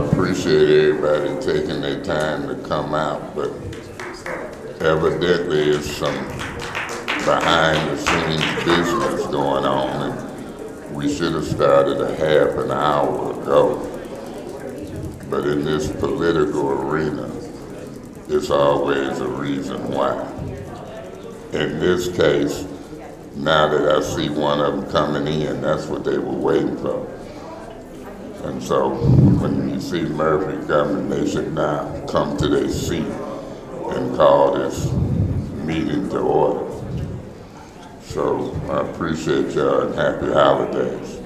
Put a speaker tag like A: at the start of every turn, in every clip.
A: appreciate everybody taking their time to come out, but evidently it's some behind the scenes business going on, and we should have started a half an hour ago. But in this political arena, it's always a reason why. In this case, now that I see one of them coming in, that's what they were waiting for. And so when you see Murphy coming, they should now come to their seat and call this meeting to order. So I appreciate y'all and happy holidays.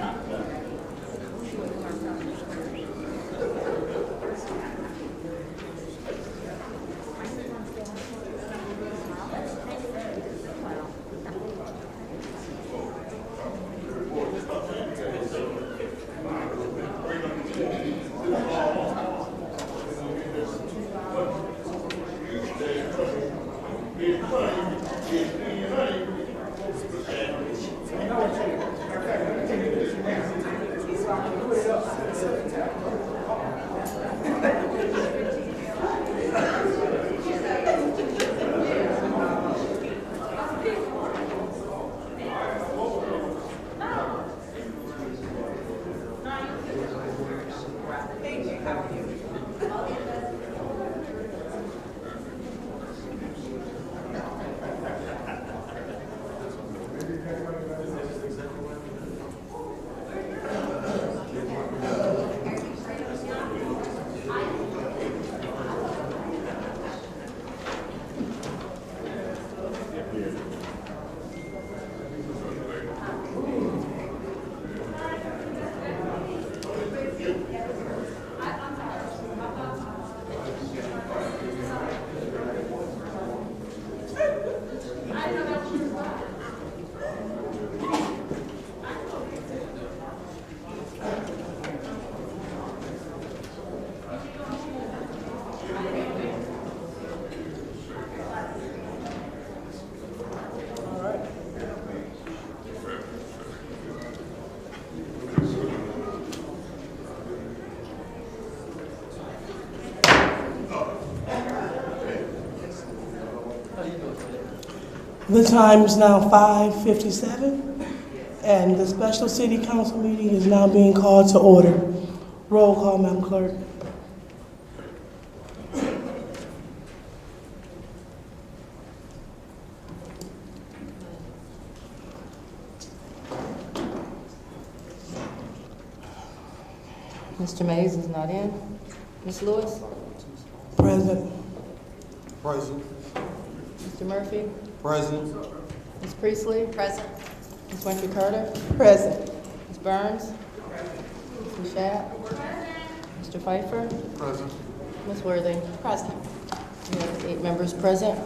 B: The time is now 5:57, and the special city council meeting is now being called to order. Roll call, Madam Clerk.
C: Mr. Mays is not in. Ms. Lewis?
B: Present.
D: Present.
C: Mr. Murphy?
D: Present.
C: Ms. Priestley? Present. Ms. Winfrey Carter?
B: Present.
C: Ms. Burns? Ms. Schapp? Mr. Pfeiffer?
D: Present.
C: Ms. Worthing? Present. We have 8 members present.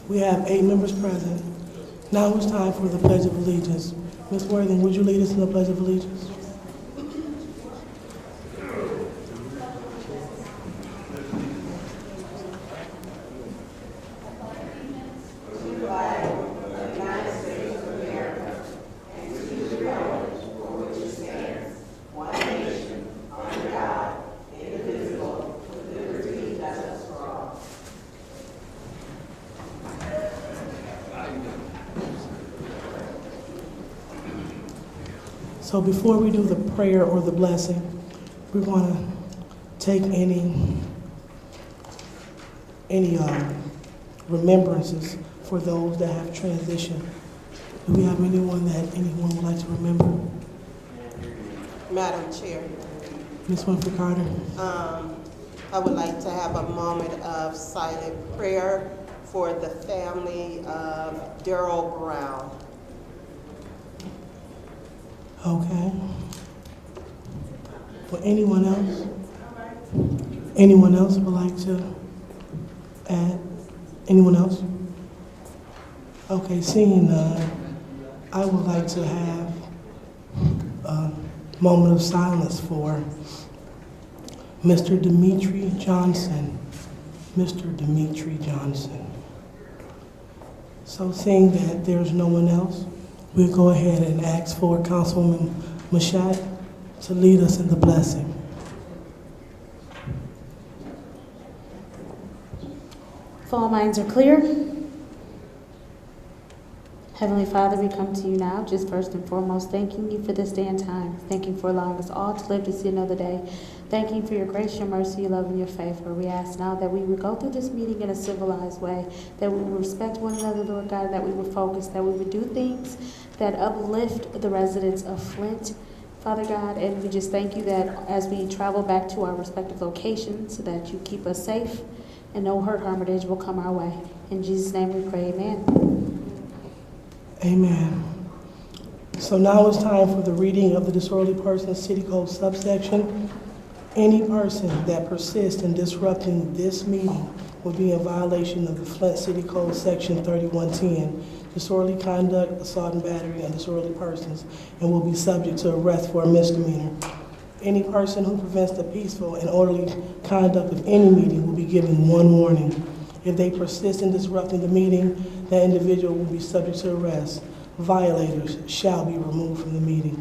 B: We have 8 members present. Now it's time for the Pledge of Allegiance. Ms. Worthing, would you lead us in the Pledge of Allegiance? So before we do the prayer or the blessing, we want to take any remembrances for those that have transitioned. Do we have anyone would like to remember?
E: Madam Chair,
B: Ms. Winfrey Carter.
E: I would like to have a moment of silent prayer for the family of Daryl Brown.
B: Okay. For anyone else? Anyone else would like to add? Anyone else? Okay, seeing none, I would like to have a moment of silence for Mr. Dimitri Johnson. Mr. Dimitri Johnson. So seeing that there's no one else, we'll go ahead and ask for Councilwoman Mashat to lead us in the blessing.
F: all minds are clear, Heavenly Father, we come to you now, just first and foremost, thanking you for this day and time. Thanking you for allowing us all to live to see another day. Thanking you for your grace, your mercy, your love, and your favor. We ask now that we would go through this meeting in a civilized way, that we would respect one another, Lord God, that we would focus, that we would do things that uplift the residents of Flint, Father God, and we just thank you that as we travel back to our respective locations, that you keep us safe and no hurt, harm, or danger will come our way. In Jesus' name we pray, amen.
B: Amen. So now it's time for the reading of the disorderly persons city code subsection. Any person that persists in disrupting this meeting will be in violation of the Flint City Code section 3110, disorderly conduct, assault and battery, and disorderly persons, and will be subject to arrest for a misdemeanor. Any person who prevents the peaceful and orderly conduct of any meeting will be given one warning. If they persist in disrupting the meeting, that individual will be subject to arrest. Violators shall be removed from the meeting.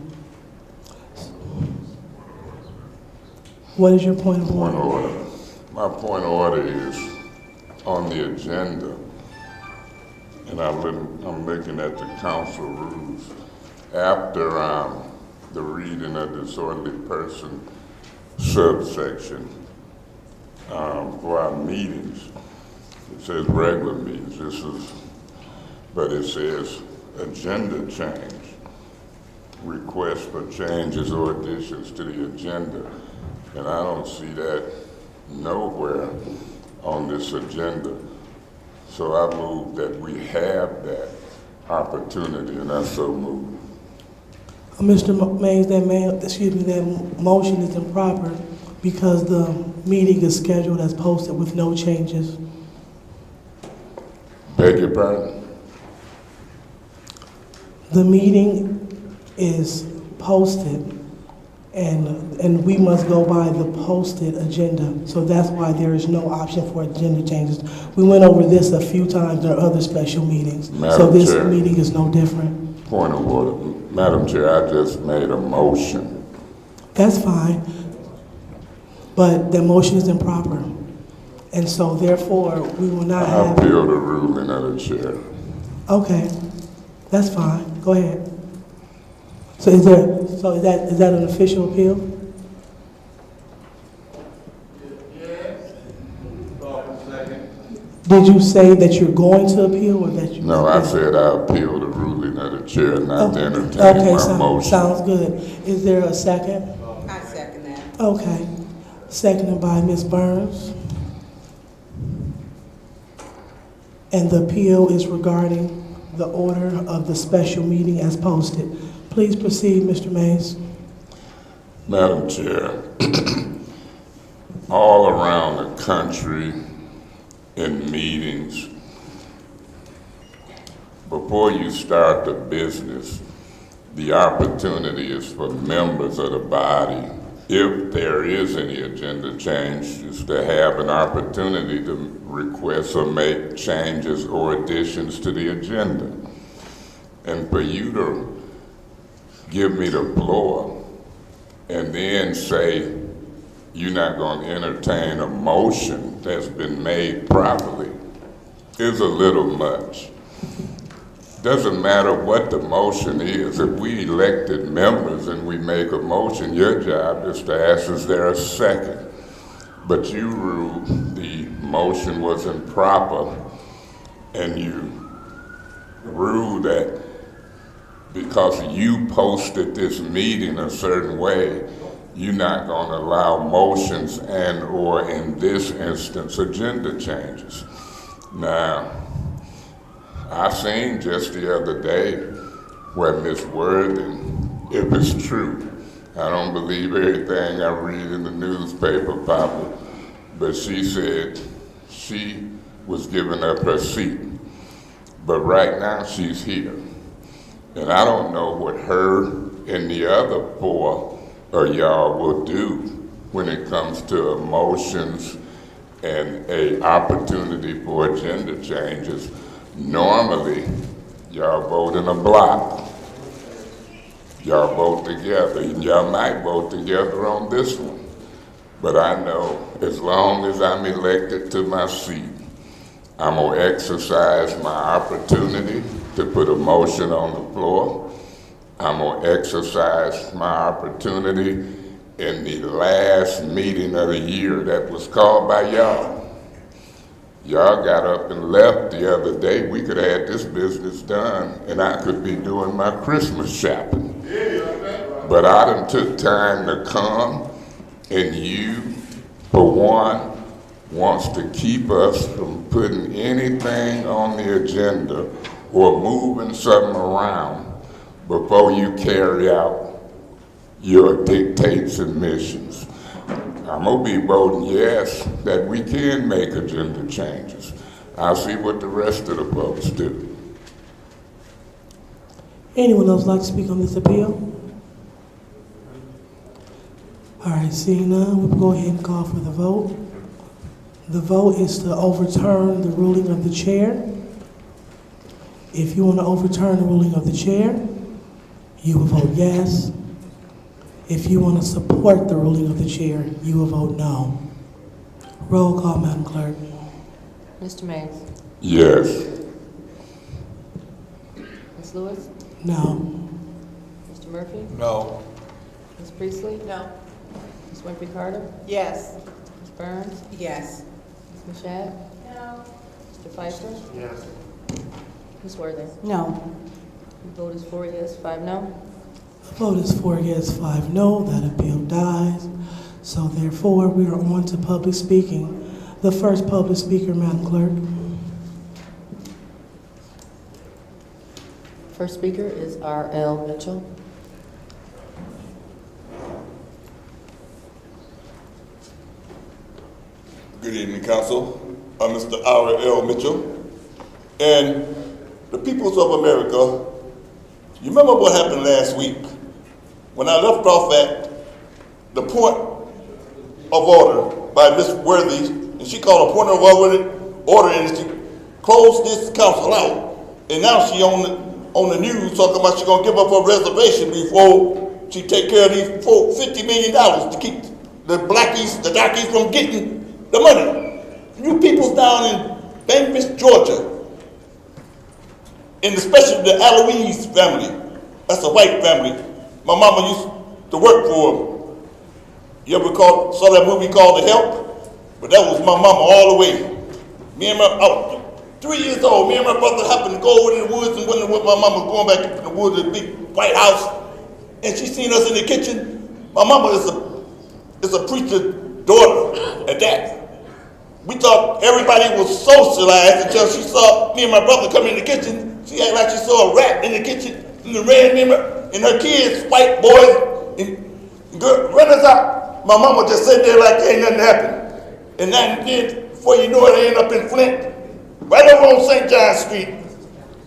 B: What is your point of
A: Point
B: order?
A: of order. My point of order is on the agenda, and I'm looking at the council rules. After the reading of disorderly person subsection for our meetings, it says regular meetings. But it says agenda change, request for changes or additions to the agenda. And I don't see that nowhere on this agenda. So I move that we have that opportunity, and I so move.
B: Mr. Mays, that motion is improper because the meeting is scheduled as posted with no changes.
A: Beg your pardon?
B: The meeting is posted, and we must go by the posted agenda. So that's why there is no option for agenda changes. We went over this a few times in our other special meetings. So this meeting is no different.
A: Point of order. Madam Chair, I just made a motion.
B: That's fine, but the motion is improper. And so therefore, we will not
A: I
B: have.
A: appeal the ruling of the chair.
B: Okay, that's fine. Go ahead. So is that an official appeal?
D: Yes.
B: Did you say that you're going to appeal or that you?
A: No, I said I appeal the ruling of the chair, not to entertain my motion.
B: Sounds good. Is there a second?
E: I second that.
B: Okay. Seconded by Ms. Burns. And the appeal is regarding the order of the special meeting as posted. Please proceed, Mr. Mays.
A: Madam Chair, all around the country in meetings, before you start the business, the opportunity is for members of the body, if there is any agenda change, is to have an opportunity to request or make changes or additions to the agenda. And for you to give me the floor and then say you're not going to entertain a motion that's been made properly is a little much. Doesn't matter what the motion is. If we elected members and we make a motion, your job is to ask, is there a second? But you ruled the motion was improper, and you ruled that because you posted this meeting a certain way, you're not going to allow motions and or, in this instance, agenda changes. Now, I seen just the other day where Ms. Worthing, if it's true, I don't believe everything I read in the newspaper, Papa, but she said she was giving up her seat. But right now she's here. And I don't know what her and the other four of y'all will do when it comes to motions and a opportunity for agenda changes. Normally, y'all vote in a block. Y'all vote together. Y'all might vote together on this one. But I know as long as I'm elected to my seat, I'm gonna exercise my opportunity to put a motion on the floor. I'm gonna exercise my opportunity in the last meeting of the year that was called by y'all. Y'all got up and left the other day. We could have had this business done and I could be doing my Christmas shopping. But I done took time to come, and you, for one, wants to keep us from putting anything on the agenda or moving something around before you carry out your dictates and missions. I'm gonna be voting yes that we can make agenda changes. I'll see what the rest of the folks do.
B: Anyone else like to speak on this appeal? All right, seeing none, we'll go ahead and call for the vote. The vote is to overturn the ruling of the chair. If you want to overturn the ruling of the chair, you will vote yes. If you want to support the ruling of the chair, you will vote no. Roll call, Madam Clerk.
C: Mr. Mays?
A: Yes.
C: Ms. Lewis?
B: No.
C: Mr. Murphy?
D: No.
C: Ms. Priestley?
E: No.
C: Ms. Winfrey Carter?
E: Yes.
C: Ms. Burns?
E: Yes.
C: Ms. Mashat? No. Mr. Pfeiffer?
D: Yes.
C: Ms. Worthing?
F: No.
C: The vote is 4 yes, 5 no.
B: The vote is 4 yes, 5 no. That appeal dies. So therefore, we are on to public speaking. The first public speaker, Madam Clerk.
C: First speaker is R.L. Mitchell.
G: Good evening, Council. I'm Mr. R.L. Mitchell. And the peoples of America, you remember what happened last week when I left off at the point of order by Ms. Worthy, and she called a point of order and she closed this council out. And now she on the news talking about she's gonna give up her reservation before she take care of these $50 million to keep the blackies, the darkies from getting the money. You peoples down in Memphis, Georgia, and especially the Eloise family, that's a white family. My mama used to work for them. You ever saw that movie called The Help? But that was my mama all the way. Me and I was 3 years old. Me and my brother happened to go over in the woods and wondering what my mama was going back in the woods, the big white house. And she seen us in the kitchen. My mama is a preacher's daughter at that. We thought everybody was socialized until she saw me and my brother come in the kitchen. She acted like she saw a rat in the kitchen and ran in and her kids, white boys, and run us out. My mama just sat there like ain't nothing happened. And then, before you know it, I ended up in Flint, right over on St. John Street,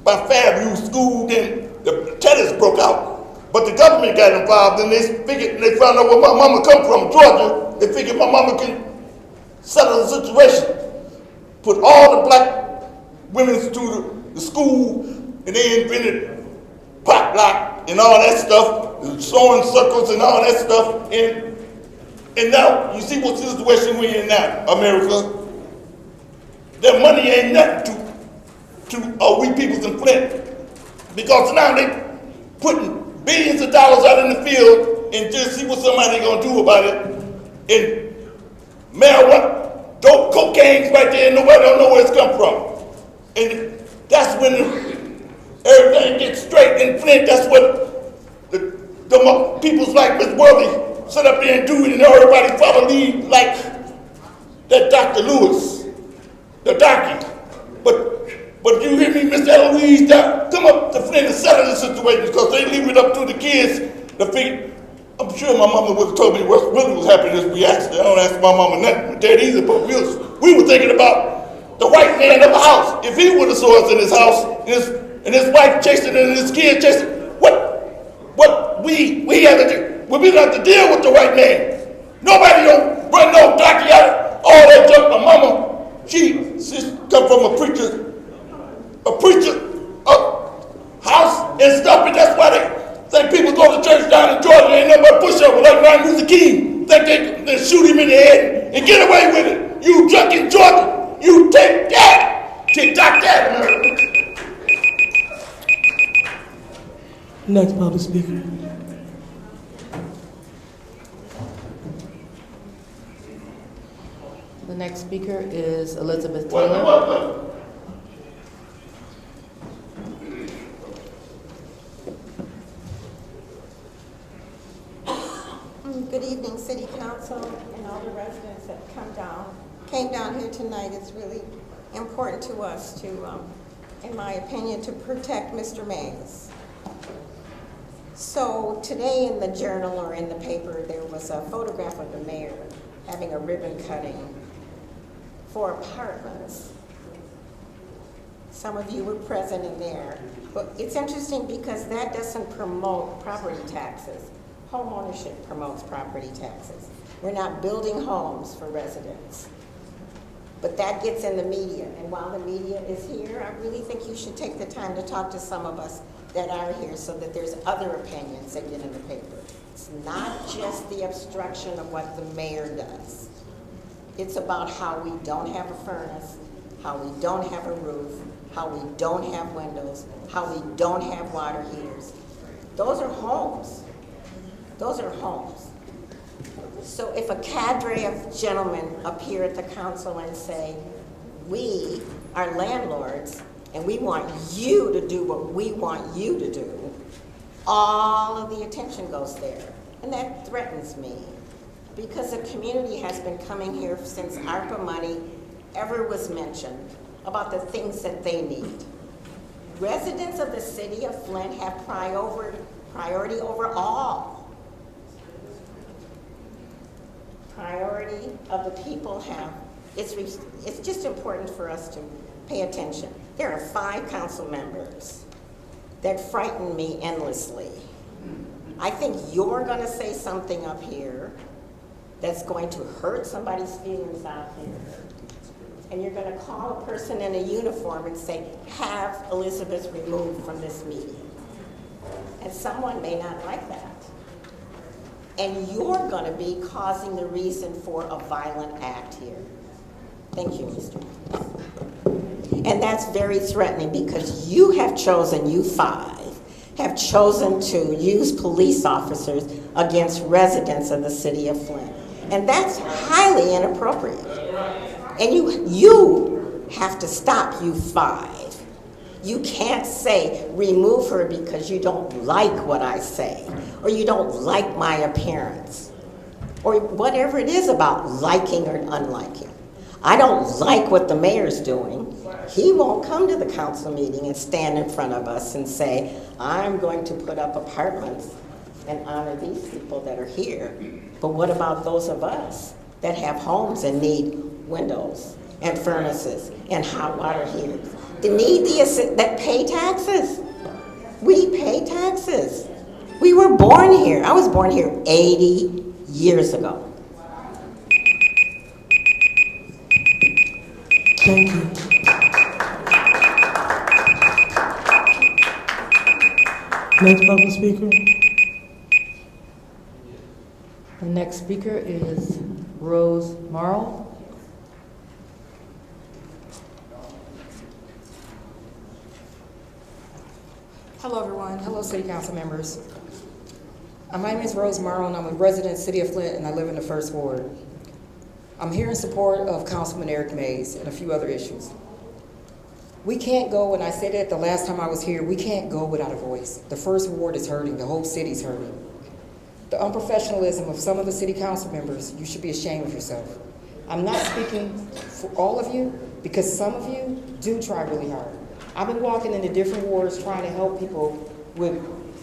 G: by Fairview School. Then the tennis broke out. But the government got involved and they found out where my mama come from, Georgia. They figured my mama can settle the situation. Put all the black women to the school, and they invented pop lock and all that stuff, and sewing circles and all that stuff. And now you see what situation we're in now, America. Their money ain't nothing to we peoples in Flint, because now they putting billions of dollars out in the field and just see what somebody gonna do about it. And marijuana, dope, cocaine's right there, and nobody don't know where it's come from. And that's when everything gets straight in Flint. That's what the peoples like Ms. Worthy sit up there and do it, and everybody follow lead like that Dr. Lewis, the darky. But you hear me, Miss Eloise, come up to Flint and settle the situation, because they leave it up to the kids to figure. I'm sure my mama would have told me what really was happening as we asked her. I don't ask my mama nothing with that either, but we were thinking about the white man of the house. If he would have saw us in his house and his wife chasing and his kids chasing, what we had to do? Well, we have to deal with the white man. Nobody don't run no darky out. All that junk. My mama, she come from a preacher house and stuff, and that's why they think people go to church down in Georgia ain't nothing but pushover like Martin Luther King. Think they can shoot him in the head and get away with it. You junk in Georgia, you take that. Kick that America.
B: Next public speaker.
C: The next speaker is Elizabeth Taylor.
E: Good evening, City Council and all the residents that came down here tonight. It's really important to us to, in my opinion, to protect Mr. Mays. So today in the journal or in the paper, there was a photograph of the mayor having a ribbon cutting for apartments. Some of you were present in there. But it's interesting because that doesn't promote property taxes. Home ownership promotes property taxes. We're not building homes for residents. But that gets in the media. And while the media is here, I really think you should take the time to talk to some of us that are here so that there's other opinions that get in the paper. It's not just the obstruction of what the mayor does. It's about how we don't have a furnace, how we don't have a roof, how we don't have windows, how we don't have water heaters. Those are homes. Those are homes. So if a cadre of gentlemen appear at the council and say, we are landlords and we want you to do what we want you to do, all of the attention goes there. And that threatens me because the community has been coming here since ARPA money ever was mentioned about the things that they need. Residents of the city of Flint have priority over all. Priority of the people have, it's just important for us to pay attention. There are 5 council members that frighten me endlessly. I think you're gonna say something up here that's going to hurt somebody's feelings out here. And you're gonna call a person in a uniform and say, have Elizabeth removed from this meeting. And someone may not like that. And you're gonna be causing the reason for a violent act here. Thank you, Mr. And that's very threatening because you have chosen, you 5, have chosen to use police officers against residents of the city of Flint. And that's highly inappropriate. And you have to stop, you 5. You can't say, remove her because you don't like what I say, or you don't like my appearance, or whatever it is about liking or unliking. I don't like what the mayor's doing. He won't come to the council meeting and stand in front of us and say, I'm going to put up apartments and honor these people that are here. But what about those of us that have homes and need windows and furnaces and hot water heaters? They need that pay taxes. We pay taxes. We were born here. I was born here 80 years ago.
B: Thank you. Next public speaker.
C: The next speaker is Rose Marl.
H: Hello, everyone. Hello, City Council members. My name is Rose Marl, and I'm a resident of the City of Flint, and I live in the 1st Ward. I'm here in support of Councilman Eric Mays and a few other issues. We can't go, and I said it the last time I was here, we can't go without a voice. The 1st Ward is hurting. The whole city's hurting. The unprofessionalism of some of the City Council members, you should be ashamed of yourself. I'm not speaking for all of you, because some of you do try really hard. I've been walking into different wards trying to help people with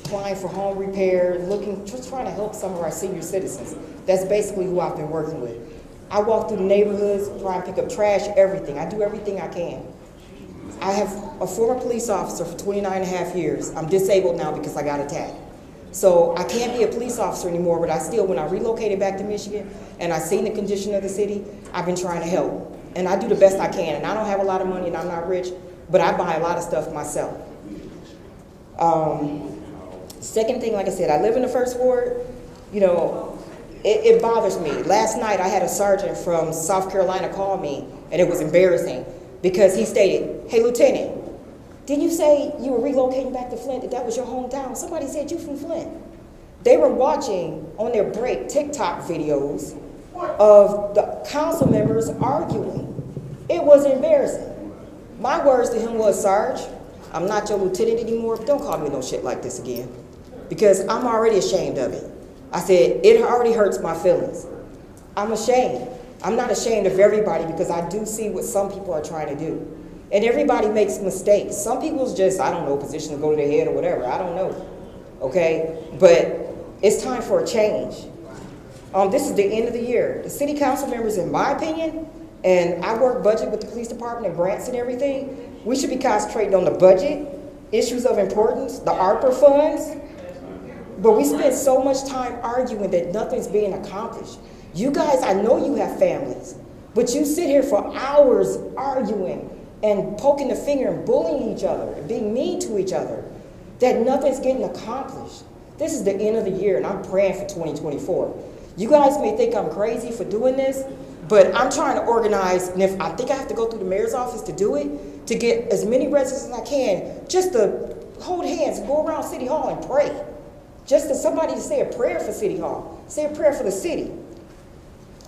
H: applying for home repair, just trying to help some of our senior citizens. That's basically who I've been working with. I walk through the neighborhoods, try and pick up trash, everything. I do everything I can. I have a former police officer for 29 and a half years. I'm disabled now because I got attacked. So I can't be a police officer anymore, but when I relocated back to Michigan and I seen the condition of the city, I've been trying to help. And I do the best I can. And I don't have a lot of money and I'm not rich, but I buy a lot of stuff myself. Second thing, like I said, I live in the 1st Ward. You know, it bothers me. Last night I had a sergeant from South Carolina call me, and it was embarrassing because he stated, "Hey, Lieutenant, didn't you say you were relocating back to Flint, that was your hometown? Somebody said you from Flint." They were watching on their break TikTok videos of the council members arguing. It was embarrassing. My words to him was, "Sarge, I'm not your lieutenant anymore, but don't call me no shit like this again, because I'm already ashamed of it." I said, "It already hurts my feelings. I'm ashamed. I'm not ashamed of everybody, because I do see what some people are trying to do. And everybody makes mistakes. Some people's just, I don't know, position to go to their head or whatever. I don't know. Okay? But it's time for a change. This is the end of the year. The city council members, in my opinion, and I work budget with the police department and grants and everything, we should be concentrating on the budget, issues of importance, the ARPA funds. But we spend so much time arguing that nothing's being accomplished. You guys, I know you have families, but you sit here for hours arguing and poking the finger and bullying each other and being mean to each other, that nothing's getting accomplished. This is the end of the year, and I'm praying for 2024. You guys may think I'm crazy for doing this, but I'm trying to organize, and if I think I have to go through the mayor's office to do it, to get as many residents as I can, just to hold hands and go around City Hall and pray. Just to somebody to say a prayer for City Hall, say a prayer for the city.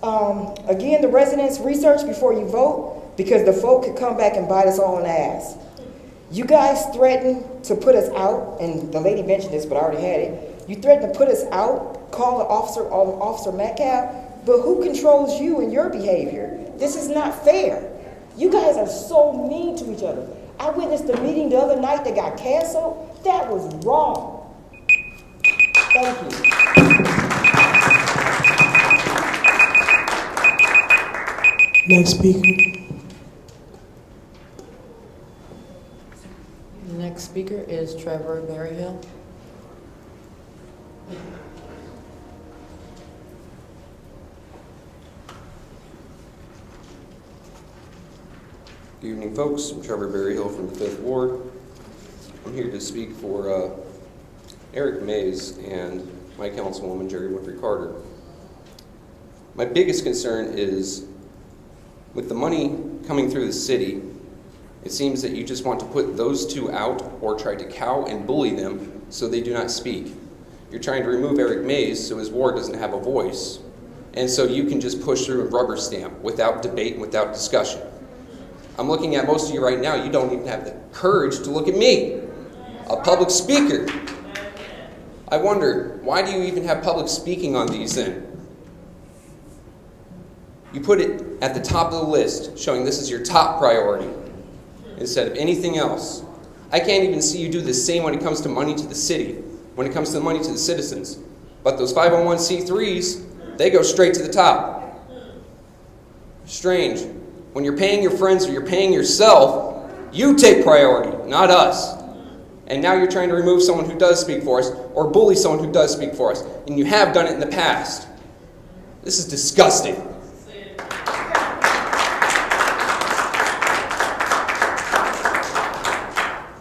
H: Again, the residents, research before you vote, because the vote could come back and bite us all in the ass. You guys threatened to put us out, and the lady mentioned this, but I already had it. You threatened to put us out, call the officer, Officer Metcalf, but who controls you and your behavior? This is not fair. You guys are so mean to each other. I witnessed the meeting the other night that got canceled. That was wrong. Thank you.
B: Next speaker.
I: The next speaker is Trevor Berryhill.
J: Good evening, folks. I'm Trevor Berryhill from the 5th Ward. I'm here to speak for Eric Mays and my councilwoman, Jerry Winfrey Carter. My biggest concern is with the money coming through the city, it seems that you just want to put those two out or try to cow and bully them so they do not speak. You're trying to remove Eric Mays so his ward doesn't have a voice, and so you can just push through a rubber stamp without debate and without discussion. I'm looking at most of you right now, you don't even have the courage to look at me, a public speaker. I wonder, why do you even have public speaking on these then? You put it at the top of the list, showing this is your top priority, instead of anything else. I can't even see you do the same when it comes to money to the city, when it comes to the money to the citizens. But those 501c3s, they go straight to the top. Strange. When you're paying your friends or you're paying yourself, you take priority, not us. And now you're trying to remove someone who does speak for us or bully someone who does speak for us. And you have done it in the past. This is disgusting.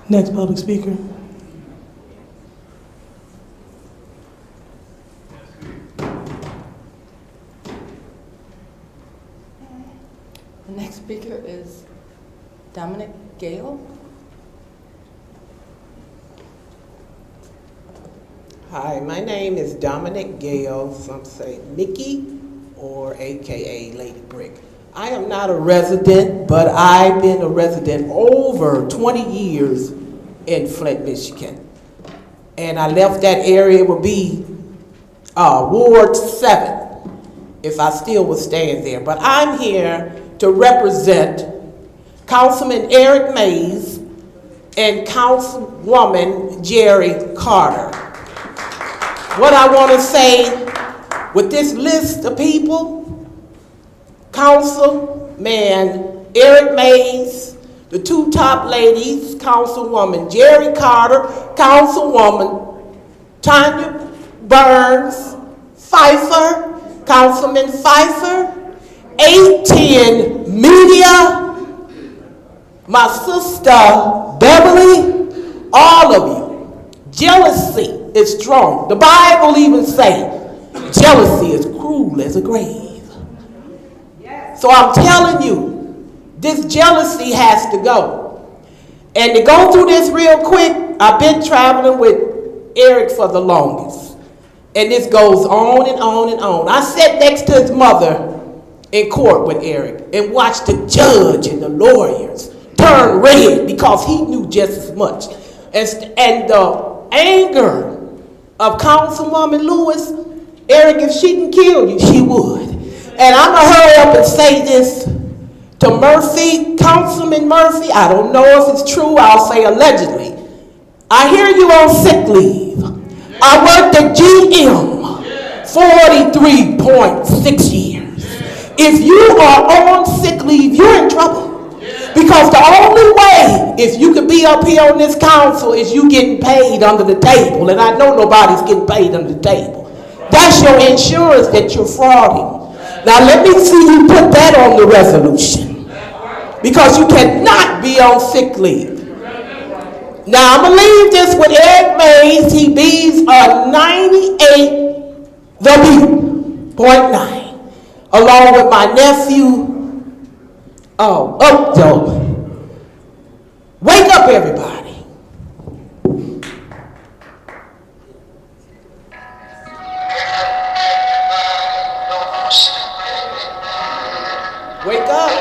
B: Next public speaker.
I: The next speaker is Dominic Gale.
K: Hi, my name is Dominic Gale, some say Mickey, or AKA Lady Brick. I am not a resident, but I've been a resident over 20 years in Flint, Michigan. And I left that area, it would be Ward 7, if I still was staying there. But I'm here to represent Councilman Eric Mays and Councilwoman Jerry Carter. What I want to say with this list of people, Councilman Eric Mays, the two top ladies, Councilwoman Jerry Carter, Councilwoman Tanya Burns Pfeiffer, Councilman Pfeiffer, 810 Media, my sister Beverly, all of you. Jealousy is strong. The Bible even says jealousy is cruel as a grave. So I'm telling you, This jealousy has to go. And to go through this real quick, I've been traveling with Eric for the longest. And this goes on and on and on. I sat next to his mother in court with Eric and watched the judge and the lawyers turn red because he knew just as much. And the anger of Councilwoman Lewis, Eric, if she can kill you, she would. And I'm going to hurry up and say this to Murphy, Councilman Murphy. I don't know if it's true. I'll say allegedly. I hear you on sick leave. I worked at GM 43.6 years. If you are on sick leave, you're in trouble. Because the only way, if you can be up here on this council, is you getting paid under the table. And I know nobody's getting paid under the table. That's your insurance that you're frauding. Now let me see you put that on the resolution. Because you cannot be on sick leave. Now I'm going to leave this with Eric Mays. He bees a 98.9. Along with my nephew. Joe. Wake up, everybody. Wake up.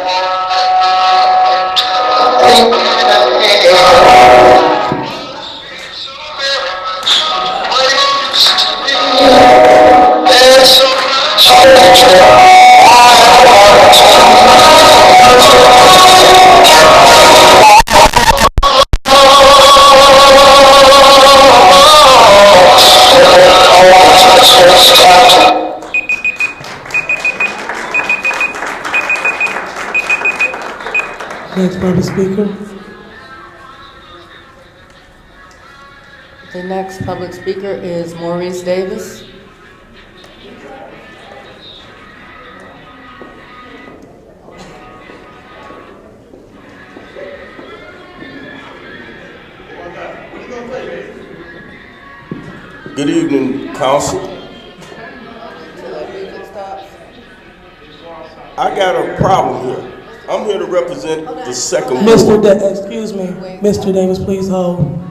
B: Next public speaker.
I: The next public speaker is Maurice Davis.
G: Good evening, Council. I got a problem here. I'm here to represent the second ward.
B: Excuse me. Mr. Davis, please hold.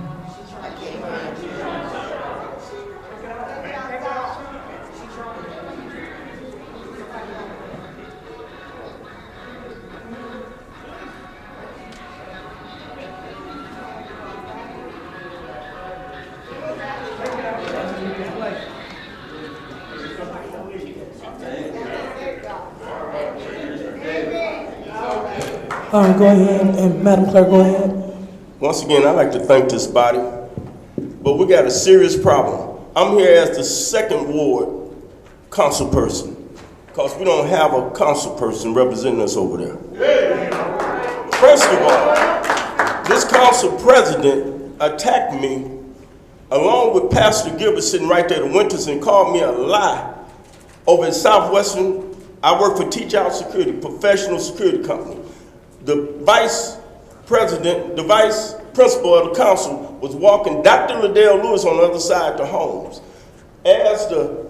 B: All right, go ahead, and Madam Clerk, go ahead.
G: Once again, I'd like to thank this body, but we got a serious problem. I'm here as the second ward council person, because we don't have a council person representing us over there. First of all, this council president attacked me, along with Pastor Gilbert sitting right there, the Winters, and called me a lie over in Southwestern. I work for Teach Out Security, professional security company. The vice president, the vice principal of the council was walking Dr. Liddell Lewis on the other side to homes. As the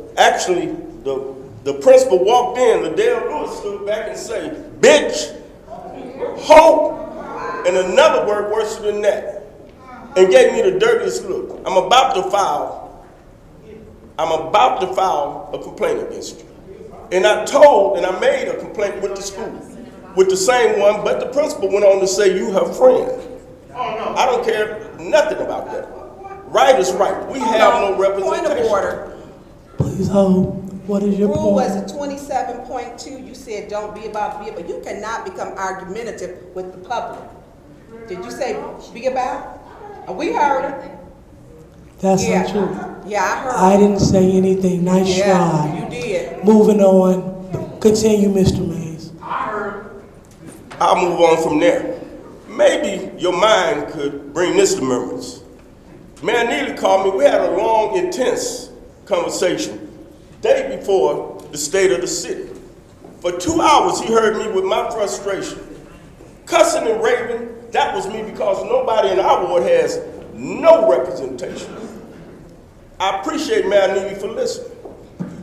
G: principal walked in, Liddell Lewis stood back and said, "Bitch, hope," and another word worse than that, and gave me the dirtiest look. I'm about to file a complaint against you. And I made a complaint with the school, with the same one, but the principal went on to say, "You her friend." I don't care nothing about that. Right is right. We have no representation.
L: Point of order.
B: Please hold. What is your
L: Rule
B: point?
L: was a 27.2. You said don't be about to be, but you cannot become argumentative with the public. Did you say be about? We heard it.
B: That's not true.
L: Yeah, I heard.
B: I didn't say anything. Nice try.
L: You did.
B: Moving on. Continue, Mr. Mays.
G: I'll move on from there. Maybe your mind could bring this to remembrance. Mayor Neely called me. We had a long, intense conversation day before the state of the city. For 2 hours, he heard me with my frustration. Cussing and raving, that was me, because nobody in our ward has no representation. I appreciate Mayor Neely for listening.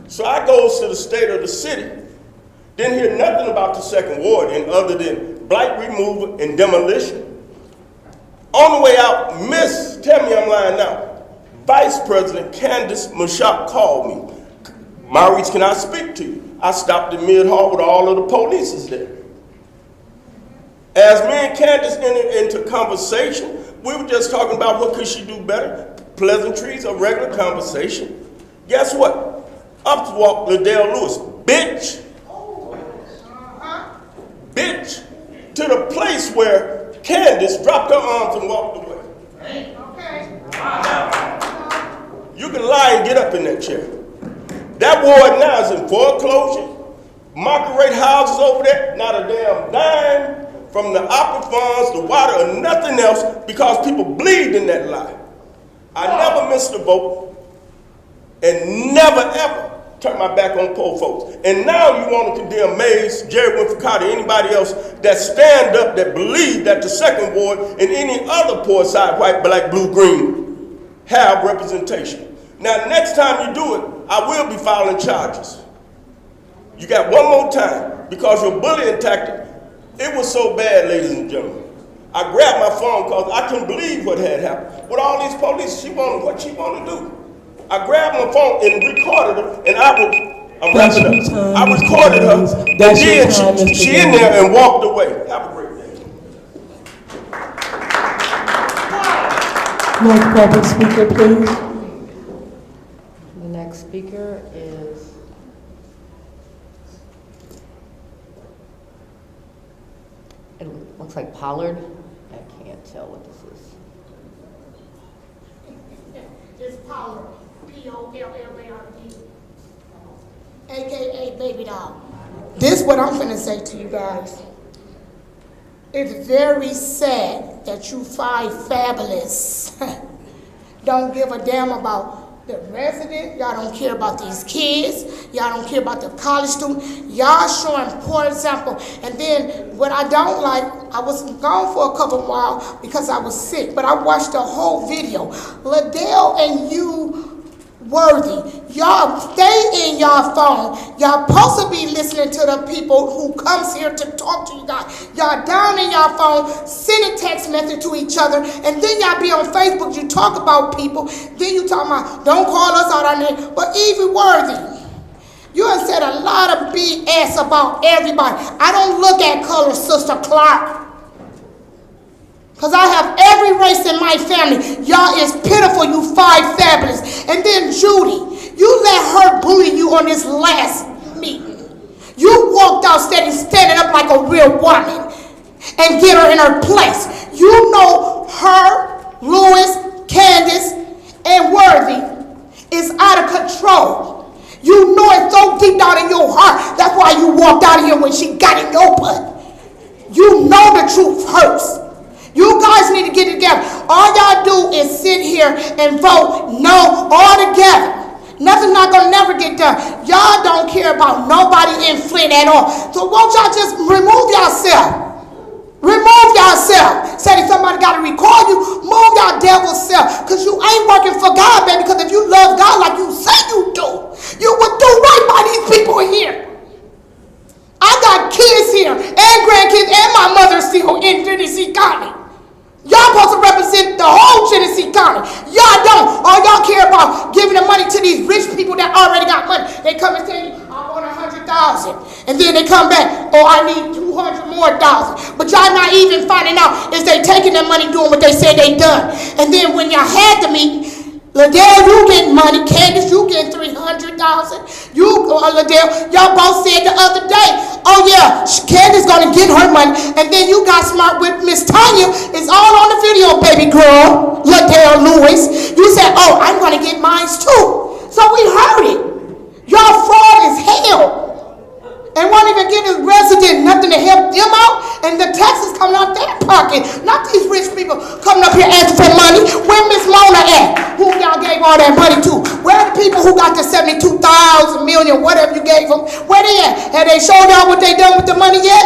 G: So I goes to the state of the city, didn't hear nothing about the second ward, and other than
D: blight removal and demolition. On the way out, tell me I'm lying now, Vice President Candace Mashak called me. Maurice, can I speak to you? I stopped at Mid-Hall with all of the police there. As me and Candace entered into conversation, we were just talking about what could she do better. Pleasantries, a regular conversation. Guess what? Up walked Liddell Lewis. Bitch. Bitch. To the place where Candace dropped her arms and walked away. You can lie and get up in that chair. That ward now is in foreclosure. Market rate houses over there, not a damn dime from the opera funds, the water, or nothing else because people bleed in that lie. I never missed a vote and never ever turn my back on poor folks. And now you want to condemn Mays, Jerry Winfrey Carter, anybody else that stand up, that believe that the second ward and any other poor side, white, black, blue, green, have representation. Now, next time you do it, I will be filing charges. You got one more time because your bullying tactic, it was so bad, ladies and gentlemen. I grabbed my phone because I couldn't believe what had happened. With all these police, what she wanted to do. I grabbed my phone and recorded her, and I'm wrapping up. I recorded her, and then she in there and walked away. Have a great day.
B: Next public speaker, please.
I: The next speaker is it looks like Pollard. I can't tell what this is.
M: It's Pollard, P-O-L-L-A-R-D, a.k.a. Baby Doll. This is what I'm finna say to you guys. It's very sad that you five fabulous don't give a damn about the resident. Y'all don't care about these kids. Y'all don't care about the college student. Y'all showing poor example. And then what I don't like, I was gone for a couple of whiles because I was sick, but I watched the whole video. Liddell and you, Worthy, y'all stay in y'all phone. Y'all supposed to be listening to the people who comes here to talk to you guys. Y'all down in y'all phone, sending text message to each other, and then y'all be on Facebook, you talk about people, then you talk about, don't call us out on it. But even Worthy, you have said a lot of BS about everybody. I don't look at color, Sister Clark. Because I have every race in my family. Y'all is pitiful, you five fabulous. And then Judy, you let her bully you on this last meeting. You walked out standing up like a real woman and get her in her place. You know her, Lewis, Candace, and Worthy is out of control. You know it so deep down in your heart. That's why you walked out of here when she got in your butt. You know the truth hurts. You guys need to get it together. All y'all do is sit here and vote no all together. Nothing's not going to never get done. Y'all don't care about nobody in Flint at all. So won't y'all just remove yourself? Remove yourself. Say if somebody got to record you, move your devil's self. Because you ain't working for God, baby. Because if you love God like you say you do, you would do right by these people here. I got kids here and grandkids and my mother still in Tennessee County. Y'all supposed to represent the whole Tennessee County. Y'all don't. All y'all care about giving the money to these rich people that already got money. They come and tell you, I want $100,000. And then they come back, oh, I need $200,000 more. But y'all not even finding out is they taking their money doing what they said they done. And then when y'all had the meeting, Liddell, you getting money. Candace, you getting $300,000. You, Liddell, y'all both said the other day, oh yeah, Candace gonna get her money. And then you got smart with Miss Tanya. It's all on the video, baby girl. Liddell Lewis. You said, oh, I'm gonna get mine too. So we heard it. Y'all fraud as hell. And won't even give the resident nothing to help them out. And the taxes coming out their pocket. Not these rich people coming up here asking for money. Where Miss Mona at? Who y'all gave all that money to? Where are the people who got the 72,000 million, whatever you gave them? Where they at? Have they showed y'all what they done with the money yet?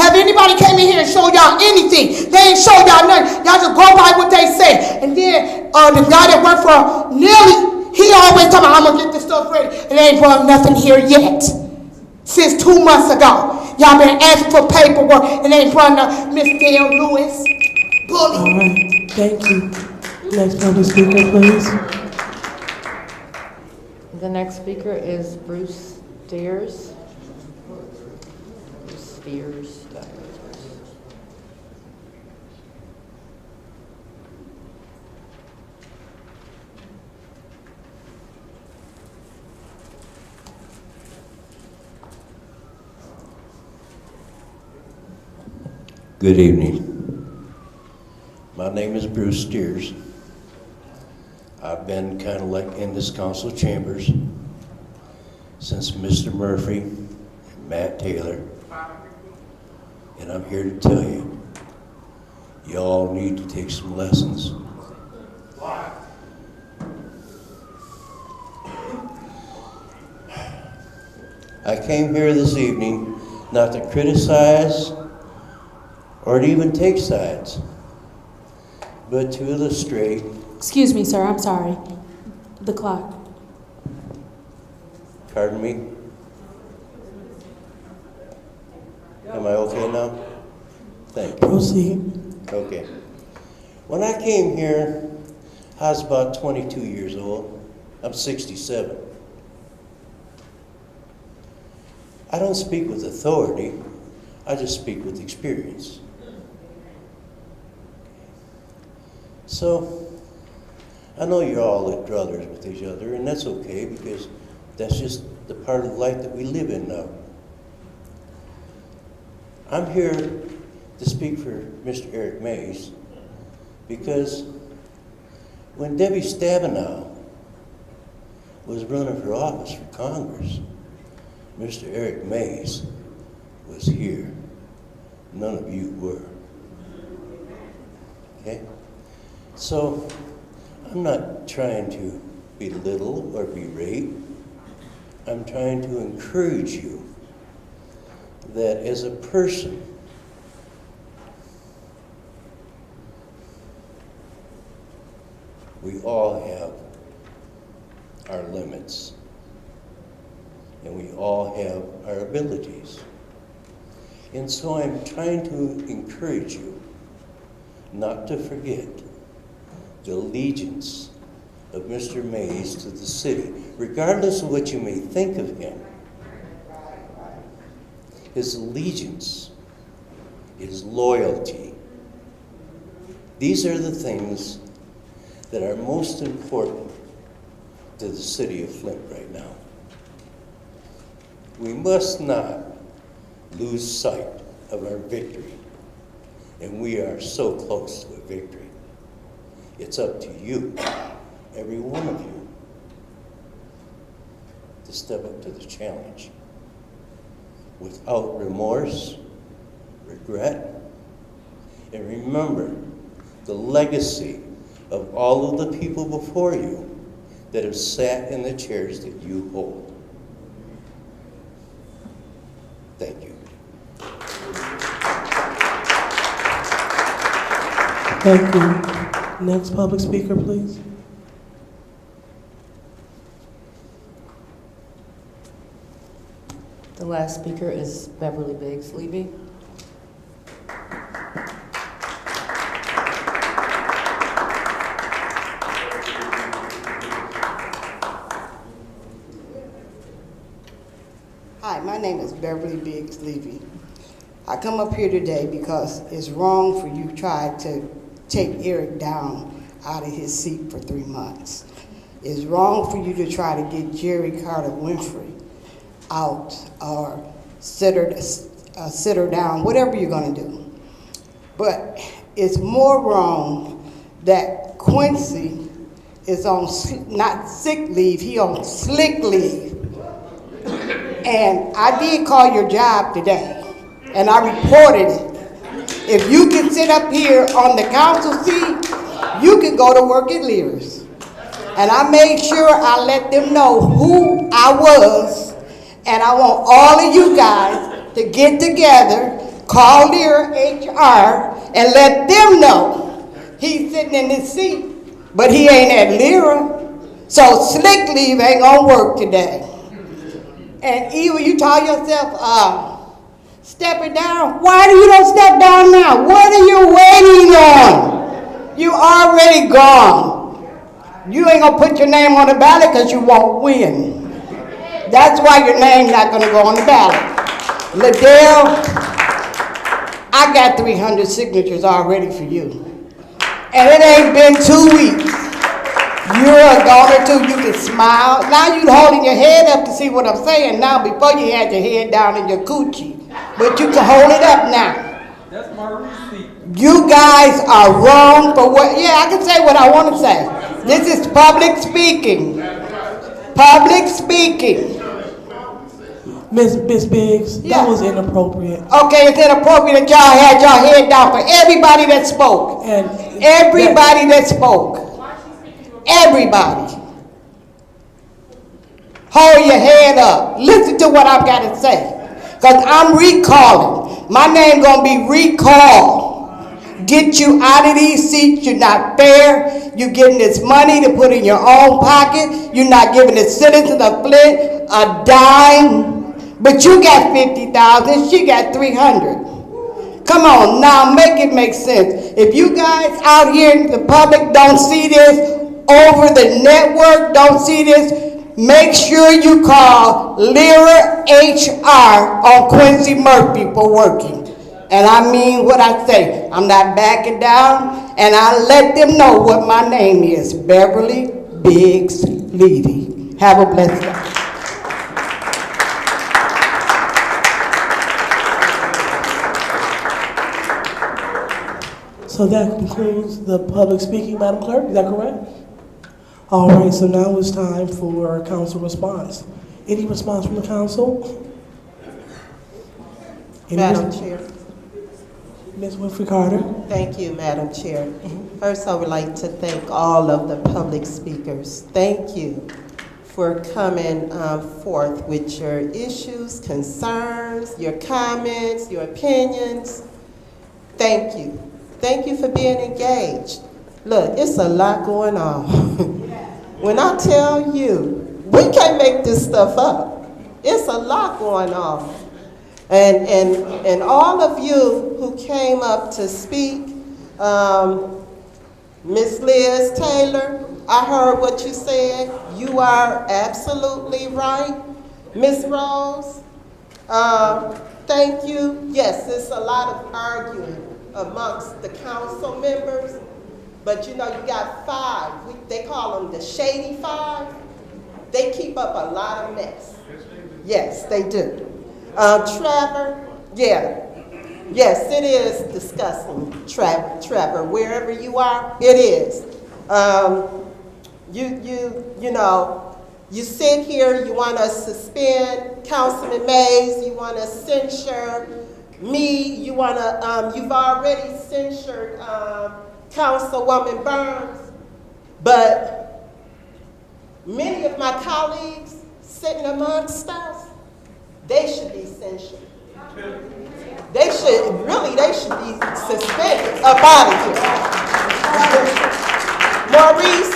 M: Have anybody came in here and showed y'all anything? They ain't showed y'all nothing. Y'all just go by what they say. And then the guy that worked for Nearly, he always talking about, I'm going to get this stuff ready. And they ain't brought nothing here yet. since 2 months ago. Y'all been asking for paperwork and ain't run to Miss Dale Lewis. Bully.
B: All right, thank you. Next public speaker, please.
I: The next speaker is Bruce Steers. Steers.
N: Good evening. My name is Bruce Steers. I've been kind of like in this council chambers since Mr. Murphy and Matt Taylor. And I'm here to tell you, y'all need to take some lessons. I came here this evening not to criticize or to even take sides, but to illustrate.
F: Excuse me, sir, I'm sorry. The clock.
N: Pardon me? Am I okay now? Thank you.
B: Proceed.
N: Okay. When I came here, I was about 22 years old. I'm 67. I don't speak with authority, I just speak with experience. So, I know you're all at brothers with each other, and that's okay because that's just the part of life that we live in now. I'm here to speak for Mr. Eric Mays because when Debbie Stabenow was running for office for Congress, Mr. Eric Mays was here. None of you were. Okay? So, I'm not trying to belittle or berate. I'm trying to encourage you that as a person, we all have our limits, and we all have our abilities. And so I'm trying to encourage you not to forget the allegiance of Mr. Mays to the city, regardless of what you may think of him. His allegiance, his loyalty, these are the things that are most important to the city of Flint right now. We must not lose sight of our victory, and we are so close to a victory. It's up to you, every one of you, to step up to the challenge without remorse, regret, and remember the legacy of all of the people before you that have sat in the chairs that you hold. Thank you.
B: Thank you. Next public speaker, please.
I: The last speaker is Beverly Biggs Levy.
O: Hi, my name is Beverly Biggs Levy. I come up here today because it's wrong for you to try to take Eric down out of his seat for 3 months. It's wrong for you to try to get Jerry Carter Winfrey out or sit her down, whatever you're gonna do. But it's more wrong that Quincy is on, not sick leave, he on slick leave. And I did call your job today, and I reported it. If you can sit up here on the council seat, you can go to work at Lear's. And I made sure I let them know who I was, and I want all of you guys to get together, call Lear HR, and let them know he's sitting in his seat, but he ain't at Lear. So slick leave ain't gonna work today.
M: And even you tell yourself, stepping down, why do you don't step down now? What are you waiting on? You already gone. You ain't gonna put your name on the ballot because you won't win. That's why your name's not gonna go on the ballot. Liddell, I got 300 signatures already for you. And it ain't been 2 weeks. You're a goner too, you can smile. Now you holding your head up to see what I'm saying now. Before you had your head down in your coochie. But you can hold it up now.
P: That's my receipt.
M: You guys are wrong for what, yeah, I can say what I want to say. This is public speaking. Public speaking.
B: Miss Biggs, that was inappropriate.
M: Okay, it's inappropriate that y'all had your head down for everybody that spoke.
B: And
M: everybody that spoke. Everybody. Hold your head up. Listen to what I've got to say. Because I'm recalling. My name going to be recalled. Get you out of these seats. You're not fair. You're getting this money to put in your own pocket. You're not giving the citizens of Flint a dime. But you got 50,000. She got 300. Come on now, make it make sense. If you guys out here in the public don't see this, over the network don't see this, make sure you call Lyra HR on Quincy Murphy for working. And I mean what I say. I'm not backing down, and I let them know what my name is, Beverly Biggs Levy. Have a blessed day.
B: So that concludes the public speaking, Madam Clerk, is that correct? All right, so now it's time for council response. Any response from the council?
L: Madam Chair.
B: Ms. Winfrey Carter.
L: Thank you, Madam Chair. First, I would like to thank all of the public speakers. Thank you for coming forth with your issues, concerns, your comments, your opinions. Thank you. Thank you for being engaged. Look, it's a lot going on. When I tell you, we can't make this stuff up. It's a lot going on. And all of you who came up to speak, Miss Liz Taylor, I heard what you said. You are absolutely right. Miss Rose, thank you. Yes, it's a lot of arguing amongst the council members, but you know, you got five. They call them the shady five. They keep up a lot of mess. Yes, they do. Trevor, yeah. Yes, it is disgusting, Trevor, wherever you are, it is. You know, you sit here, you want to suspend Councilman Mays, you want to censure me, you want to, you've already censured Councilwoman Burns, but many of my colleagues sitting amongst us, they should be censured. They should be suspended up out of here. Maurice,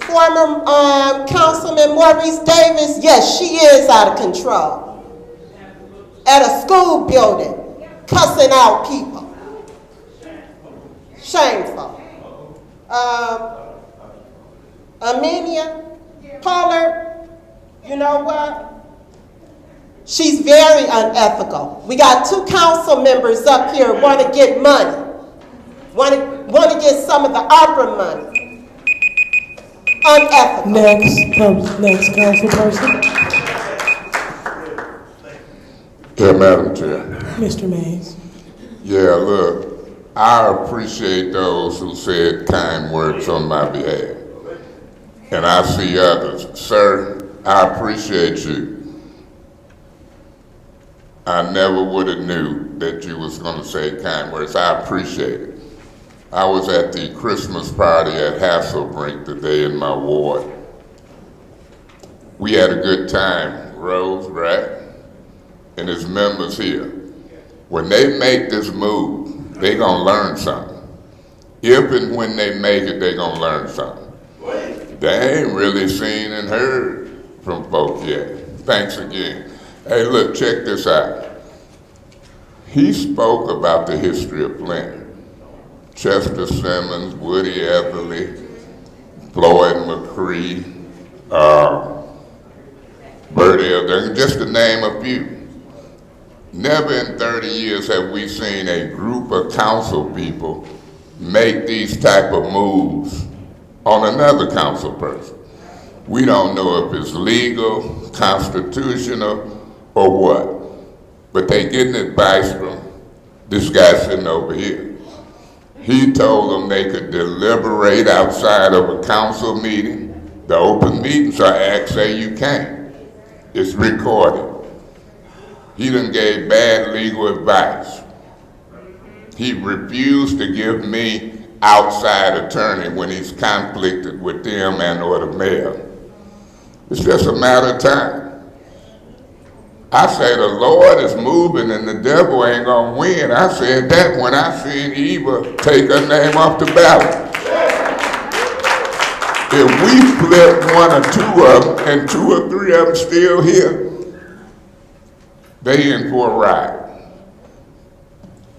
L: former Councilman Maurice Davis, yes, she is out of control. At a school building, cussing out people. Shameful. Amelia Pollard, you know what? She's very unethical. We got two council members up here want to get money, want to get some of the opera money. Unethical.
B: Next council person.
A: Yeah, Madam Chair.
B: Mr. Mays.
A: Yeah, look, I appreciate those who said kind words on my behalf. And I see others. Sir, I appreciate you. I never would have knew that you was going to say kind words. I appreciate it. I was at the Christmas party at Hasselbrink today in my ward. We had a good time, Rose, right? And his members here. When they make this move, they gonna learn something. If and when they make it, they gonna learn something. They ain't really seen and heard from folk yet. Thanks again. Hey, look, check this out. He spoke about the history of Flint. Chester Simmons, Woody Etherly, Floyd McCree, Bertie Elder, just to name a few. Never in 30 years have we seen a group of council people make these type of moves on another council person. We don't know if it's legal, constitutional, or what. But they getting advice from this guy sitting over here. He told them they could deliberate outside of a council meeting. The open meetings are act say you can't. It's recorded. He done gave bad legal advice. He refused to give me outside attorney when he's conflicted with them and or the mayor. It's just a matter of time. I say the Lord is moving and the devil ain't gonna win. I said that when I seen Eva take her name off the ballot. If we flip one or two of them and 2 or 3 of them still here, they in for a ride.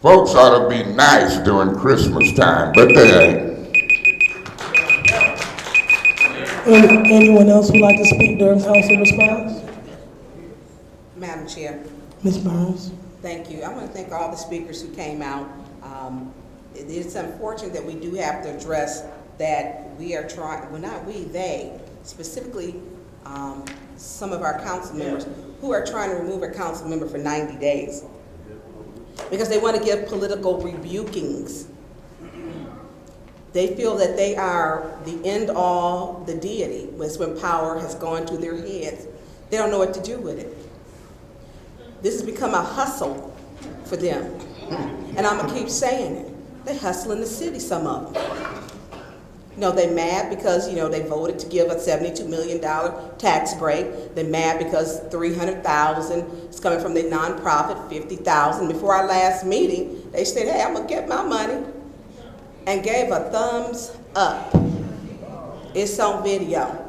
A: Folks ought to be nice during Christmas time, but they ain't.
B: Anyone else would like to speak during council response?
P: Madam Chair.
B: Ms. Burns.
P: Thank you. I want to thank all the speakers who came out. It's unfortunate that we do have to address that we are trying, well not we, they, specifically some of our council members who are trying to remove a council member for 90 days because they want to give political rebukings. They feel that they are the end all, the deity, when power has gone to their heads. They don't know what to do with it. This has become a hustle for them. And I'm gonna keep saying it. They hustle in the city, some of them. You know, they're mad because, you know, they voted to give a $72 million tax break. They're mad because $300,000 is coming from the nonprofit, $50,000. Before our last meeting, they said, hey, I'm gonna get my money, and gave a thumbs up. It's on video.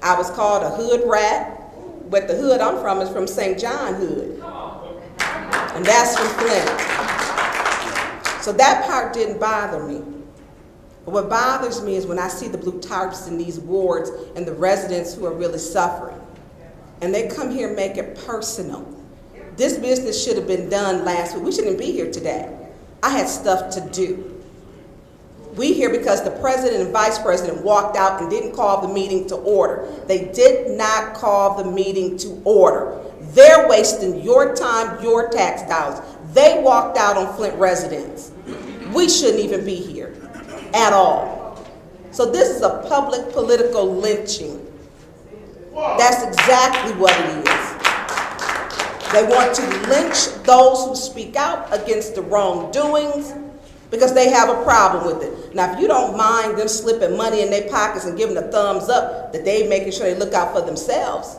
P: I was called a hood rat, but the hood I'm from is from St. John Hood. And that's from Flint. So that part didn't bother me. But what bothers me is when I see the blue tarps in these wards and the residents who are really suffering. And they come here and make it personal. This business should have been done last week. We shouldn't be here today. I had stuff to do. We here because the president and vice president walked out and didn't call the meeting to order. They did not call the meeting to order. They're wasting your time, your tax dollars. They walked out on Flint residents. We shouldn't even be here at all. So this is a public political lynching. That's exactly what it is. They want to lynch those who speak out against the wrongdoings because they have a problem with it. Now, if you don't mind them slipping money in their pockets and giving a thumbs up that they making sure they look out for themselves,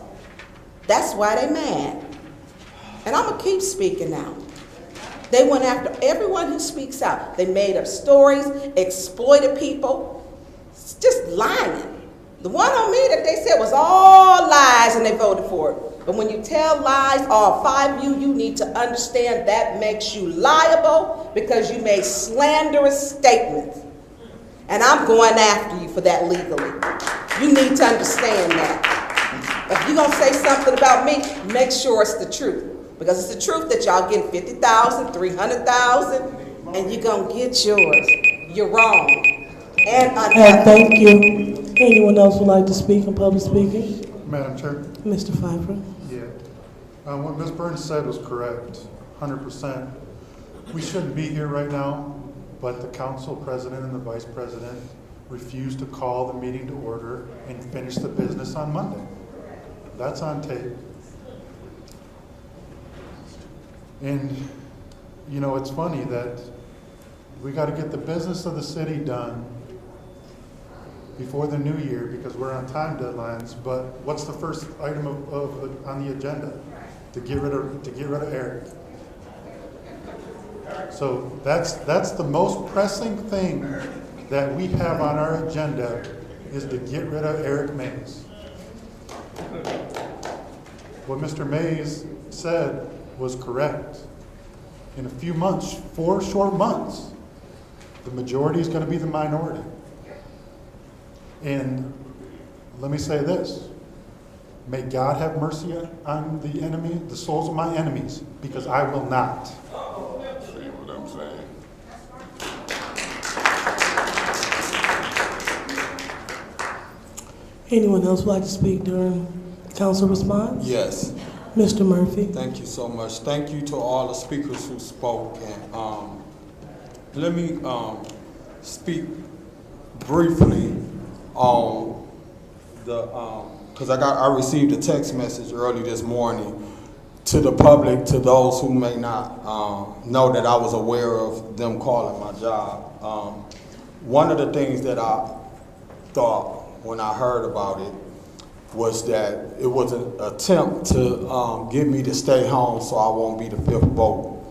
P: that's why they mad. And I'm gonna keep speaking now. They went after everyone who speaks out. They made up stories, exploited people, just lying. The one on me that they said was all lies and they voted for it. But when you tell lies, all 5 of you, you need to understand that makes you liable because you made slanderous statements. And I'm going after you for that legally. You need to understand that. If you're gonna say something about me, make sure it's the truth. Because it's the truth that y'all getting 50,000, 300,000, and you're gonna get yours. You're wrong. And unethical.
B: Thank you. Anyone else would like to speak on public speaking?
Q: Madam Chair.
B: Mr. Pfeiffer.
Q: Yeah. What Ms. Burns said was correct, 100%. We shouldn't be here right now, but the council president and the vice president refused to call the meeting to order and finish the business on Monday. That's on tape. And, you know, it's funny that we got to get the business of the city done before the new year because we're on time deadlines. But what's the first item on the agenda? To get rid of Eric. So that's the most pressing thing that we have on our agenda is to get rid of Eric Mays. what Mr. Mays said was correct. In a few months, 4 short months, the majority is going to be the minority. And let me say this. May God have mercy on the enemy, the souls of my enemies, because I will not.
A: See what I'm saying?
B: Anyone else would like to speak during council response?
R: Yes.
B: Mr. Murphy.
R: Thank you so much. Thank you to all the speakers who spoke. And let me speak briefly on the, because I received a text message early this morning to the public, to those who may not know that I was aware of them calling my job. One of the things that I thought when I heard about it was that it was an attempt to get me to stay home so I won't be the fifth vote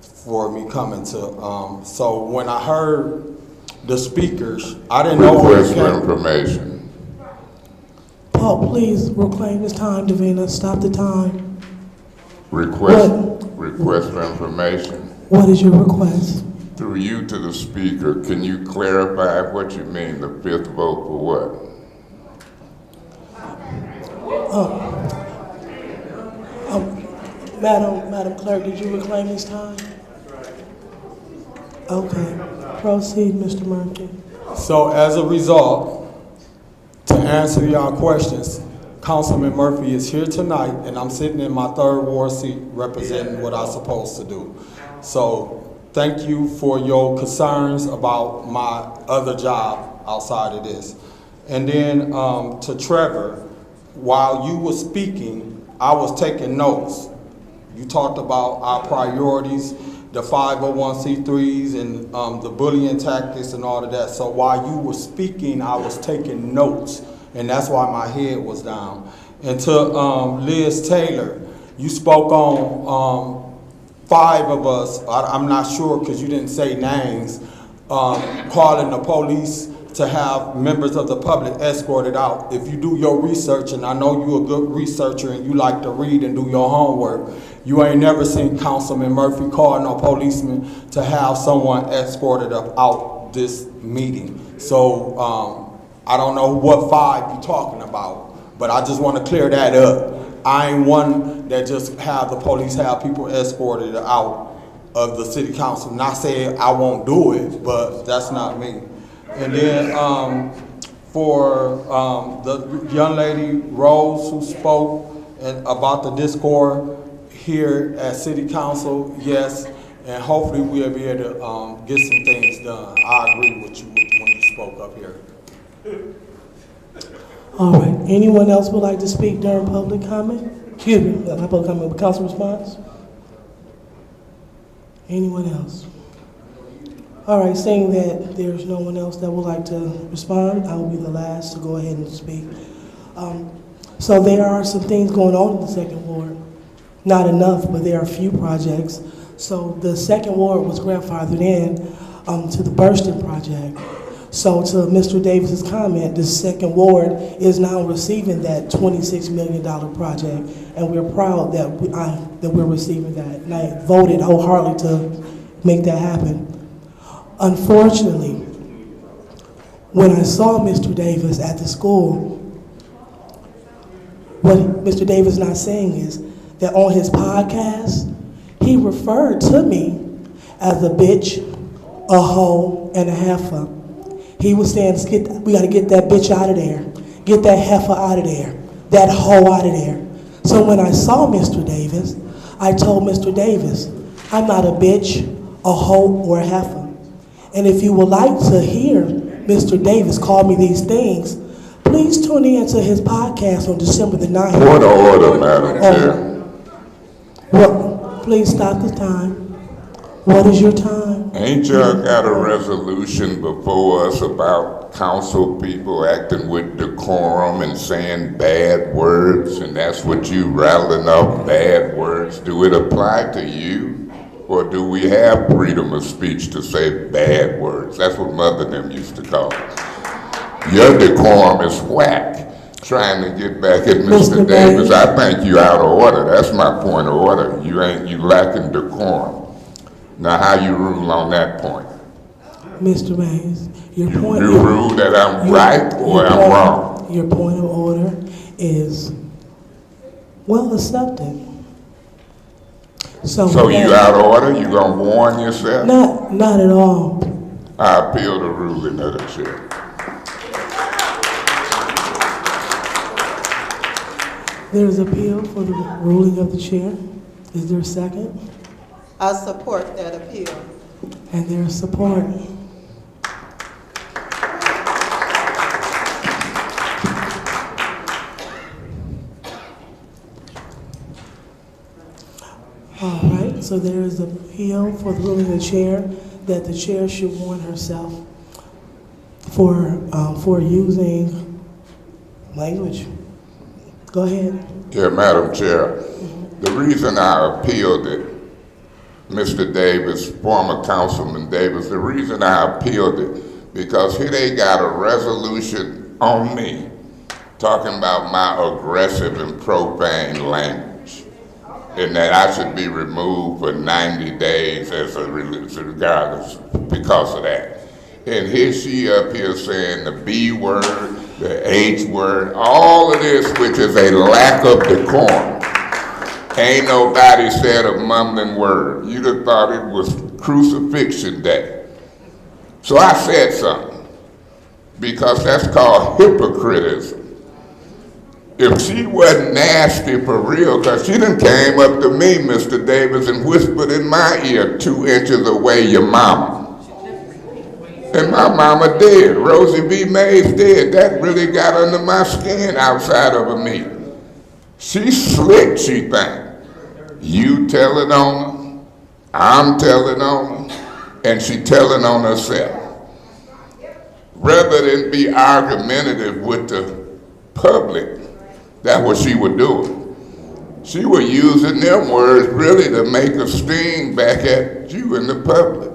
R: for me coming to. So when I heard the speakers, I didn't know where it came.
A: Request for information.
B: Paul, please reclaim this time, Davina. Stop the time.
A: Request for information.
B: What is your request?
A: Through you to the speaker, can you clarify what you mean, the fifth vote for what?
B: Madam Clerk, did you reclaim this time? Okay. Proceed, Mr. Murphy.
R: So as a result, to answer your questions, Councilman Murphy is here tonight, and I'm sitting in my 3rd Ward seat representing what I'm supposed to do. So thank you for your concerns about my other job outside of this. And then to Trevor, while you were speaking, I was taking notes. You talked about our priorities, the 501c3s and the bullying tactics and all of that. So while you were speaking, I was taking notes, and that's why my head was down. And to Liz Taylor, you spoke on 5 of us, I'm not sure because you didn't say names, calling the police to have members of the public escorted out. If you do your research, and I know you're a good researcher and you like to read and do your homework, you ain't never seen Councilman Murphy call no policeman to have someone escorted out this meeting. So I don't know what 5 you're talking about, but I just want to clear that up. I ain't one that just have the police have people escorted out of the city council. Not saying I won't do it, but that's not me. And then for the young lady Rose who spoke about the discord here at City Council, yes, and hopefully we'll be able to get some things done. I agree with you when you spoke up here.
B: All right. Anyone else would like to speak during public comment? Excuse me, not public comment, but council response? Anyone else? All right, seeing that there's no one else that would like to respond, I will be the last to go ahead and speak. So there are some things going on in the 2nd Ward. Not enough, but there are a few projects. So the 2nd Ward was grandfathered in to the Burston project. So to Mr. Davis's comment, the 2nd Ward is now receiving that $26 million project, and we're proud that we're receiving that. And I voted wholeheartedly to make that happen. Unfortunately, when I saw Mr. Davis at the school, what Mr. Davis is not saying is that on his podcast, he referred to me as a bitch, a hoe, and a heifer. He was saying, we got to get that bitch out of there, get that heifer out of there, that hoe out of there. So when I saw Mr. Davis, I told Mr. Davis, I'm not a bitch, a hoe, or a heifer. And if you would like to hear Mr. Davis call me these things, please tune in to his podcast on December the 9th.
A: Point of order, Madam Chair.
B: Well, please stop the time. What is your time?
A: Ain't y'all got a resolution before us about council people acting with decorum and saying bad words, and that's what you rattling off bad words? Do it apply to you? Or do we have freedom of speech to say bad words? That's what mother them used to call it. Your decorum is whack. trying to get back at Mr. Davis. I think you out of order. That's my point of order. You lacking decorum. Now how you rule on that point?
B: Mr. Mays, your point.
A: You rule that I'm right or I'm wrong?
B: Your point of order is well accepted.
A: So you out of order? You gonna warn yourself?
B: Not at all.
A: I appeal the ruling of the chair.
B: There's appeal for the ruling of the chair. Is there a second?
L: I support that appeal.
B: And there's support. All right, so there is appeal for the ruling of the chair that the chair should warn herself for using language. Go ahead.
A: Yeah, Madam Chair. The reason I appealed it, Mr. Davis, former Councilman Davis, the reason I appealed it, because here they got a resolution on me talking about my aggressive and profane language, and that I should be removed for 90 days regardless because of that. And here she up here saying the B word, the H word, all of this, which is a lack of decorum. Ain't nobody said a mumbling word. You'd have thought it was crucifixion day. So I said something, because that's called hypocritism. If she wasn't nasty for real, because she done came up to me, Mr. Davis, and whispered in my ear 2 inches away, your mama. And my mama dead. Rosie B. Mays dead. That really got under my skin outside of a meeting. She slick, she think. You telling on her, I'm telling on her, and she telling on herself. Rather than be argumentative with the public, that's what she was doing. She was using them words really to make a sting back at you in the public.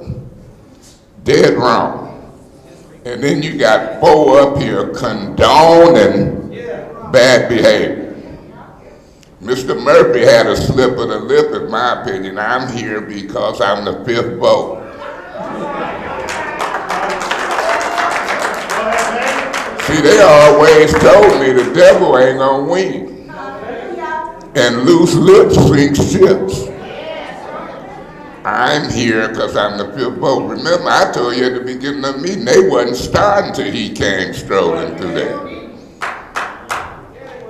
A: Dead wrong. And then you got Bo up here condoning bad behavior. Mr. Murphy had a slip of the lip, in my opinion. I'm here because I'm the 5th vote. See, they always told me the devil ain't gonna win. And loose lips sink ships. I'm here because I'm the 5th vote. Remember, I told you at the beginning of the meeting, they wasn't starting till he came strolling through there.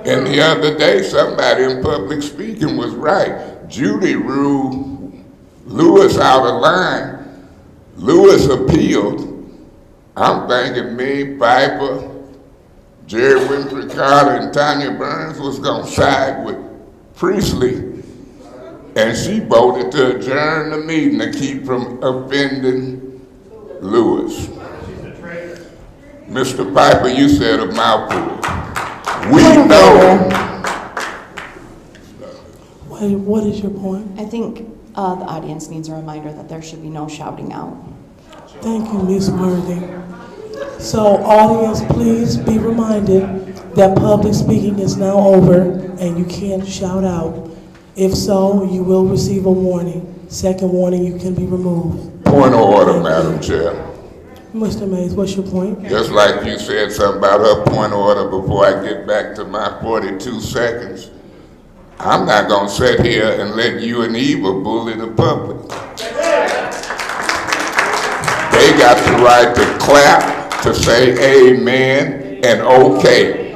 A: And the other day, somebody in public speaking was right. Judy ruled Lewis out of line. Lewis appealed. I'm thinking me, Piper, Jerry Winfrey Carter, and Tanya Burns was going to side with Priestley. And she voted to adjourn the meeting to keep from offending Lewis. Mr. Piper, you said a mouthful. We know.
B: What is your point?
C: I think the audience needs a reminder that there should be no shouting out.
B: Thank you, Ms. Worthy. So, audience, please be reminded that public speaking is now over and you can't shout out. If so, you will receive a warning. Second warning, you can be removed.
A: Point of order, Madam Chair.
B: Mr. Mays, what's your point?
A: Just like you said something about her point of order before I get back to my 42 seconds, I'm not going to sit here and let you and Eva bully the public. They got the right to clap, to say amen and okay.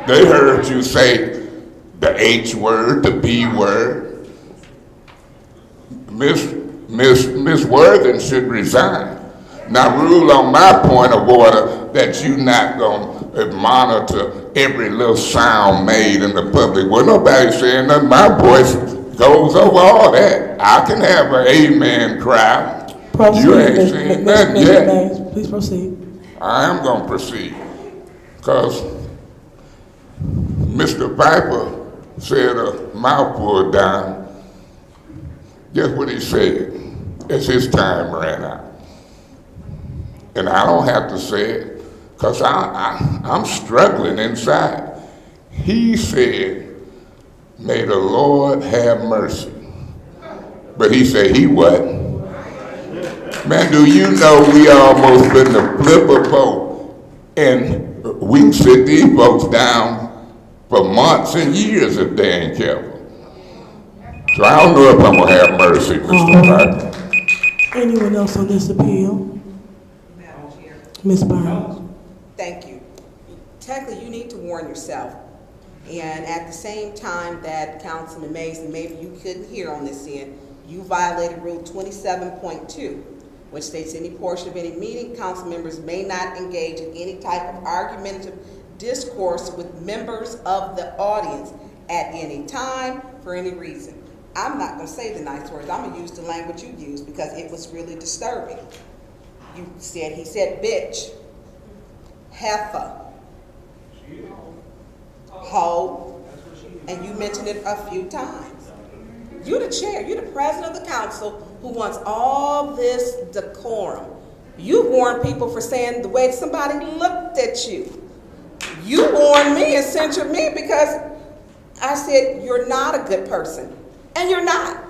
A: They heard you say the H word, the B word. Miss Worthing should resign. Now rule on my point of order that you not gonna monitor every little sound made in the public. Well, nobody's saying nothing. My voice goes over all that. I can have an amen cry.
B: Proceed,
A: You ain't seen nothing yet.
B: Mays, please proceed.
A: I am gonna proceed, because Mr. Piper said a mouthful down. Guess what he said? As his time ran out. And I don't have to say it, because I'm struggling inside. He said, may the Lord have mercy. But he said he wasn't. Man, do you know we almost finna flip a vote and we can sit these folks down for months and years if they ain't careful. So I don't know if I'm gonna have mercy, Mr. Martin.
B: Anyone else on this appeal? Ms. Burns.
P: Thank you. Technically, you need to warn yourself. And at the same time that Councilman Mays, and maybe you couldn't hear on this end, you violated Rule 27.2, which states any portion of any meeting, council members may not engage in any type of argumentative discourse with members of the audience at any time for any reason. I'm not going to say the nice words. I'm going to use the language you used because it was really disturbing. You said, he said, bitch, heifer, hoe, and you mentioned it a few times. You're the chair, you're the president of the council who wants all this decorum. You warned people for saying the way somebody looked at you. You warned me and censured me because I said, you're not a good person. And you're not.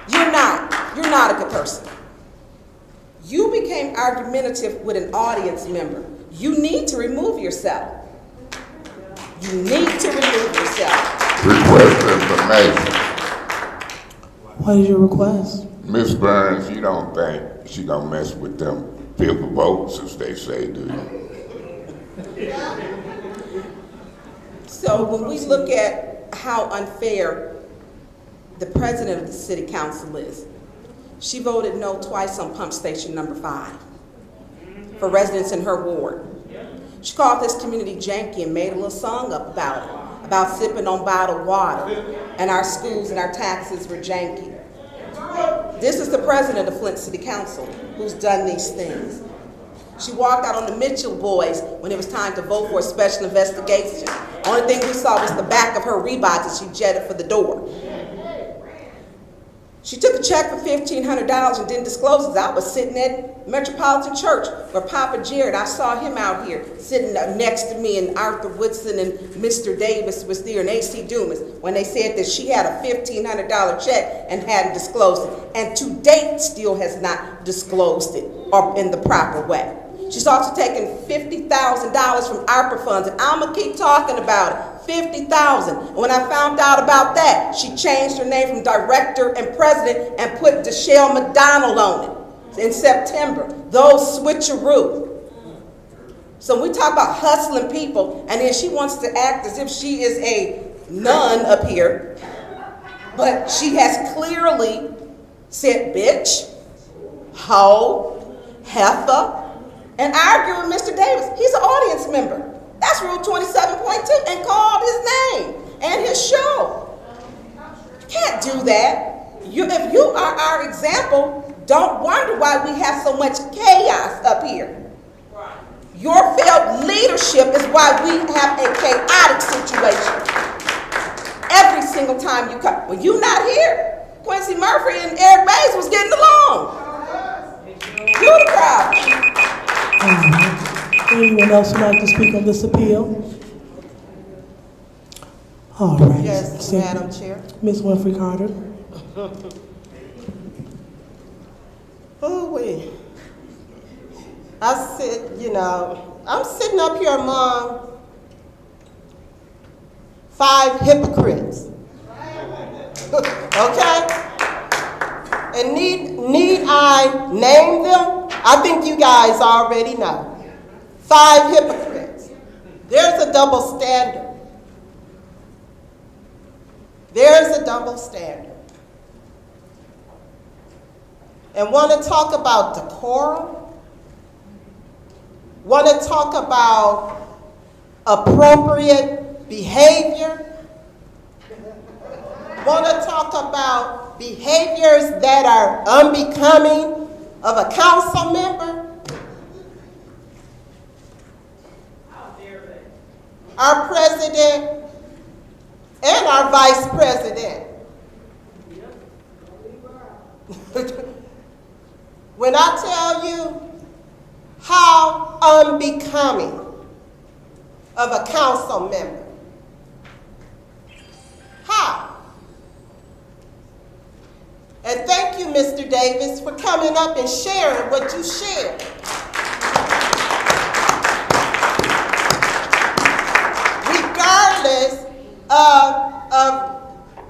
P: You're not. You're not a good person. You became argumentative with an audience member. You need to remove yourself. You need to remove yourself.
A: Request information.
B: What is your request?
A: Ms. Burns, you don't think she gonna mess with them fifth votes, as they say, do you?
P: So when we look at how unfair the president of the city council is, she voted no twice on pump station number 5 for residents in her ward. She called this community janky and made a little song up about it, about sipping on bottled water, and our schools and our taxes were janky. This is the president of Flint City Council who's done these things. She walked out on the Mitchell boys when it was time to vote for a special investigation. Only thing we saw was the back of her Reeboks as she jetted for the door. She took a check for $1,500 and didn't disclose it. I was sitting at Metropolitan Church where Papa Jared, I saw him out here sitting next to me, and Arthur Woodson and Mr. Davis was there and A.C. Dumas when they said that she had a $1,500 check and hadn't disclosed it. And to date still has not disclosed it or in the proper way. She's also taken $50,000 from ARPA funds, and I'm gonna keep talking about it. $50,000. When I found out about that, she changed her name from director and president and put Deshelle McDonald on it in September. Those switcheroo. So we talk about hustling people, and then she wants to act as if she is a nun up here, but she has clearly said bitch, hoe, heifer, and arguing with Mr. Davis. He's an audience member. That's Rule 27.2, and called his name and his show. You can't do that. If you are our example, don't wonder why we have so much chaos up here. Your failed leadership is why we have a chaotic situation. Every single time you come. When you're not here, Quincy Murphy and Eric Mays was getting along. You're the problem.
B: Anyone else would like to speak on this appeal? All right.
L: Yes, Madam Chair.
B: Ms. Winfrey Carter.
L: Oh, wait. I said, I'm sitting up here among 5 hypocrites. Okay? And need I name them? I think you guys already know. 5 hypocrites. There's a double standard. There's a double standard. And want to talk about decorum? Want to talk about appropriate behavior? Want to talk about behaviors that are unbecoming of a council member? Our president and our vice president. When I tell you how unbecoming of a council member? How? And thank you, Mr. Davis, for coming up and sharing what you shared. Regardless of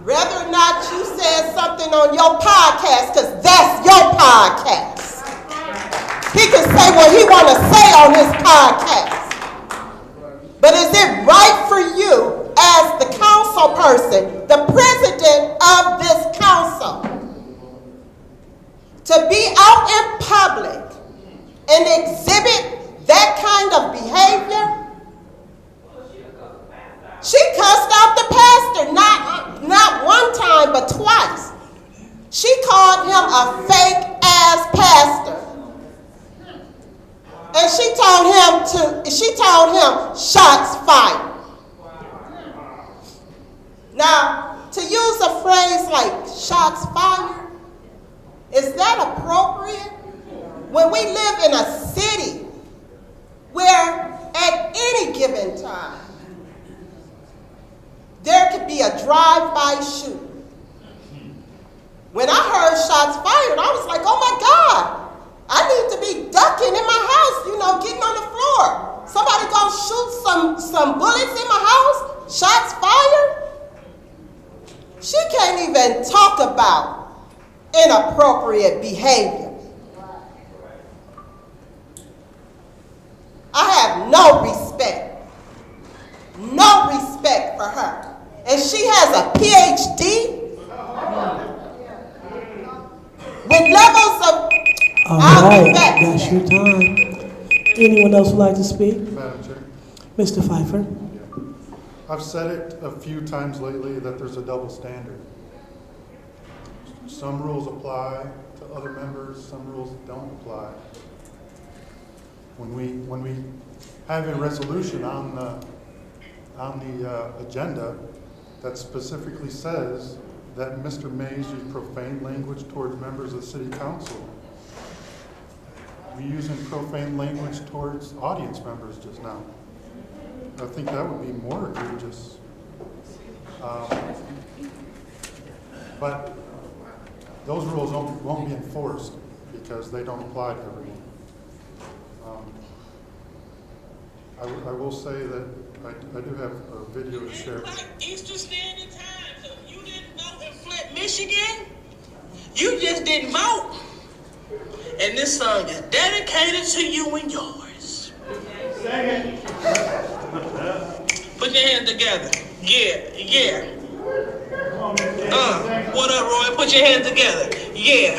L: whether or not you said something on your podcast, because that's your podcast. He can say what he want to say on his podcast. But is it right for you as the council person, the president of this council, to be out in public and exhibit that kind of behavior? She cussed out the pastor, not one time, but twice. She called him a fake-ass pastor. And she told him shots fired. Now, to use a phrase like shots fired, is that appropriate? When we live in a city where at any given time, there could be a drive-by shooting. When I heard shots fired, I was like, oh my God, I need to be ducking in my house, getting on the floor. Somebody gonna shoot some bullets in my house? Shots fired? She can't even talk about inappropriate behavior. I have no respect for her. And she has a PhD with levels of
B: all right, that's your time. Anyone else would like to speak?
Q: Madam Chair.
B: Mr. Pfeiffer.
Q: I've said it a few times lately that there's a double standard. Some rules apply to other members, some rules don't apply. When we have a resolution on the agenda that specifically says that Mr. Mays used profane language towards members of the city council, we using profane language towards audience members just now. I think that would be more egregious. But those rules won't be enforced because they don't apply to everyone. I will say that I do have a video to share.
S: Like Eastern Standard Time, so you didn't vote in Flint, Michigan? You just didn't vote. And this song is dedicated to you and yours. Put your hands together. Yeah. What up, Roy? Put your hands together. Yeah.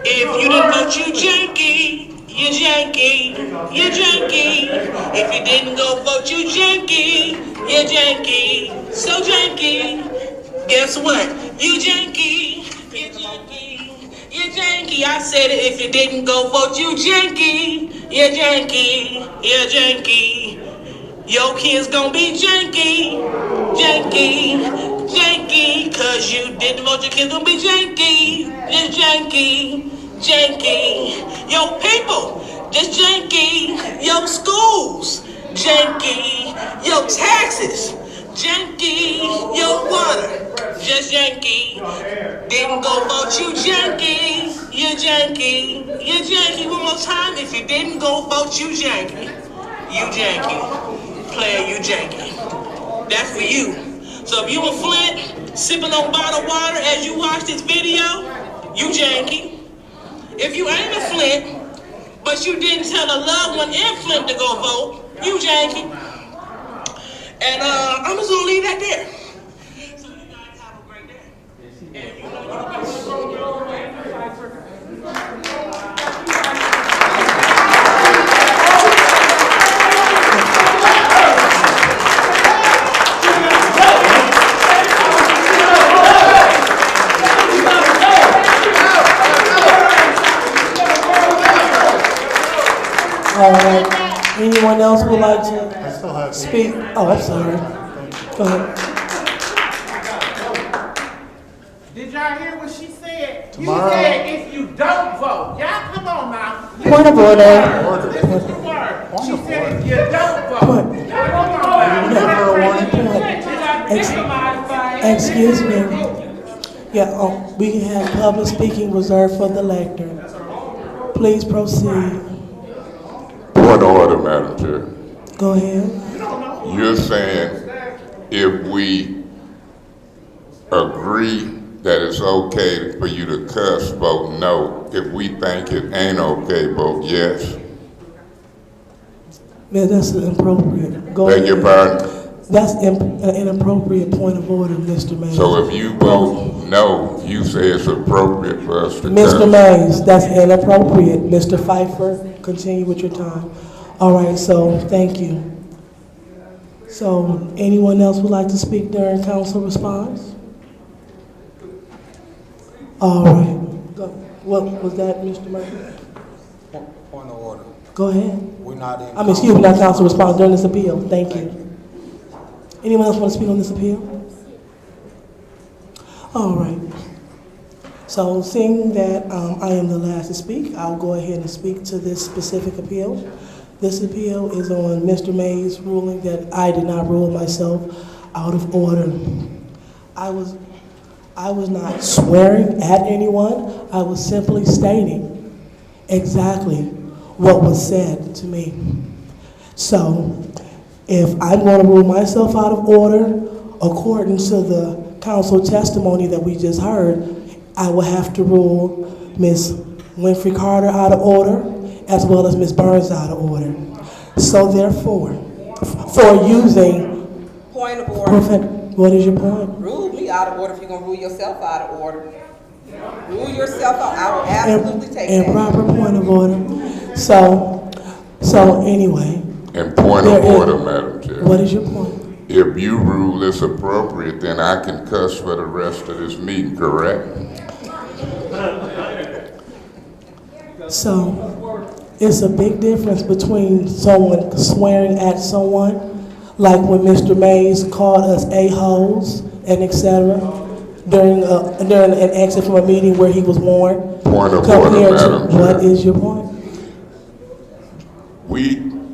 S: If you didn't vote, you janky. You janky. You janky. If you didn't go vote, you janky. You janky. So janky. Guess what? You janky. You janky. You janky. I said it. If you didn't go vote, you janky. You janky. You janky. Your kids gonna be janky. Janky. Janky. Cause you didn't vote, your kids gonna be janky. Just janky. Janky. Yo people, just janky. Yo schools, janky. Yo taxes, janky. Yo water, just janky. Didn't go vote, you janky. You janky. You janky. One more time, if you didn't go vote, you janky. You janky. Player, you janky. That's for you. So if you in Flint, sipping on bottled water as you watch this video, you janky. If you ain't a Flint, but you didn't tell a loved one in Flint to go vote, you janky. And I'm just gonna leave that there. So you guys have a great day. And you know
B: All right. Anyone else would like to speak? Oh, I'm sorry. Go ahead.
T: Did y'all hear what she said?
Q: Tomorrow.
T: You said if you don't vote. Y'all come on now.
B: Point of order.
T: This is the word. She said if you don't vote.
B: Excuse me. Yeah, we have public speaking reserved for the lectern. Please proceed.
A: Point of order, Madam Chair.
B: Go ahead.
A: You're saying if we agree that it's okay for you to cuss, vote no. If we think it ain't okay, vote yes.
B: Man, that's inappropriate. Go
A: Beg
B: ahead.
A: your pardon?
B: That's an inappropriate point of order, Mr. Mays.
A: So if you vote no, you say it's appropriate for us to
B: Mr.
A: cuss.
B: Mays, that's inappropriate. Mr. Pfeiffer, continue with your time. All right, so thank you. So anyone else would like to speak during council response? All right. Go. What was that, Mr. Murphy?
R: Point of order.
B: Go ahead.
R: We're not in.
B: Excuse me, not council response during this appeal. Thank you. Anyone else want to speak on this appeal? All right. So seeing that I am the last to speak, I'll go ahead and speak to this specific appeal. This appeal is on Mr. Mays' ruling that I did not rule myself out of order. I was not swearing at anyone. I was simply stating exactly what was said to me. So if I'm going to rule myself out of order, according to the council testimony that we just heard, I will have to rule Ms. Winfrey Carter out of order, as well as Ms. Burns out of order. So therefore, for using...
P: Point of order.
B: What is your point?
P: Rule me out of order if you're going to rule yourself out of order. Rule yourself out. I will absolutely take that.
B: Improper point of order. So anyway.
A: And point of order, Madam Chair.
B: What is your point?
A: If you rule it's appropriate, then I can cuss for the rest of this meeting, correct?
B: So it's a big difference between someone swearing at someone, like when Mr. Mays called us a-holes and etc. during an exit from a meeting where he was warned.
A: Point of order, Madam Chair.
B: What is your point?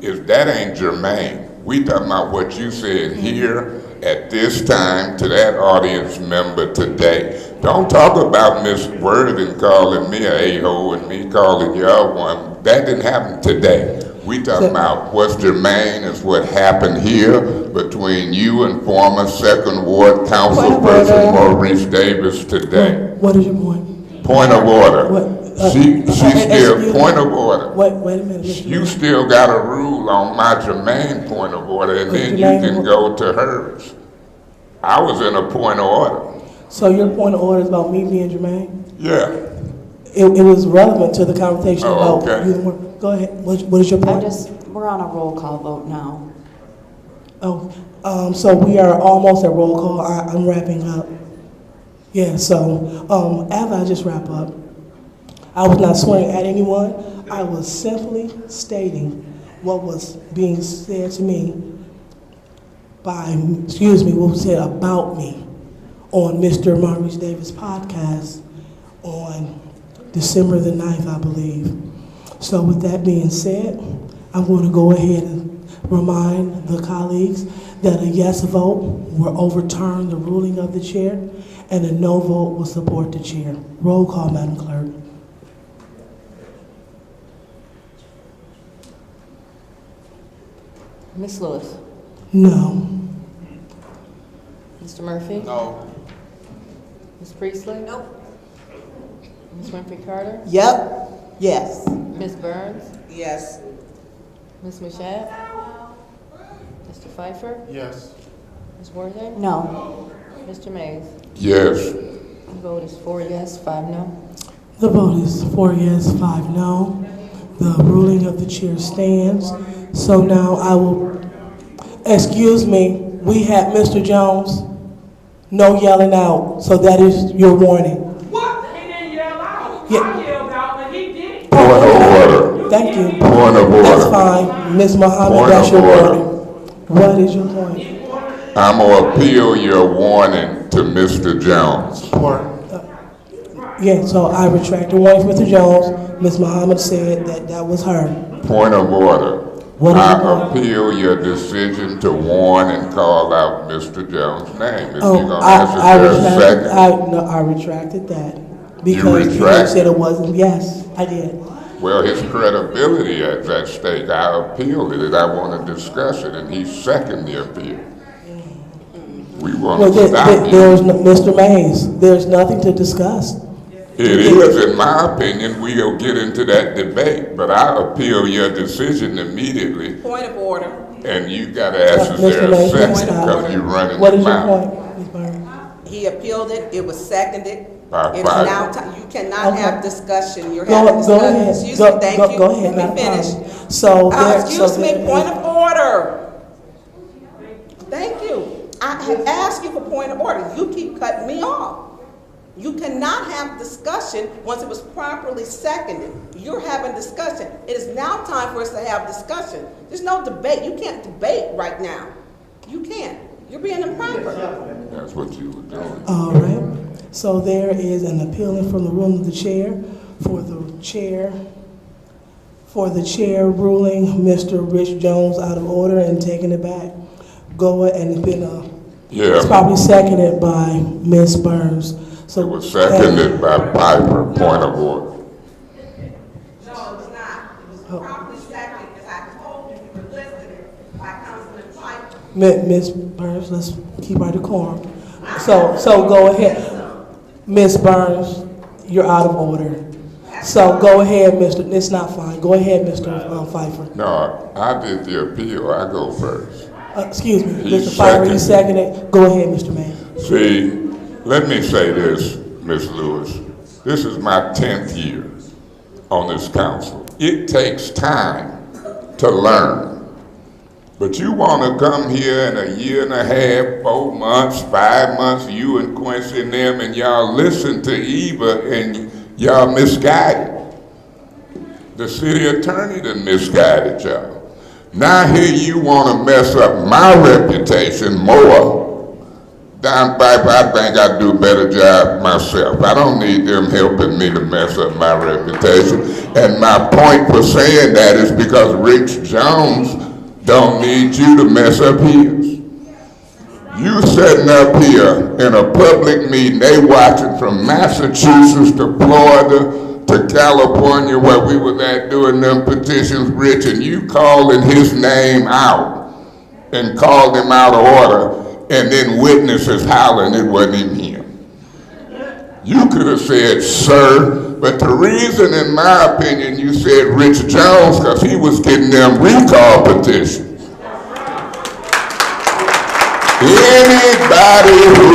A: If that ain't germane, we talking about what you said here at this time to that audience member today. Don't talk about Miss Worthing calling me an a-hole and me calling y'all one. That didn't happen today. We talking about what's germane is what happened here between you and former Second Ward Councilperson Maurice Davis today.
B: What is your point?
A: Point of order. She still, point of order.
B: Wait a minute.
A: You still got a rule on my germane point of order, and then you can go to hers. I was in a point of order.
B: So your point of order is about me being germane?
A: Yeah.
B: It was relevant to the conversation about
A: okay.
B: you. Go ahead. What is your point?
I: We're on a roll call vote now.
B: So we are almost at roll call. I'm wrapping up. Yeah, so after I just wrap up, I was not swearing at anyone. I was simply stating what was being said to me what was said about me on Mr. Maurice Davis' podcast on December the 9th, I believe. So with that being said, I'm going to go ahead and remind the colleagues that a yes vote will overturn the ruling of the chair and a no vote will support the chair. Roll call, Madam Clerk.
I: Ms. Lewis?
B: No.
I: Mr. Murphy?
R: No.
I: Ms. Priestley? Nope. Ms. Winfrey Carter?
L: Yep. Yes.
I: Ms. Burns?
P: Yes.
I: Ms. Mashat? Mr. Pfeiffer?
Q: Yes.
I: Ms. Worthing?
F: No.
I: Mr. Mays?
A: Yes.
I: The vote is 4 yes, 5 no.
B: The vote is 4 yes, 5 no. The ruling of the chair stands. So now I will, excuse me, we had Mr. Jones, no yelling out. So that is your warning.
T: What? He didn't yell out.
B: Yeah.
T: I yelled out, but he didn't.
A: Point of order.
B: Thank you.
A: Point of order.
B: That's fine. Ms. Muhammad,
A: Point
B: that's
A: of
B: your
A: order.
B: warning. What is your point?
A: I'm going to appeal your warning to Mr. Jones.
B: Yeah, so I retract the warning from Mr. Jones. Ms. Muhammad said that was her.
A: Point of order.
B: What is
A: I
B: your point?
A: appeal your decision to warn and call out Mr. Jones' name. If
B: Oh,
A: you're gonna ask, is there a second?
B: I retracted that. Because you said it wasn't, yes, I did.
A: Well, his credibility is at stake. I appealed it, and I want to discuss it, and he seconded the appeal. We want to stop you.
B: There's Mr. Mays, there's nothing to discuss.
A: It is, in my opinion. We'll get into that debate, but I appeal your decision immediately.
P: Point of order.
A: And you got to ask, is there a second, because you're running
B: What
A: your
B: is your
A: mouth.
B: point, Ms. Burns?
P: He appealed it, it was seconded.
A: By
P: It is
A: five.
P: now time, you cannot have discussion, you're
B: Go
P: having
B: ahead.
P: discussion. Excuse me, thank you.
B: Go ahead,
P: Let
B: not
P: me
B: a
P: finish.
B: problem. So
P: Excuse me, point of order. Thank you. I have asked you for point of order. You keep cutting me off. You cannot have discussion once it was properly seconded. You're having discussion. It is now time for us to have discussion. There's no debate. You can't debate right now. You can't. You're being improper.
A: That's what you were doing.
B: All right. So there is an appealing from the room of the chair for the chair ruling Mr. Rich Jones out of order and taking it back. Go ahead, and it's been it's probably seconded by Ms. Burns. So
A: it was seconded by Piper. Point of order.
P: No, it was not. It was properly seconded, as I told you, you were listed by Councilman Piper.
B: Ms. Burns, let's keep our decorum. So go ahead. Ms. Burns, you're out of order. So go ahead, Mr. It's not fine. Go ahead, Mr. Pfeiffer.
A: No, I did the appeal. I go first.
B: Excuse me,
A: He
B: Mr. Pfeiffer, you seconded. Go ahead, Mr. May.
A: See, let me say this, Ms. Lewis. This is my 10th year on this council. It takes time to learn. But you want to come here in a year and a half, 4 months, 5 months, you and Quincy and them, and y'all listen to Eva and y'all misguided. The city attorney done misguided y'all. Now here you want to mess up my reputation more. Don Piper, I think I do a better job myself. I don't need them helping me to mess up my reputation. And my point for saying that is because Rich Jones don't need you to mess up his. You sitting up here in a public meeting, they watching from Massachusetts to Florida to California where we were at doing them petitions, Rich, and you calling his name out and called him out of order, and then witnesses hollering it wasn't even him. You could have said, sir, but the reason, in my opinion, you said Rich Jones, because he was getting them recall petitions. Anybody who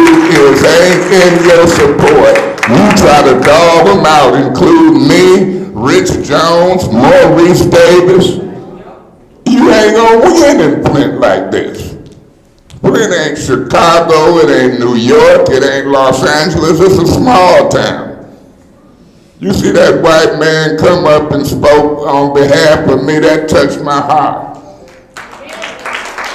A: ain't in your support, you try to dog them out, including me, Rich Jones, Maurice Davis. You ain't gonna win in Flint like this. Flint ain't Chicago, it ain't New York, it ain't Los Angeles, it's a small town. You see that white man come up and spoke on behalf of me, that touched my heart.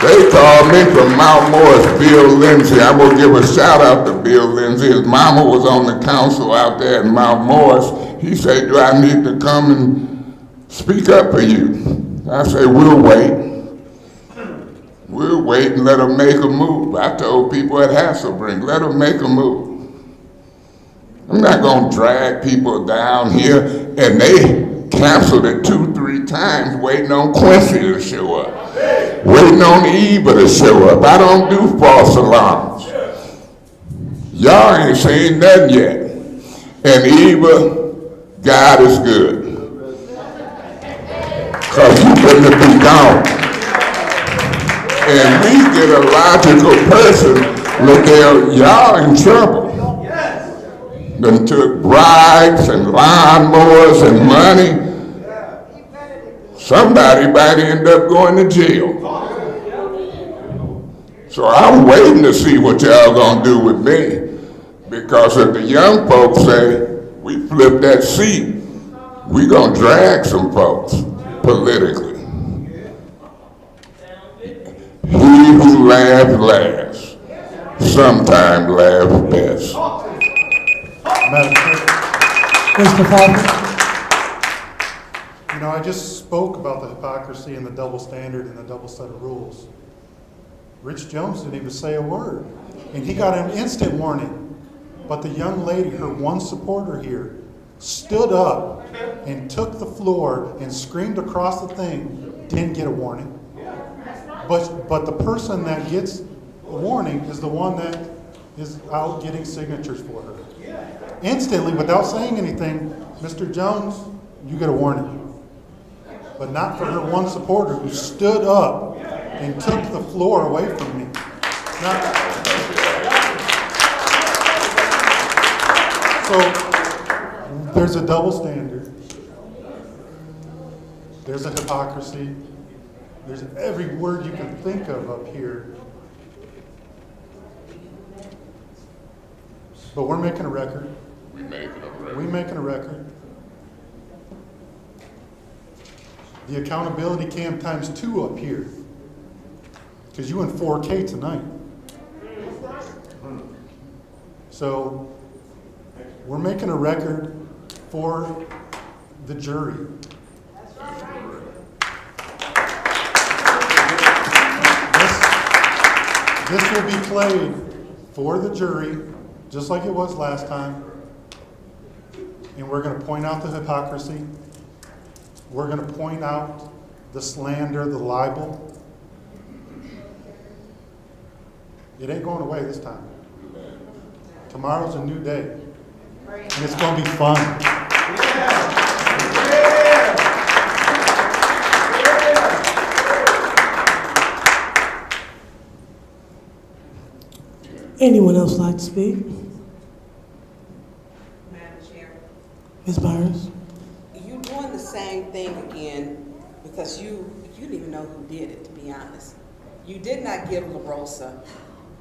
A: They called me from Mount Morris, Bill Lindsay. I'm gonna give a shout out to Bill Lindsay. His mama was on the council out there in Mount Morris. He said, do I need to come and speak up for you? I say, we'll wait. We'll wait and let them make a move. I told people at Hasselbrink, let them make a move. I'm not gonna drag people down here, and they canceled it 2-3 times waiting on Quincy to show up. Waiting on Eva to show up. I don't do false alarms. Y'all ain't seen nothing yet. And Eva, God is good. Because you couldn't be gone. And we get a logical person, look there, y'all in trouble. Them took bribes and lawnmowers and money. Somebody might end up going to jail. So I'm waiting to see what y'all gonna do with me. Because if the young folks say, we flip that seat, we gonna drag some folks politically. He who laughs last, sometimes laughs best.
Q: Madam Chair.
B: Mr. Pfeiffer.
Q: You know, I just spoke about the hypocrisy and the double standard and the double set of rules. Rich Jones didn't even say a word, and he got an instant warning. But the young lady, her one supporter here, stood up and took the floor and screamed across the thing, didn't get a warning. But the person that gets a warning is the one that is out getting signatures for her. Instantly, without saying anything, Mr. Jones, you get a warning. But not for her one supporter who stood up and took the floor away from me. So there's a double standard. There's a hypocrisy. There's every word you can think of up here. But we're making a record.
A: We making a record.
Q: We making a record. The accountability cam times 2 up here. Because you in 4K tonight. So we're making a record for the jury. This will be played for the jury, just like it was last time. And we're going to point out the hypocrisy. We're going to point out the slander, the libel. It ain't going away this time. Tomorrow's a new day. And it's going to be fun.
B: Anyone else like to speak?
P: Madam Chair.
B: Ms. Burns?
P: You doing the same thing again because you didn't even know who did it, to be honest. You did not give La Rosa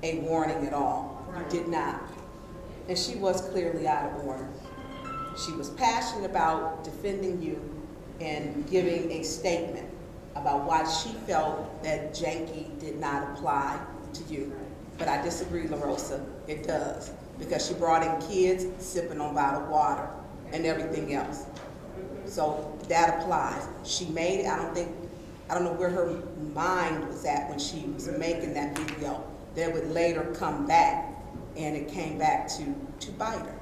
P: a warning at all. You did not. And she was clearly out of order. She was passionate about defending you and giving a statement about why she felt that janky did not apply to you. But I disagree, La Rosa, it does. Because she brought in kids sipping on bottled water and everything else. So that applies. She made it, I don't know where her mind was at when she was making that video. That would later come back, and it came back to bite her.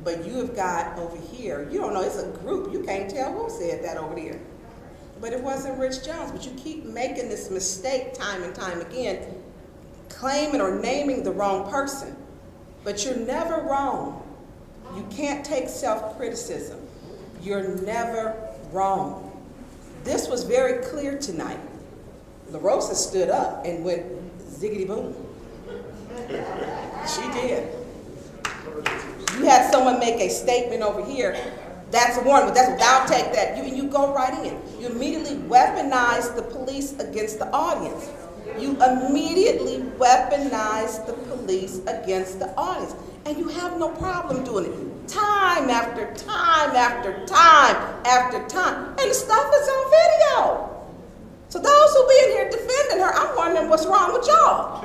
P: But you have got over here, you don't know, it's a group, you can't tell who said that over there. But it wasn't Rich Jones, but you keep making this mistake time and time again, claiming or naming the wrong person. But you're never wrong. You can't take self-criticism. You're never wrong. This was very clear tonight. La Rosa stood up and went ziggity boom. She did. You had someone make a statement over here, that's a warning, but I'll take that. You go right in. You immediately weaponize the police against the audience. You immediately weaponize the police against the audience. And you have no problem doing it. Time after time after time after time. And the stuff is on video. So those who be in here defending her, I'm wondering what's wrong with y'all.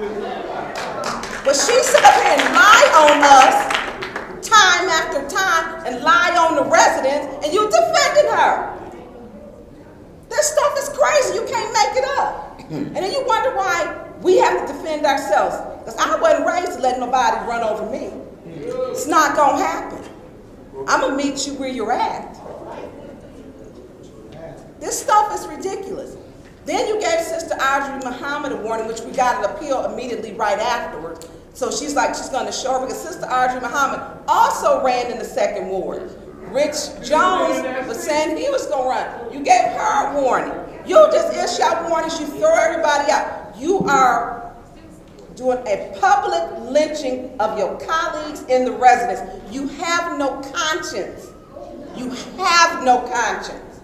P: But she sat up here and lie on us time after time and lie on the residents, and you defending her. This stuff is crazy. You can't make it up. And then you wonder why we have to defend ourselves. Because I wasn't raised to let nobody run over me. It's not going to happen. I'm going to meet you where you're at. This stuff is ridiculous. Then you gave Sister Audrey Muhammad a warning, which we got an appeal immediately right afterwards. So she's like, she's going to show her, because Sister Audrey Muhammad also ran in the 2nd Ward. Rich Jones was saying he was going to run. You gave her a warning. You just issue out warnings, you throw everybody out. You are doing a public lynching of your colleagues and the residents. You have no conscience. You have no conscience.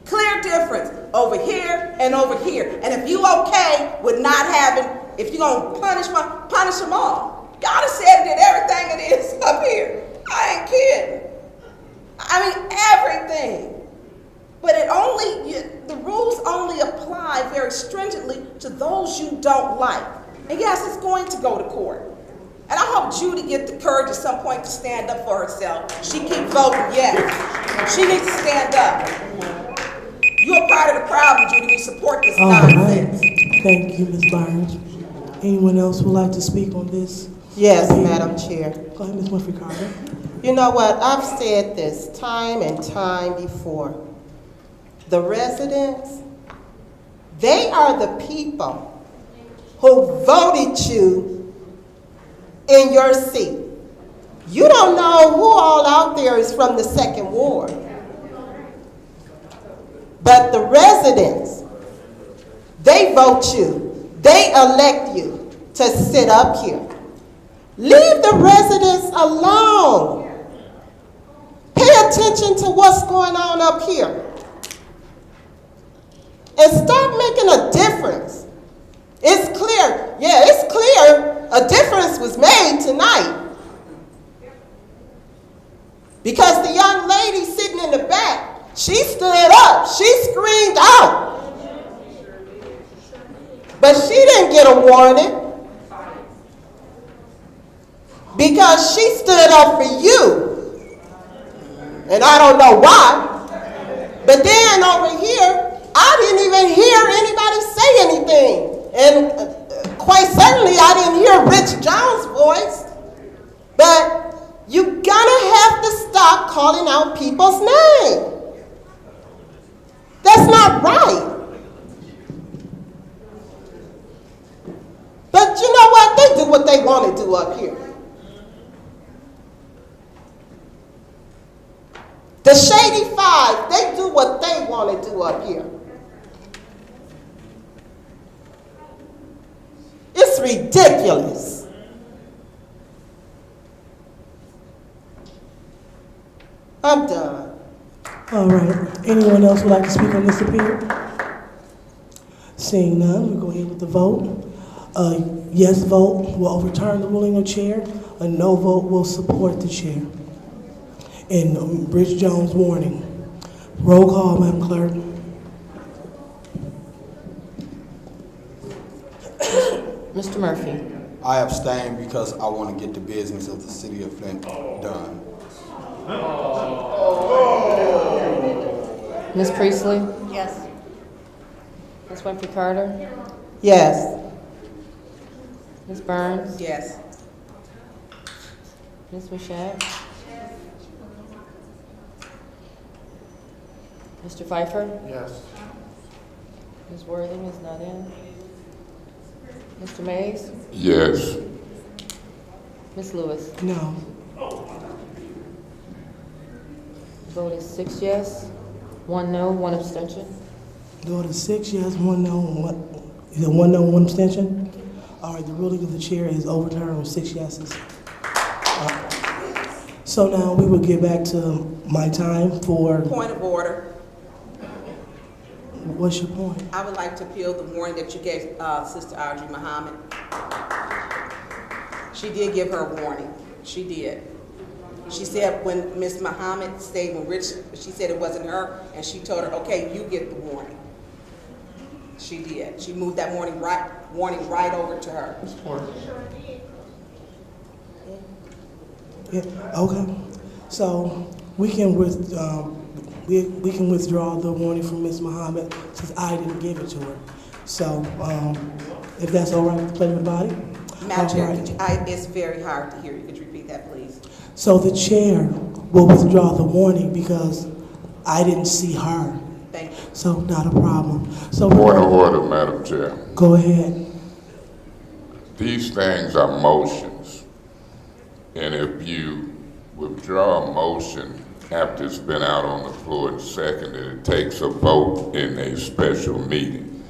P: Clear difference over here and over here. And if you okay with not having, if you're going to punish them all. God has said did everything it is up here. I ain't kidding. I mean, everything. But the rules only apply very stringently to those you don't like. And yes, it's going to go to court. And I hope Judy get the courage at some point to stand up for herself. She keep voting yes. She needs to stand up. You're part of the problem, Judy. We support this nonsense.
B: Right. Thank you, Ms. Burns. Anyone else would like to speak on this?
L: Yes, Madam Chair.
B: Go ahead, Ms. Winfrey Carter.
L: You know what? I've said this time and time before. The residents, they are the people who voted you in your seat. You don't know who all out there is from the second ward. But the residents, they vote you. They elect you to sit up here. Leave the residents alone. Pay attention to what's going on up here. And start making a difference. It's clear. Yeah, it's clear a difference was made tonight. Because the young lady sitting in the back, she stood up. She screamed out. But she didn't get a warning. Because she stood up for you. And I don't know why. But then over here, I didn't even hear anybody say anything. And quite certainly I didn't hear Rich Jones' voice. But you're gonna have to stop calling out people's names. That's not right. But you know what? They do what they want to do up here. The Shady Five, they do what they want to do up here. It's ridiculous. I'm done.
B: All right. Anyone else would like to speak on this appeal? Seeing none, we'll go ahead with the vote. A yes vote will overturn the ruling of chair. A no vote will support the chair. And Rich Jones warning. Roll call, Madam Clerk.
I: Mr. Murphy.
R: I abstain because I want to get the business of the city of Flint done.
I: Ms. Priestley?
C: Yes.
I: Ms. Winfrey Carter?
L: Yes.
I: Ms. Burns?
P: Yes.
I: Ms. Mashat? Mr. Pfeiffer?
Q: Yes.
I: Ms. Worthing is not in. Mr. Mays?
A: Yes.
I: Ms. Lewis?
B: No.
I: Vote is 6 yes, 1 no, 1 abstention.
B: Vote is 6 yes, 1 no, and 1 no, 1 abstention? All right, the ruling of the chair is overturned with 6 yeses. So now we will get back to my time for...
P: Point of order.
B: What's your point?
P: I would like to appeal the warning that you gave Sister Audrey Muhammad. She did give her a warning. She did. She said when Ms. Muhammad stayed when Rich, she said it wasn't her, and she told her, okay, you get the warning. She did. She moved that warning right over to her.
B: Yeah, okay. So we can withdraw the warning from Ms. Muhammad since I didn't give it to her. So if that's all right with the pleasure of the body?
P: Madam Chair,
B: right.
P: it's very hard to hear you. Could you repeat that, please?
B: So the chair will withdraw the warning because I didn't see her.
P: Thank you.
B: So not a problem. So
A: Point of order, Madam Chair.
B: Go ahead.
A: These things are motions. And if you withdraw a motion after it's been out on the floor and seconded, it takes a vote in a special meeting.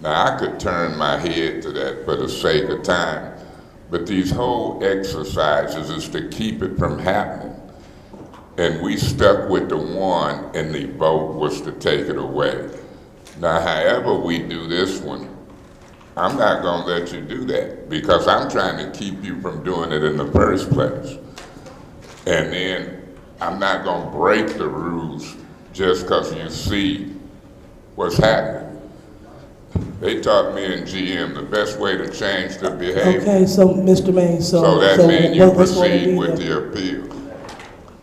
A: Now, I could turn my head to that for the sake of time, but these whole exercises is to keep it from happening. And we stuck with the one, and the vote was to take it away. Now, however we do this one, I'm not gonna let you do that because I'm trying to keep you from doing it in the first place. And then I'm not gonna break the rules just because you see what's happening. They taught me in GM the best way to change the behavior.
B: Okay, so Mr. Mays,
A: So that means you
B: what's going to
A: proceed
B: be
A: with
B: the-
A: the appeal.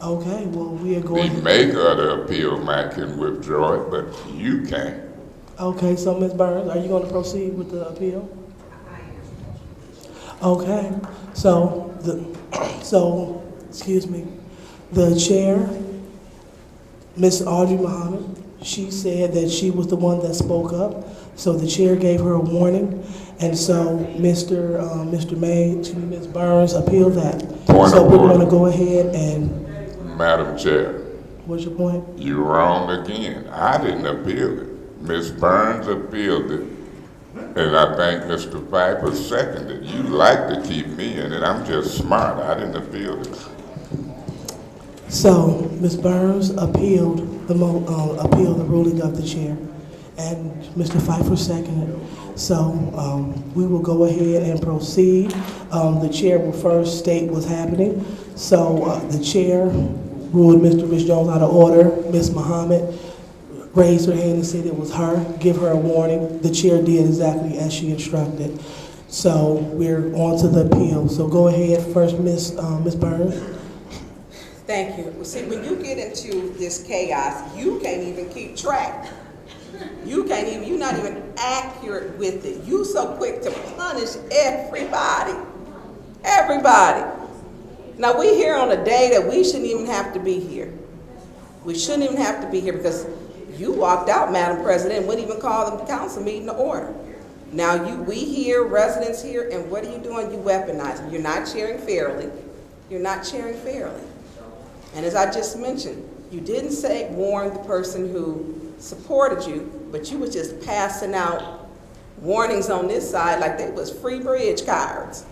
B: Okay, well, we are
A: The
B: going.
A: maker of the appeal might can withdraw it, but you can't.
B: Okay, so Ms. Burns, are you going to proceed with the appeal? Okay, so excuse me, the chair, Ms. Audrey Muhammad, she said that she was the one that spoke up, so the chair gave her a warning, and so Mr. May, excuse me, Ms. Burns appealed that.
A: Point
B: So
A: of
B: we're
A: order.
B: going to go ahead and,
A: Madam Chair,
B: what's your point?
A: you're wrong again. I didn't appeal it. Ms. Burns appealed it, and I think Mr. Piper seconded. You like to keep me in it. I'm just smart. I didn't appeal it.
B: So Ms. Burns appealed the ruling of the chair, and Mr. Pfeiffer seconded. So we will go ahead and proceed. The chair will first state what's happening. So the chair ruled Mr. Rich Jones out of order. Ms. Muhammad raised her hand and said it was her, give her a warning. The chair did exactly as she instructed. So we're on to the appeal. So go ahead first, Ms. Burns.
P: Thank you. Well, see, when you get into this chaos, you can't even keep track. You're not even accurate with it. You so quick to punish everybody. Everybody. Now we here on a day that we shouldn't even have to be here. We shouldn't even have to be here because you walked out, Madam President, and wouldn't even call the council meeting to order. Now we here, residents here, and what are you doing? You weaponize. You're not chairing fairly. You're not chairing fairly. And as I just mentioned, you didn't say warn the person who supported you, but you were just passing out warnings on this side like they was free bridge cards.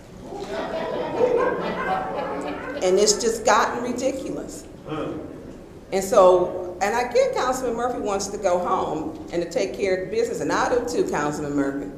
P: And it's just gotten ridiculous. And so, and I get Councilman Murphy wants to go home and to take care of the business, and I do too, Councilman Murphy.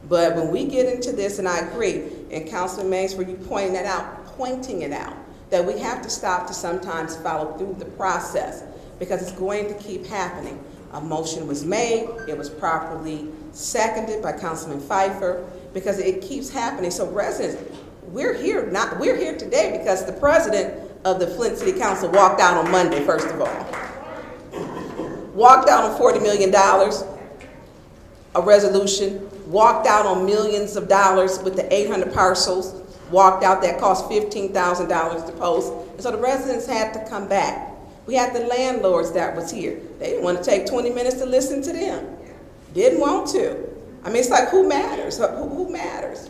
P: But when we get into this, and I agree, and Councilman Mays, for you pointing it out, that we have to stop to sometimes follow through the process because it's going to keep happening. A motion was made, it was properly seconded by Councilman Pfeiffer because it keeps happening. So residents, we're here today because the president of the Flint City Council walked out on Monday, first of all. Walked out on $40 million, a resolution, walked out on millions of dollars with the 800 parcels, walked out that cost $15,000 to post. And so the residents had to come back. We had the landlords that was here. They didn't want to take 20 minutes to listen to them. Didn't want to. I mean, it's like, who matters? Who matters?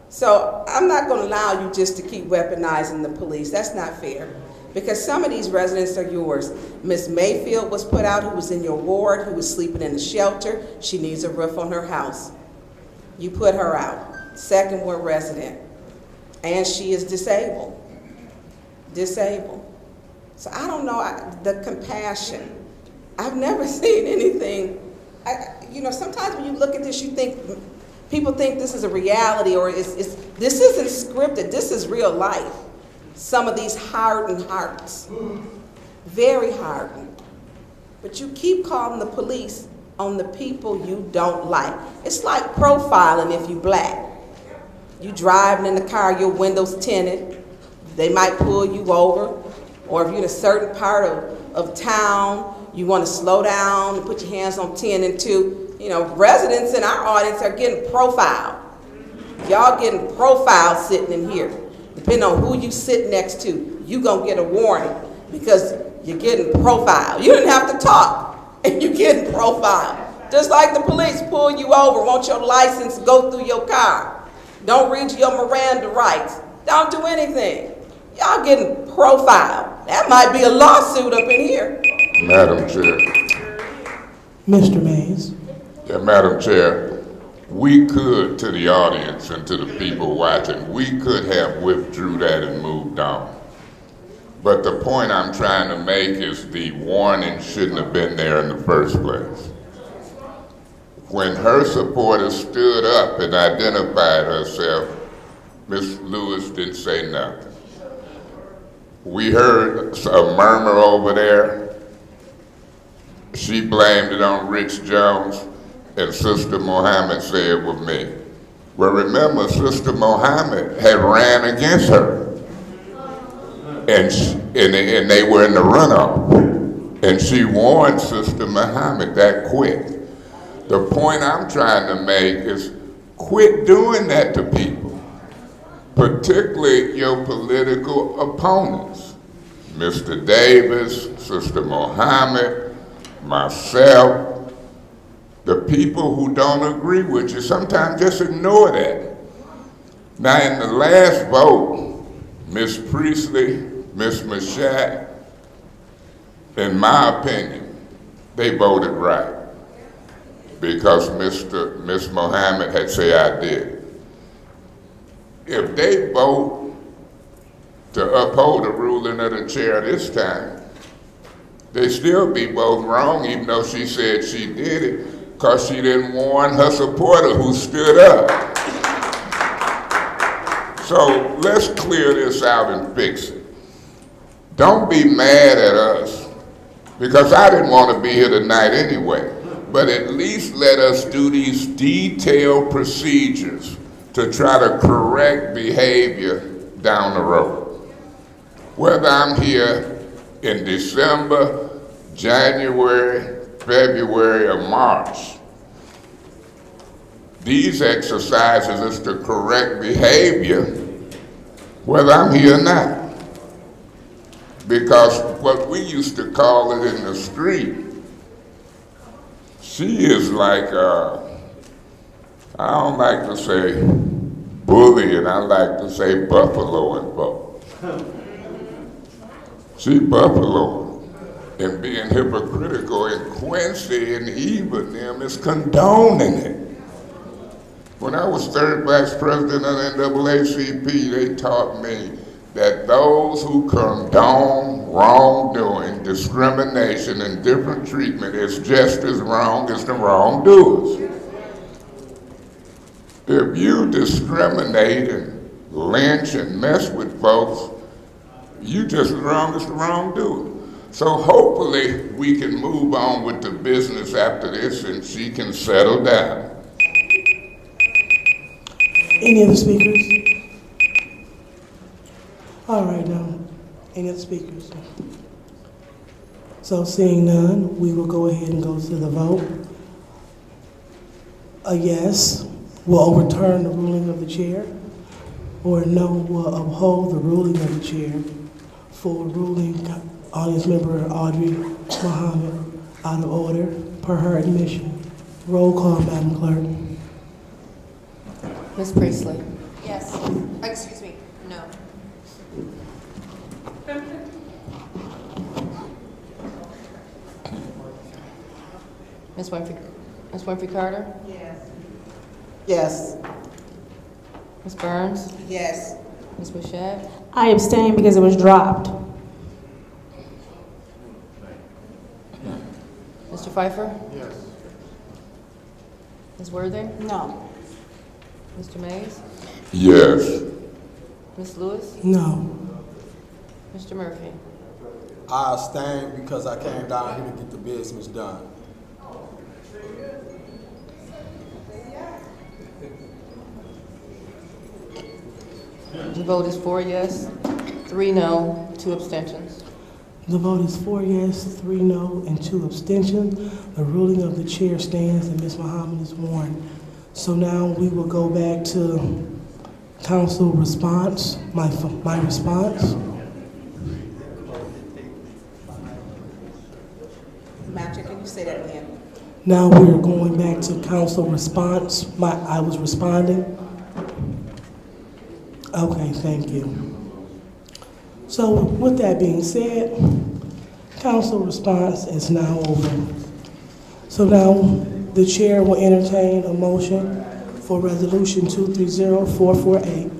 P: So I'm not going to allow you just to keep weaponizing the police. That's not fair. Because some of these residents are yours. Miss Mayfield was put out, who was in your ward, who was sleeping in a shelter. She needs a roof on her house. You put her out. Second ward resident. And she is disabled. Disabled. So I don't know, the compassion. I've never seen anything. Sometimes when you look at this, you think, people think this is a reality or this isn't scripted, this is real life. Some of these hardened hearts, very hardened. But you keep calling the police on the people you don't like. It's like profiling if you black. You driving in the car, your windows tinted, they might pull you over. Or if you're in a certain part of town, you want to slow down and put your hands on 10 and 2. Residents in our audience are getting profiled. Y'all getting profiled sitting in here. Depending on who you sit next to, you gonna get a warning because you're getting profiled. You didn't have to talk, and you're getting profiled. Just like the police pull you over, want your license to go through your car. Don't read your Miranda rights. Don't do anything. Y'all getting profiled. That might be a lawsuit up in here.
A: Madam Chair.
B: Mr. Mays.
A: Yeah, Madam Chair, we could, to the audience and to the people watching, we could have withdrew that and moved on. But the point I'm trying to make is the warning shouldn't have been there in the first place. When her supporters stood up and identified herself, Ms. Lewis didn't say nothing. We heard a murmur over there. She blamed it on Rich Jones. and Sister Mohammed said with me. Well, remember, Sister Mohammed had ran against her, and they were in the runoff, and she warned Sister Mohammed that quick. The point I'm trying to make is quit doing that to people, particularly your political opponents. Mr. Davis, Sister Mohammed, myself, the people who don't agree with you, sometimes just ignore that. Now, in the last vote, Ms. Priestley, Ms. Mashat, in my opinion, they voted right because Ms. Mohammed had said I did. If they vote to uphold the ruling of the chair this time, they still be both wrong, even though she said she did it, because she didn't warn her supporter who stood up. So let's clear this out and fix it. Don't be mad at us, because I didn't want to be here tonight anyway, but at least let us do these detailed procedures to try to correct behavior down the road. Whether I'm here in December, January, February, or March, these exercises is to correct behavior whether I'm here or not. Because what we used to call it in the street, she is like, I don't like to say bully, and I like to say buffaloing folks. She buffaloing and being hypocritical, and Quincy and Eva and them is condoning it. When I was third vice president of the NAACP, they taught me that those who condone wrongdoing, discrimination, and different treatment is just as wrong as the wrongdoers. If you discriminate and lynch and mess with folks, you just as wrong as the wrongdoer. So hopefully we can move on with the business after this and she can settle down.
B: Any other speakers? All right, now, any other speakers? So seeing none, we will go ahead and go to the vote. A yes will overturn the ruling of the chair, or a no will uphold the ruling of the chair for ruling audience member Audrey Muhammad out of order per her admission. Roll call, Madam Clerk.
I: Ms. Priestley.
C: Yes. Excuse me, no.
I: Ms. Winfrey Carter?
L: Yes. Yes.
I: Ms. Burns?
P: Yes.
I: Ms. Mashat?
F: I abstain because it was dropped.
I: Mr. Pfeiffer?
Q: Yes.
I: Ms. Worthing?
E: No.
I: Mr. Mays?
A: Yes.
I: Ms. Lewis?
B: No.
I: Mr. Murphy?
R: I abstain because I came down here to get the business done.
I: The vote is 4 yes, 3 no, 2 abstentions.
B: The vote is 4 yes, 3 no, and 2 abstentions. The ruling of the chair stands and Ms. Muhammad is warned. So now we will go back to council response, my response.
P: Madam Chair, can you say that again?
B: Now we're going back to council response. I was responding. Okay, thank you. So with that being said, council response is now over. So now the chair will entertain a motion for resolution 230448.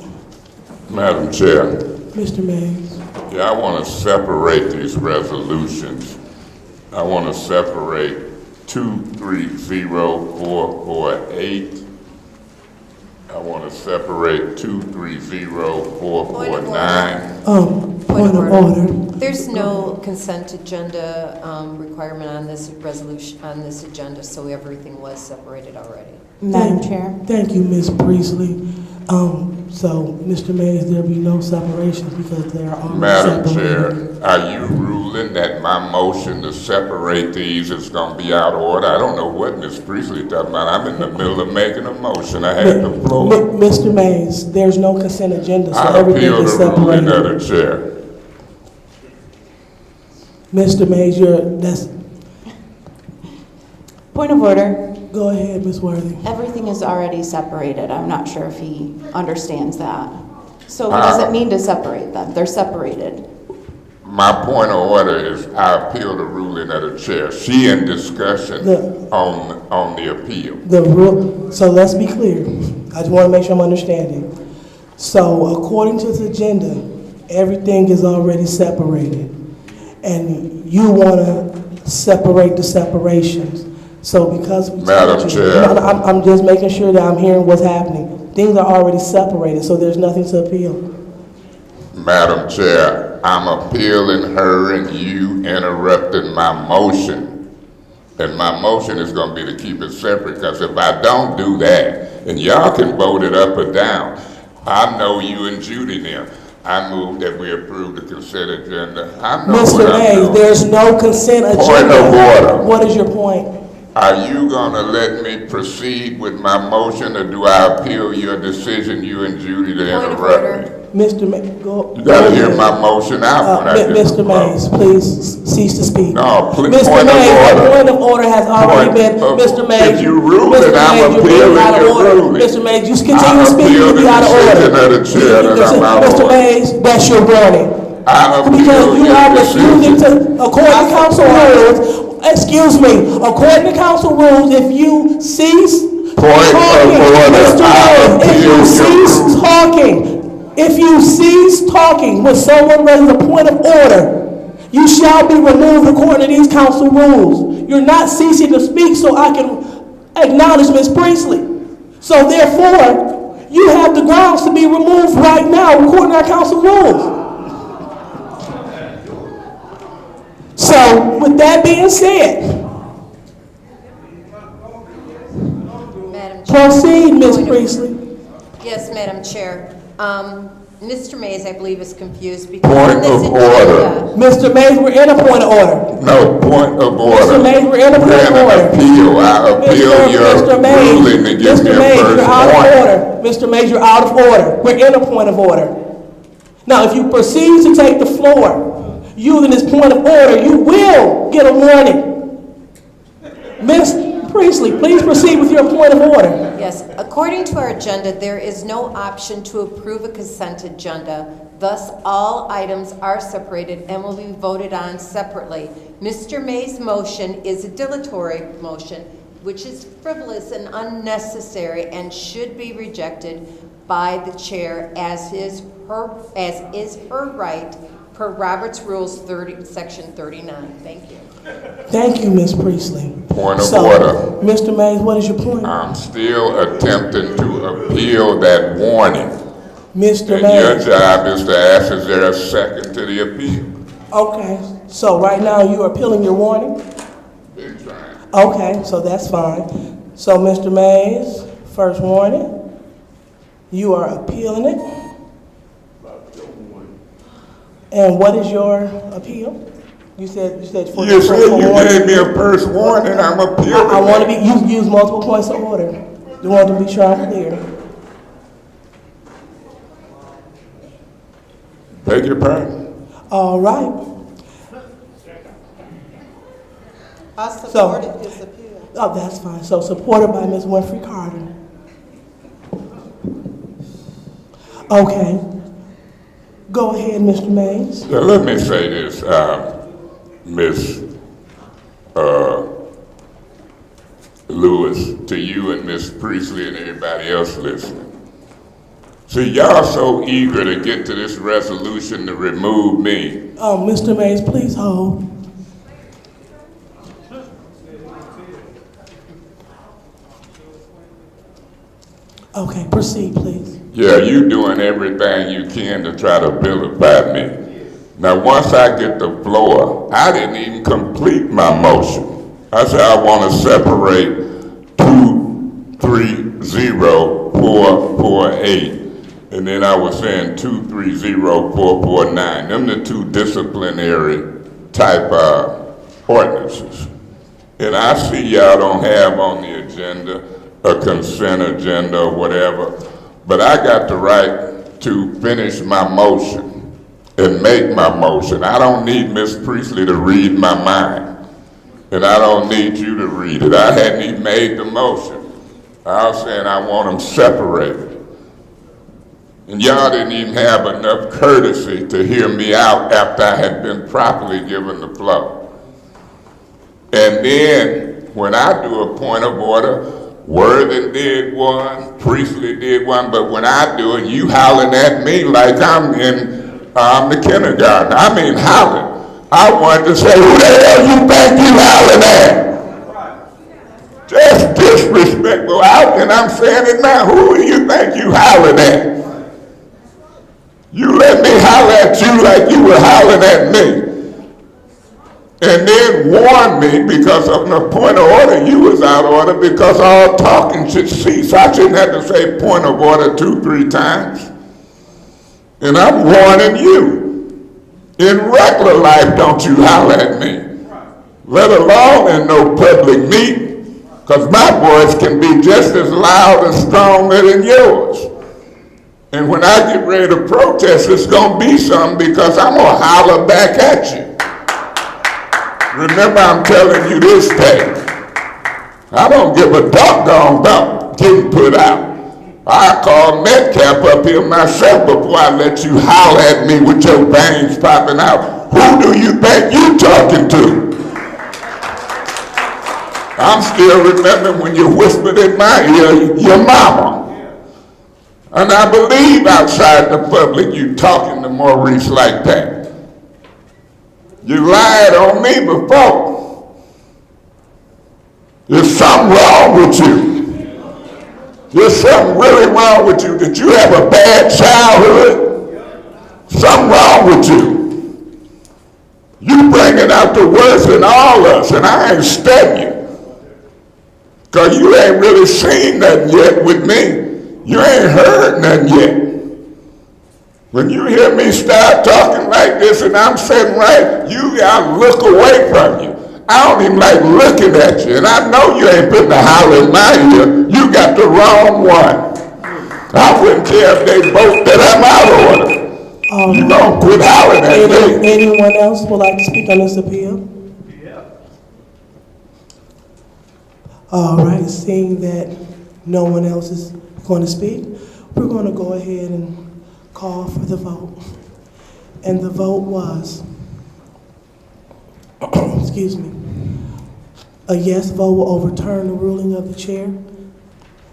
A: Madam Chair.
B: Mr. Mays.
A: Yeah, I want to separate these resolutions. I want to separate 230448. I want to separate 230449.
B: Point of order.
C: There's no consent agenda requirement on this resolution, on this agenda, so everything was separated already.
F: Madam Chair.
B: Thank you, Ms. Priestley. So, Mr. Mays, there'll be no separations because they are all
A: Madam
B: separated.
A: Chair, are you ruling that my motion to separate these is going to be out of order? I don't know what Ms. Priestley talking about. I'm in the middle of making a motion. I had the floor.
B: Mr. Mays, there's no consent agenda, so
A: I
B: everything
A: appeal
B: is
A: the ruling
B: separated.
A: of the chair.
B: Mr. Mays, that's...
F: Point of order.
B: Go ahead, Ms. Worthy.
F: Everything is already separated. I'm not sure if he understands that. So what does it mean to separate them? They're separated.
A: My point of order is I appeal the ruling of the chair. She in discussion on the appeal.
B: So let's be clear. I just want to make sure I'm understanding. So according to the agenda, everything is already separated. And you want to separate the separations. So because we
A: Madam Chair.
B: I'm just making sure that I'm hearing what's happening. Things are already separated, so there's nothing to appeal.
A: Madam Chair, I'm appealing her and you interrupting my motion. And my motion is going to be to keep it separate, because if I don't do that, and y'all can vote it up or down, I know you and Judy now. I move that we approve the consent agenda. I know
B: Mr. Mays, there's no consent agenda.
A: Point of order.
B: What is your point?
A: Are you going to let me proceed with my motion, or do I appeal your decision, you and Judy, to interrupt me?
B: Mr. Mays, go.
A: You got to hear my motion out when I get
B: Mr. Mays, please cease to speak.
A: No, please,
B: Mr. Mays, the point of order has already been, Mr. Mays.
A: If you rule it,
B: Mr.
A: I'm
B: Mays, you're
A: appealing
B: out of
A: your
B: order.
A: ruling.
B: Mr. Mays, you continue to speak, you'll be out of order. Mr. Mays, that's your warning. Because you are refusing to, according to council rules, excuse me, according to council rules, if you cease talking, Mr. Mays, if you cease talking, if you cease talking when someone raises a point of order, you shall be removed according to these council rules. You're not ceasing to speak so I can acknowledge Ms. Priestley. So therefore, you have the grounds to be removed right now according to our council rules. So, with that being said,
C: Madam Chair.
B: Proceed, Ms. Priestley.
C: Yes, Madam Chair. Mr. Mays, I believe, is confused because
A: Point
C: this
A: of
C: agenda.
A: order.
B: Mr. Mays, we're in a point of order.
A: No, point of order.
B: Mr. Mays, we're in a point of order.
A: Appeal. I appeal your ruling to give me a first warning.
B: Mr. Mays, you're out of order. We're in a point of order. Now, if you proceed to take the floor using this point of order, you will get a warning. Ms. Priestley, please proceed with your point of order.
C: Yes, according to our agenda, there is no option to approve a consent agenda. Thus, all items are separated and will be voted on separately. Mr. May's motion is a dilatory motion, which is frivolous and unnecessary and should be rejected by the chair, as is her right per Robert's Rules Section 39. Thank you.
B: Thank you, Ms. Priestley.
A: Point of order.
B: Mr. Mays, what is your point?
A: I'm still attempting to appeal that warning.
B: Mr.
A: And
B: Mays.
A: your job is to ask, is there a second to the appeal?
B: Okay, so right now you are appealing your warning?
A: Been trying.
B: Okay, so that's fine. So, Mr. Mays, first warning, you are appealing it. And what is your appeal? You said for
A: You said you
B: warning.
A: gave me a first warning, I'm appealing.
B: I want to be, you use multiple points of order. You want to be sure I'm clear.
A: Beg your pardon.
B: All right.
L: I supported his appeal.
B: Oh, that's fine. So supported by Ms. Winfrey Carter. Okay. Go ahead, Mr. Mays.
A: Now, let me say this, Ms. Lewis, to you and Ms. Priestley and everybody else listening. See, y'all so eager to get to this resolution to remove me.
B: Oh, Mr. Mays, please hold. Okay, proceed, please.
A: Yeah, you doing everything you can to try to vilify me. Now, once I get the floor, I didn't even complete my motion. I said I want to separate 230448, and then I was saying 230449. Them the two disciplinary type ordinances. And I see y'all don't have on the agenda a consent agenda or whatever, but I got the right to finish my motion and make my motion. I don't need Miss Priestley to read my mind, and I don't need you to read it. I hadn't even made the motion. I was saying I want them separated. And y'all didn't even have enough courtesy to hear me out after I had been properly given the floor. And then, when I do a point of order, Worthing did one, Priestley did one, but when I do it, you howling at me like I'm in the kindergarten. I mean howling. I wanted to say, who the hell you think you howling at? Just disrespectful out, and I'm saying it now. Who do you think you howling at? You let me holler at you like you were howling at me. And then warn me because of the point of order, you was out of order because all talking should cease. I shouldn't have to say point of order 2-3 times. And I'm warning you. In regular life, don't you holler at me. Let alone in no public meeting, because my voice can be just as loud and stronger than yours. And when I get ready to protest, it's going to be something because I'm going to holler back at you. Remember, I'm telling you this thing. I don't give a doggone about getting put out. I call Metcalf up here myself before I let you holler at me with your veins popping out. Who do you think you talking to? I'm still remembering when you whispered in my ear, your mama. And I believe outside the public you talking to Maurice like that. You lied on me before. There's something wrong with you. There's something really wrong with you. Did you have a bad childhood? Something wrong with you. You bringing out the worst in all of us, and I ain't studying you. Because you ain't really seen nothing yet with me. You ain't heard nothing yet. When you hear me start talking like this and I'm sitting right, you gotta look away from you. I don't even like looking at you, and I know you ain't putting a holler in my ear. You got the wrong one. I wouldn't care if they vote that I'm out of order. You don't quit hollering at me.
B: Anyone else would like to speak on this appeal? All right, seeing that no one else is going to speak, we're going to go ahead and call for the vote. And the vote was, excuse me, a yes vote will overturn the ruling of the chair.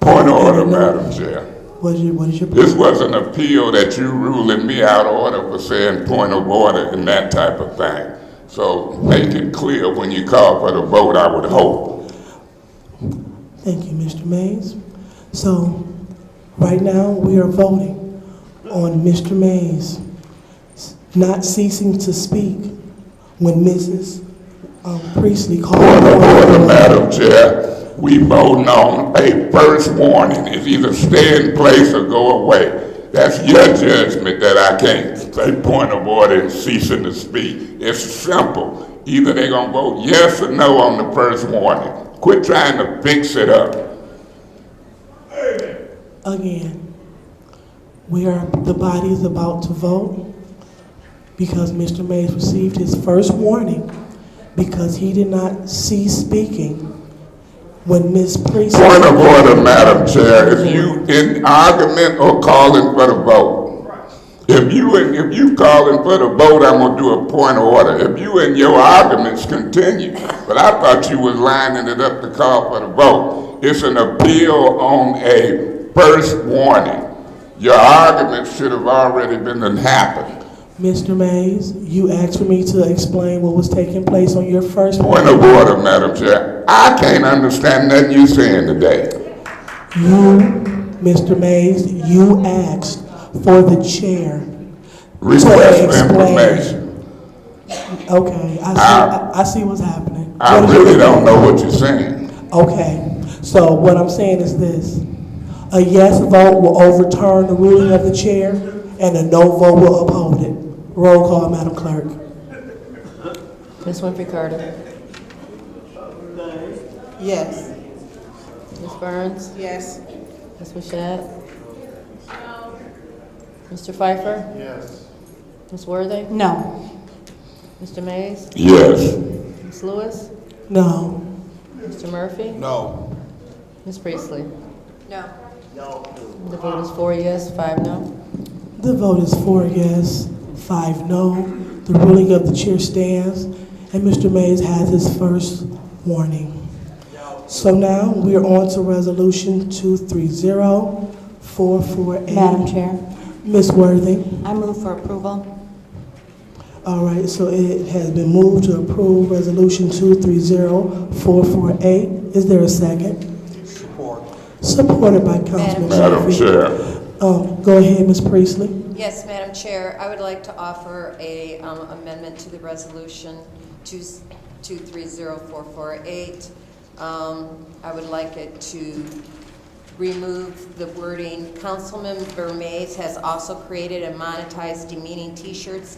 A: Point of order, Madam Chair.
B: What is your
A: This was an appeal that you ruling me out of order for saying point of order and that type of thing. So make it clear when you call for the vote, I would hope.
B: Thank you, Mr. Mays. So right now we are voting on Mr. Mays not ceasing to speak when Mrs. Priestley called.
A: Point of order, Madam Chair. We voting on a first warning. It's either stay in place or go away. That's your judgment that I can't say point of order and ceasing to speak. It's simple. Either they're going to vote yes or no on the first warning. Quit trying to fix it up.
B: Again, the body is about to vote because Mr. Mays received his first warning because he did not cease speaking when Ms. Priestley...
A: Point of order, Madam Chair. If you in argument or calling for the vote, if you calling for the vote, I'm going to do a point of order. If you in your arguments, continue. But I thought you was lining it up to call for the vote. It's an appeal on a first warning. Your argument should have already been happened.
B: Mr. Mays, you asked for me to explain what was taking place on your first
A: point of order, Madam Chair. I can't understand nothing you're saying today.
B: You, Mr. Mays, you asked for the chair
A: request for information.
B: Okay, I see what's happening.
A: I
B: What is your
A: really don't
B: debate?
A: know what you're saying.
B: Okay, so what I'm saying is this. A yes vote will overturn the ruling of the chair, and a no vote will uphold it. Roll call, Madam Clerk.
I: Ms. Winfrey Carter.
L: Yes.
I: Ms. Burns.
P: Yes.
I: Ms. Mashat. Mr. Pfeiffer.
Q: Yes.
I: Ms. Worthing.
F: No.
I: Mr. Mays.
A: Yes.
I: Ms. Lewis.
B: No.
I: Mr. Murphy.
R: No.
I: Ms. Priestley.
C: No.
I: The vote is 4 yes, 5 no.
B: The vote is 4 yes, 5 no. The ruling of the chair stands, and Mr. Mays has his first warning. So now we are on to resolution 230448.
F: Madam Chair,
B: Ms. Worthing.
F: I move for approval.
B: All right, so it has been moved to approve resolution 230448. Is there a second?
R: Support.
B: Supported by Councilman
A: Madam
B: Murphy.
A: Chair.
B: Go ahead, Ms. Priestley.
C: Yes, Madam Chair, I would like to offer a amendment to the resolution 230448. I would like it to remove the wording, Councilman Mays has also created and monetized demeaning t-shirts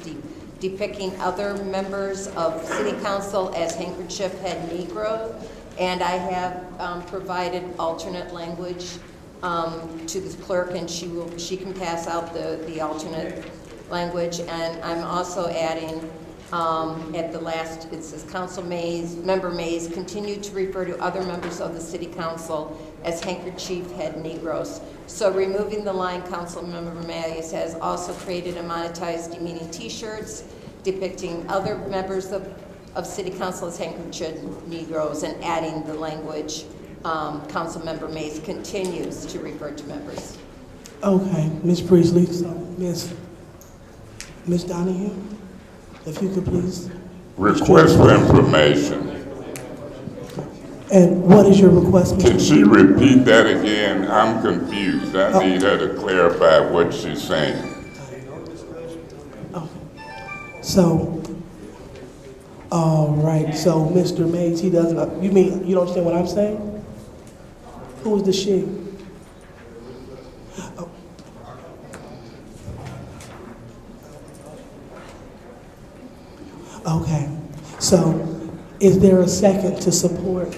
C: depicting other members of City Council as handkerchief head Negro. And I have provided alternate language to the clerk, and she can pass out the alternate language. And I'm also adding at the last, it says Member Mays continue to refer to other members of the City Council as handkerchief head Negroes. So removing the line, Councilmember Mays has also created and monetized demeaning t-shirts depicting other members of City Council as handkerchief Negroes, and adding the language, Councilmember Mays continues to refer to members.
B: Okay, Ms. Priestley, so Ms. Donahue, if you could please.
A: Request for information.
B: And what is your request, Mr.
A: Can she repeat that again? I'm confused. I need her to clarify what she's saying.
B: So, all right, so Mr. Mays, he doesn't, you mean, you don't understand what I'm saying? Who is the she? Oh. Okay, so is there a second to support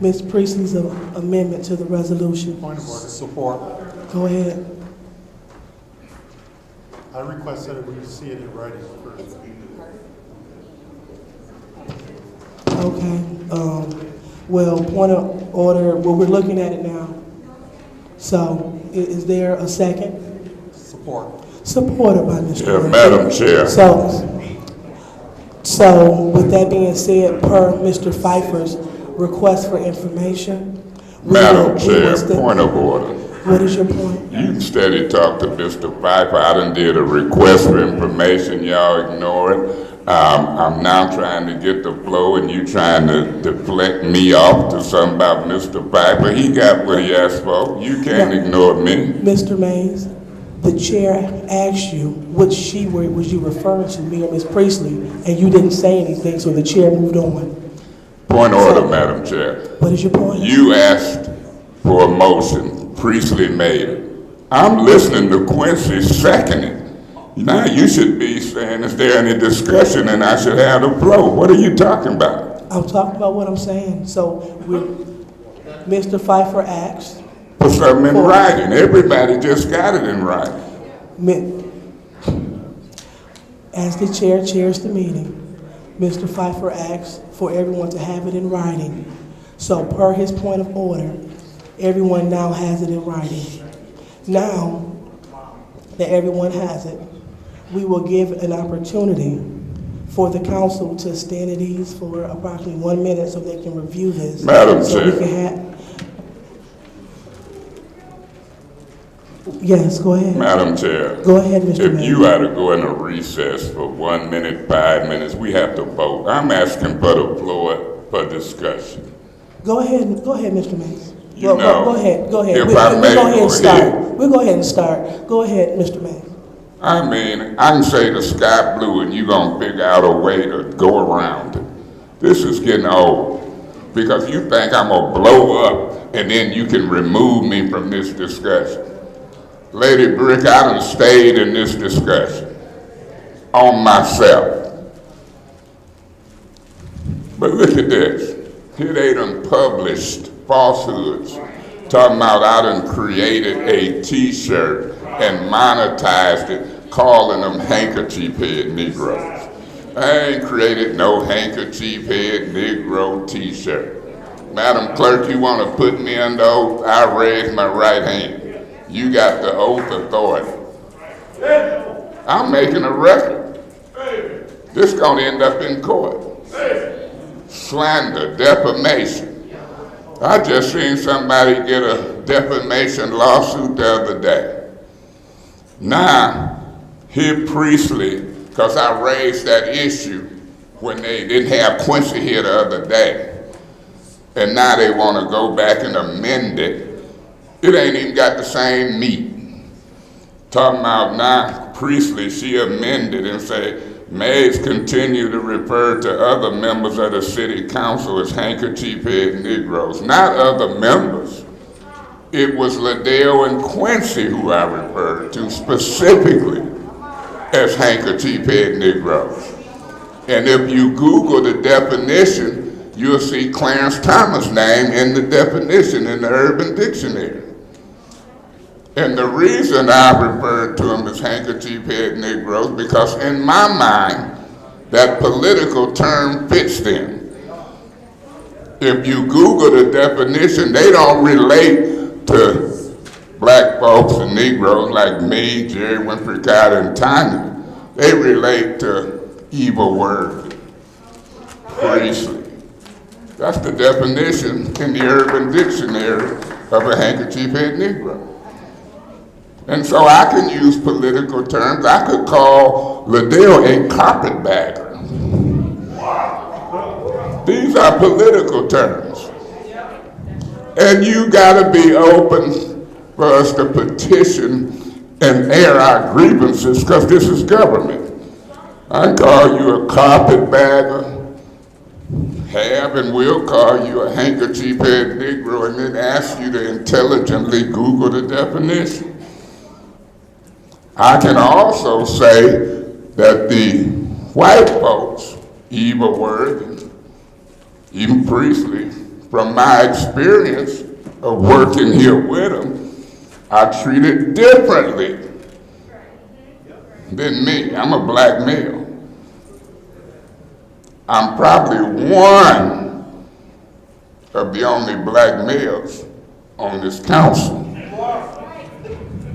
B: Ms. Priestley's amendment to the resolution?
Q: Point of order. Support.
B: Go ahead.
Q: I request that we see it in writing first.
B: Okay, well, point of order, well, we're looking at it now. So, is there a second?
R: Support.
B: Supported by Mr. Murphy.
A: Madam Chair.
B: So, with that being said, per Mr. Pfeiffer's request for information.
A: Madam Chair, point of order.
B: What is your point?
A: You steady talk to Mr. Pfeiffer. I done did a request for information. Y'all ignore it. I'm now trying to get the flow, and you trying to deflect me off to something about Mr. Pfeiffer. He got what he asked for. You can't ignore me.
B: Mr. Mays, the chair asked you which she was you referring to, me or Ms. Priestley, and you didn't say anything, so the chair moved on.
A: Point of order, Madam Chair.
B: What is your point?
A: You asked for a motion. Priestley made it. I'm listening to Quincy second it. Now you should be saying, is there any discussion, and I should have the flow. What are you talking about?
B: I'm talking about what I'm saying. So, Mr. Pfeiffer asked.
A: For something in writing. Everybody just got it in writing.
B: As the chair chairs the meeting, Mr. Pfeiffer asked for everyone to have it in writing. So per his point of order, everyone now has it in writing. Now that everyone has it, we will give an opportunity for the council to stand at ease for approximately 1 minute so they can review this.
A: Madam
B: so
A: Chair.
B: We can yes, go ahead.
A: Madam Chair.
B: Go ahead, Mr. Mayor.
A: If you are to go into recess for 1 minute, 5 minutes, we have to vote. I'm asking for the floor for discussion.
B: Go ahead, Mr. Mays.
A: You know,
B: go ahead.
A: if
B: We'll
A: I may
B: go ahead and
A: go
B: start.
A: ahead.
B: We'll go ahead and start. Go ahead, Mr. Mays.
A: I mean, I can say the sky blue and you're going to figure out a way to go around it. This is getting old because you think I'm going to blow up and then you can remove me from this discussion. Lady Brick, I done stayed in this discussion on myself. But look at this. Here they done published falsehoods talking about I done created a t-shirt and monetized it, calling them handkerchief head Negroes. I ain't created no handkerchief head Negro t-shirt. Madam Clerk, you want to put me under oath? I raise my right hand. You got the oath authority. I'm making a record. This is going to end up in court. Slander, defamation. I just seen somebody get a defamation lawsuit the other day. Now, here Priestley, because I raised that issue when they didn't have Quincy here the other day, and now they want to go back and amend it. It ain't even got the same meat. Talking about now, Priestley, she amended and said, Mays continue to refer to other members of the city council as handkerchief head Negroes. Not other members. It was Liddell and Quincy who I referred to specifically as handkerchief head Negroes. And if you Google the definition, you'll see Clarence Thomas' name in the definition in the Urban Dictionary. And the reason I referred to them as handkerchief head Negroes, because in my mind, that political term fits them. If you Google the definition, they don't relate to black folks and Negroes like me, Jerry Winfrey Carter, and Tanya. They relate to evil word, Priestley. That's the definition in the Urban Dictionary of a handkerchief head Negro. And so I can use political terms. I could call Liddell a carpetbagger. These are political terms. And you gotta be open for us to petition and air our grievances, because this is government. I call you a carpetbagger, have and will call you a handkerchief head Negro, and then ask you to intelligently Google the definition. I can also say that the white folks, Eva Worth, even Priestley, from my experience of working here with them, are treated differently than me. I'm a black male. I'm probably one of the only black males on this council.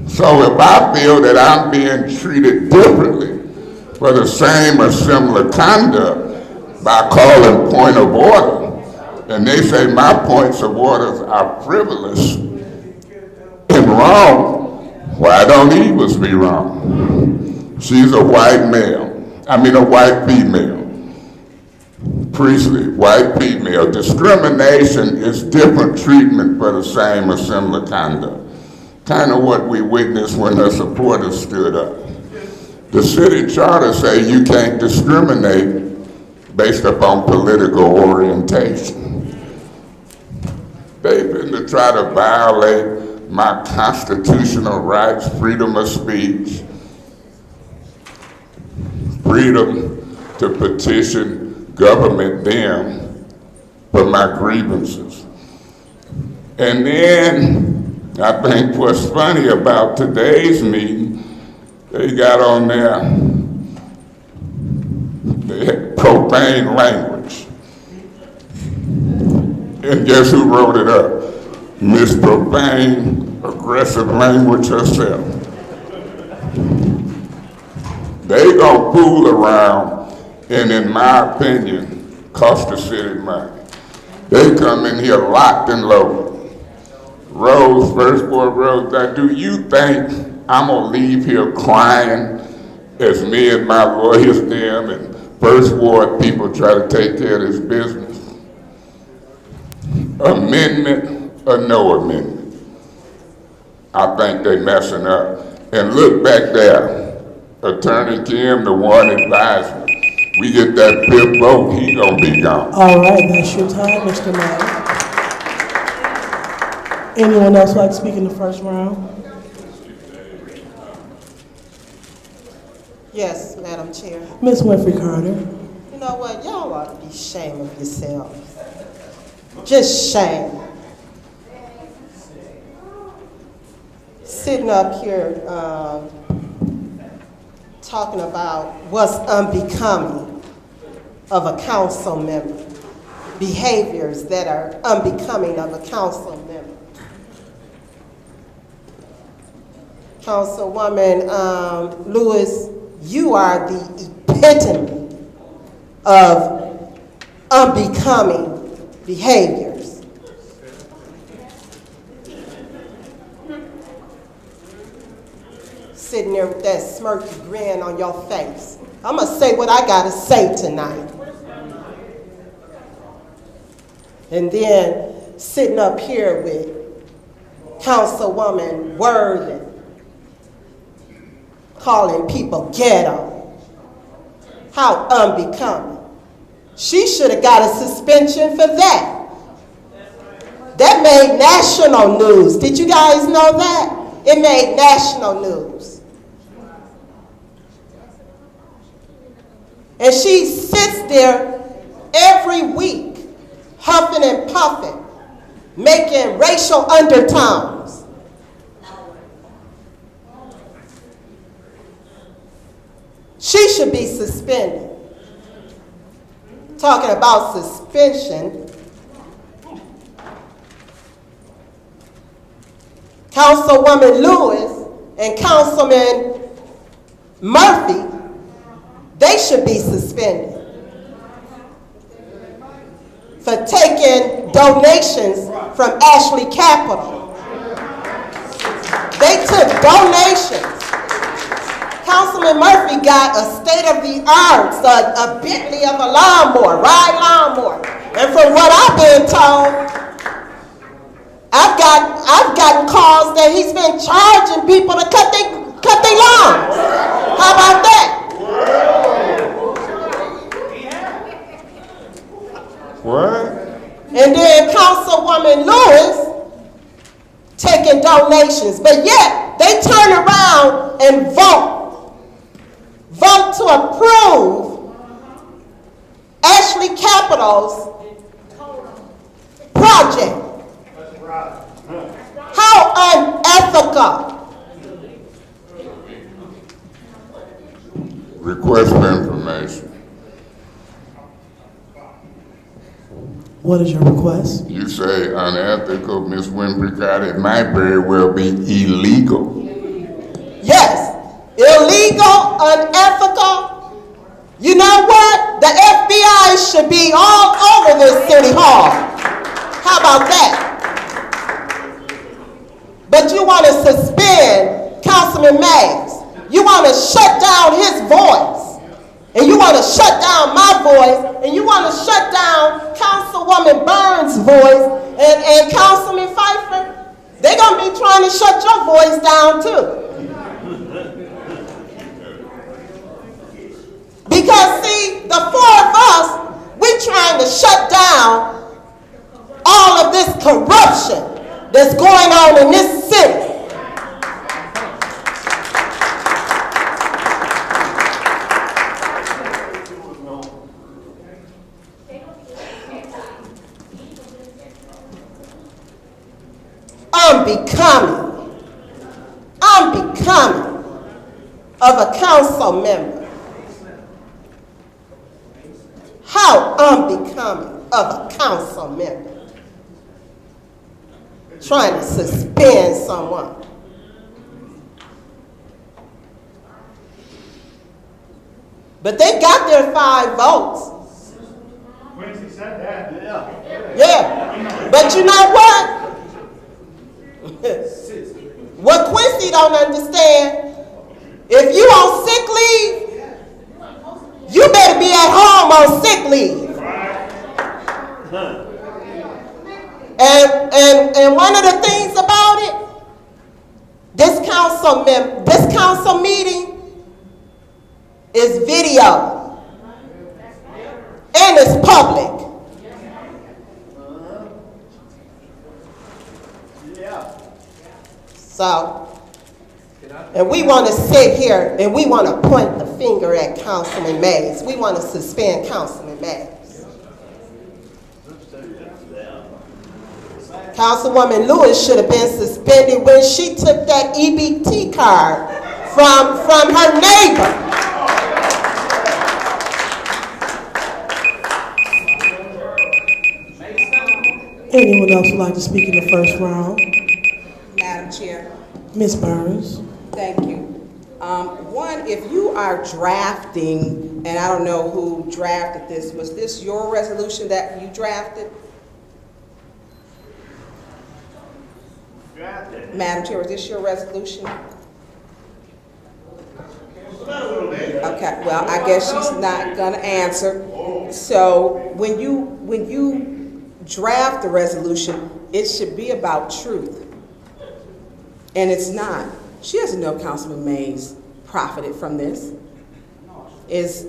A: So if I feel that I'm being treated differently for the same or similar conduct by calling point of order, and they say my points of orders are frivolous and wrong, why don't Eva's be wrong? She's a white white female. Priestley, white female. Discrimination is different treatment for the same or similar conduct. Kind of what we witnessed when her supporters stood up. The city charter say you can't discriminate based upon political orientation. They've been to try to violate my constitutional rights, freedom of speech, freedom to petition government them for my grievances. And then I think what's funny about today's meeting, they got on there, they had profane language. And guess who wrote it up? Miss Profane, aggressive language herself. They gonna fool around and, in my opinion, cost the city money. They come in here locked and loaded. Rose, First Ward Rose, now do you think I'm gonna leave here crying as me and my lawyers them and First Ward people try to take care of this business? Amendment or no amendment? I think they messing up. And look back there, Attorney Kim, the one advised me. We get that fifth vote, he gonna be gone.
B: All right, that's your time, Mr. Mayor. Anyone else like to speak in the first round?
L: Yes, Madam Chair.
B: Ms. Winfrey Carter.
L: You know what? Y'all ought to be ashamed of yourselves. Just shame. Sitting up here talking about what's unbecoming of a council member, behaviors that are unbecoming of a council member. Councilwoman Lewis, you are the epitome of unbecoming behaviors. Sitting there with that smirky grin on your face. I'm gonna say what I gotta say tonight. And then sitting up here with Councilwoman Worthen, calling people ghetto. How unbecoming. She should have got a suspension for that. That made national news. Did you guys know that? It made national news. And she sits there every week, huffing and puffing, making racial undertones. She should be suspended. Talking about suspension, Councilwoman Lewis and Councilman Murphy, they should be suspended for taking donations from Ashley Capital. They took donations. Councilman Murphy got a state-of-the-art, a Bentley of a lawnmower, ride lawnmower. And from what I've been told, I've gotten calls that he's been charging people to cut their lawns. How about that?
A: What?
L: And then Councilwoman Lewis taking donations, but yet they turn around and vote to approve Ashley Capital's project. How unethical.
A: Request for information.
B: What is your request?
A: You say unethical, Ms. Winfrey Carter. It might very well be illegal.
L: Yes, illegal, unethical. You know what? The FBI should be all over this city hall. How about that? But you want to suspend Councilman Mays. You want to shut down his voice. And you want to shut down my voice. And you want to shut down Councilwoman Burns' voice. And Councilman Pfeiffer. They're going to be trying to shut your voice down too. Because see, the four of us, we're trying to shut down all of this corruption that's going on in this city. Unbecoming of a council member. How unbecoming of a council member. Trying to suspend someone. But they got their 5 votes.
T: Quincy said that.
L: Yeah. But you know what? What Quincy don't understand, if you on sick leave, you better be at home on sick leave. And one of the things about it, this council meeting, It's video. And it's public. So, and we want to sit here and we want to point the finger at Councilman Mays. We want to suspend Councilman Mays. Councilwoman Lewis should have been suspended when she took that EBT card from her neighbor.
B: Anyone else would like to speak in the first round?
P: Madam Chair.
B: Ms. Burns.
P: Thank you. One, if you are drafting, and I don't know who drafted this, was this your resolution that you drafted? Madam Chair, was this your resolution? Okay, well, I guess she's not gonna answer. So when you draft the resolution, it should be about truth. And it's not. She doesn't know Councilman Mays profited from this. Is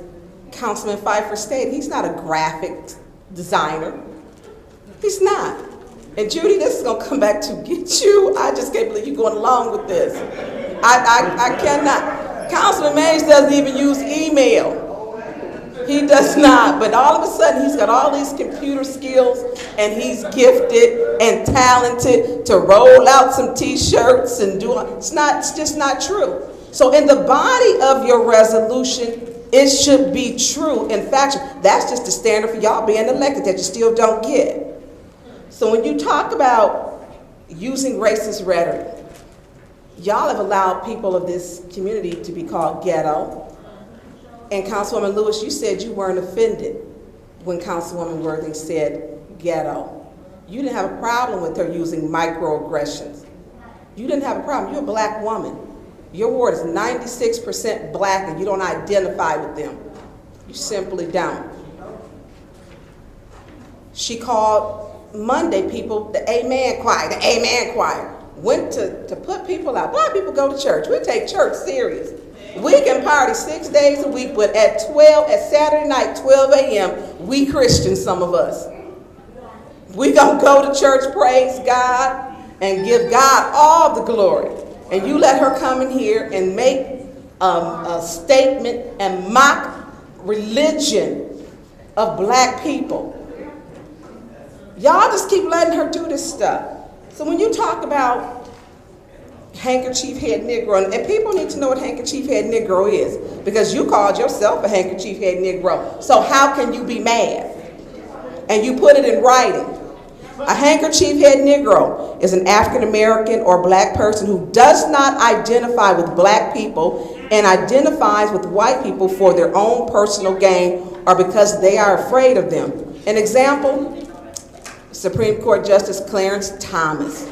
P: Councilman Pfeiffer stated, he's not a graphic designer. He's not. And Judy, this is gonna come back to get you. I just can't believe you're going along with this. I cannot. Councilman Mays doesn't even use email. He does not, but all of a sudden he's got all these computer skills and he's gifted and talented to roll out some t-shirts and do it. It's just not true. So in the body of your resolution, it should be true. In fact, that's just the standard for y'all being elected that you still don't get. So when you talk about using racist rhetoric, y'all have allowed people of this community to be called ghetto. And Councilwoman Lewis, you said you weren't offended when Councilwoman Worthing said ghetto. You didn't have a problem with her using microaggressions. You didn't have a problem. You're a black woman. Your ward is 96% black and you don't identify with them. You simply don't. She called Monday people the Amen Choir. The Amen Choir went to put people out. Black people go to church. We take church serious. We can party 6 days a week, but at Saturday night, 12 a.m., we Christians, some of us. We gonna go to church, praise God, and give God all the glory. And you let her come in here and make a statement and mock religion of black people. Y'all just keep letting her do this stuff. So when you talk about handkerchief head Negro, and people need to know what handkerchief head Negro is, because you called yourself a handkerchief head Negro. So how can you be mad? And you put it in writing. A handkerchief head Negro is an African American or black person who does not identify with black people and identifies with white people for their own personal gain or because they are afraid of them. An example, Supreme Court Justice Clarence Thomas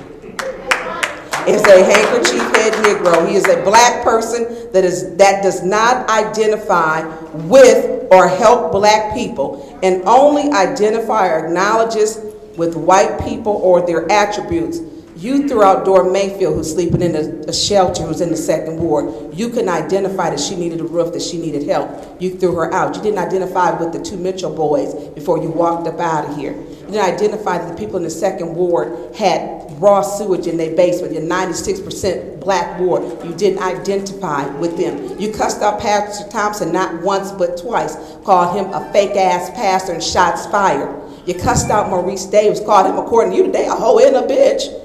P: is a handkerchief head Negro. He is a black person that does not identify with or help black people and only identify or acknowledges with white people or their attributes. You threw out Dora Mayfield, who's sleeping in a shelter, who's in the 2nd ward. You couldn't identify that she needed a roof, that she needed help. You threw her out. You didn't identify with the 2 Mitchell boys before you walked up out of here. You didn't identify that the people in the 2nd ward had raw sewage in their basement. You're 96% black ward. You didn't identify with them. You cussed out Pastor Thompson not once but twice, called him a fake-ass pastor and shots fired. You cussed out Maurice Davis, called him, according to you today, a hoe and a bitch.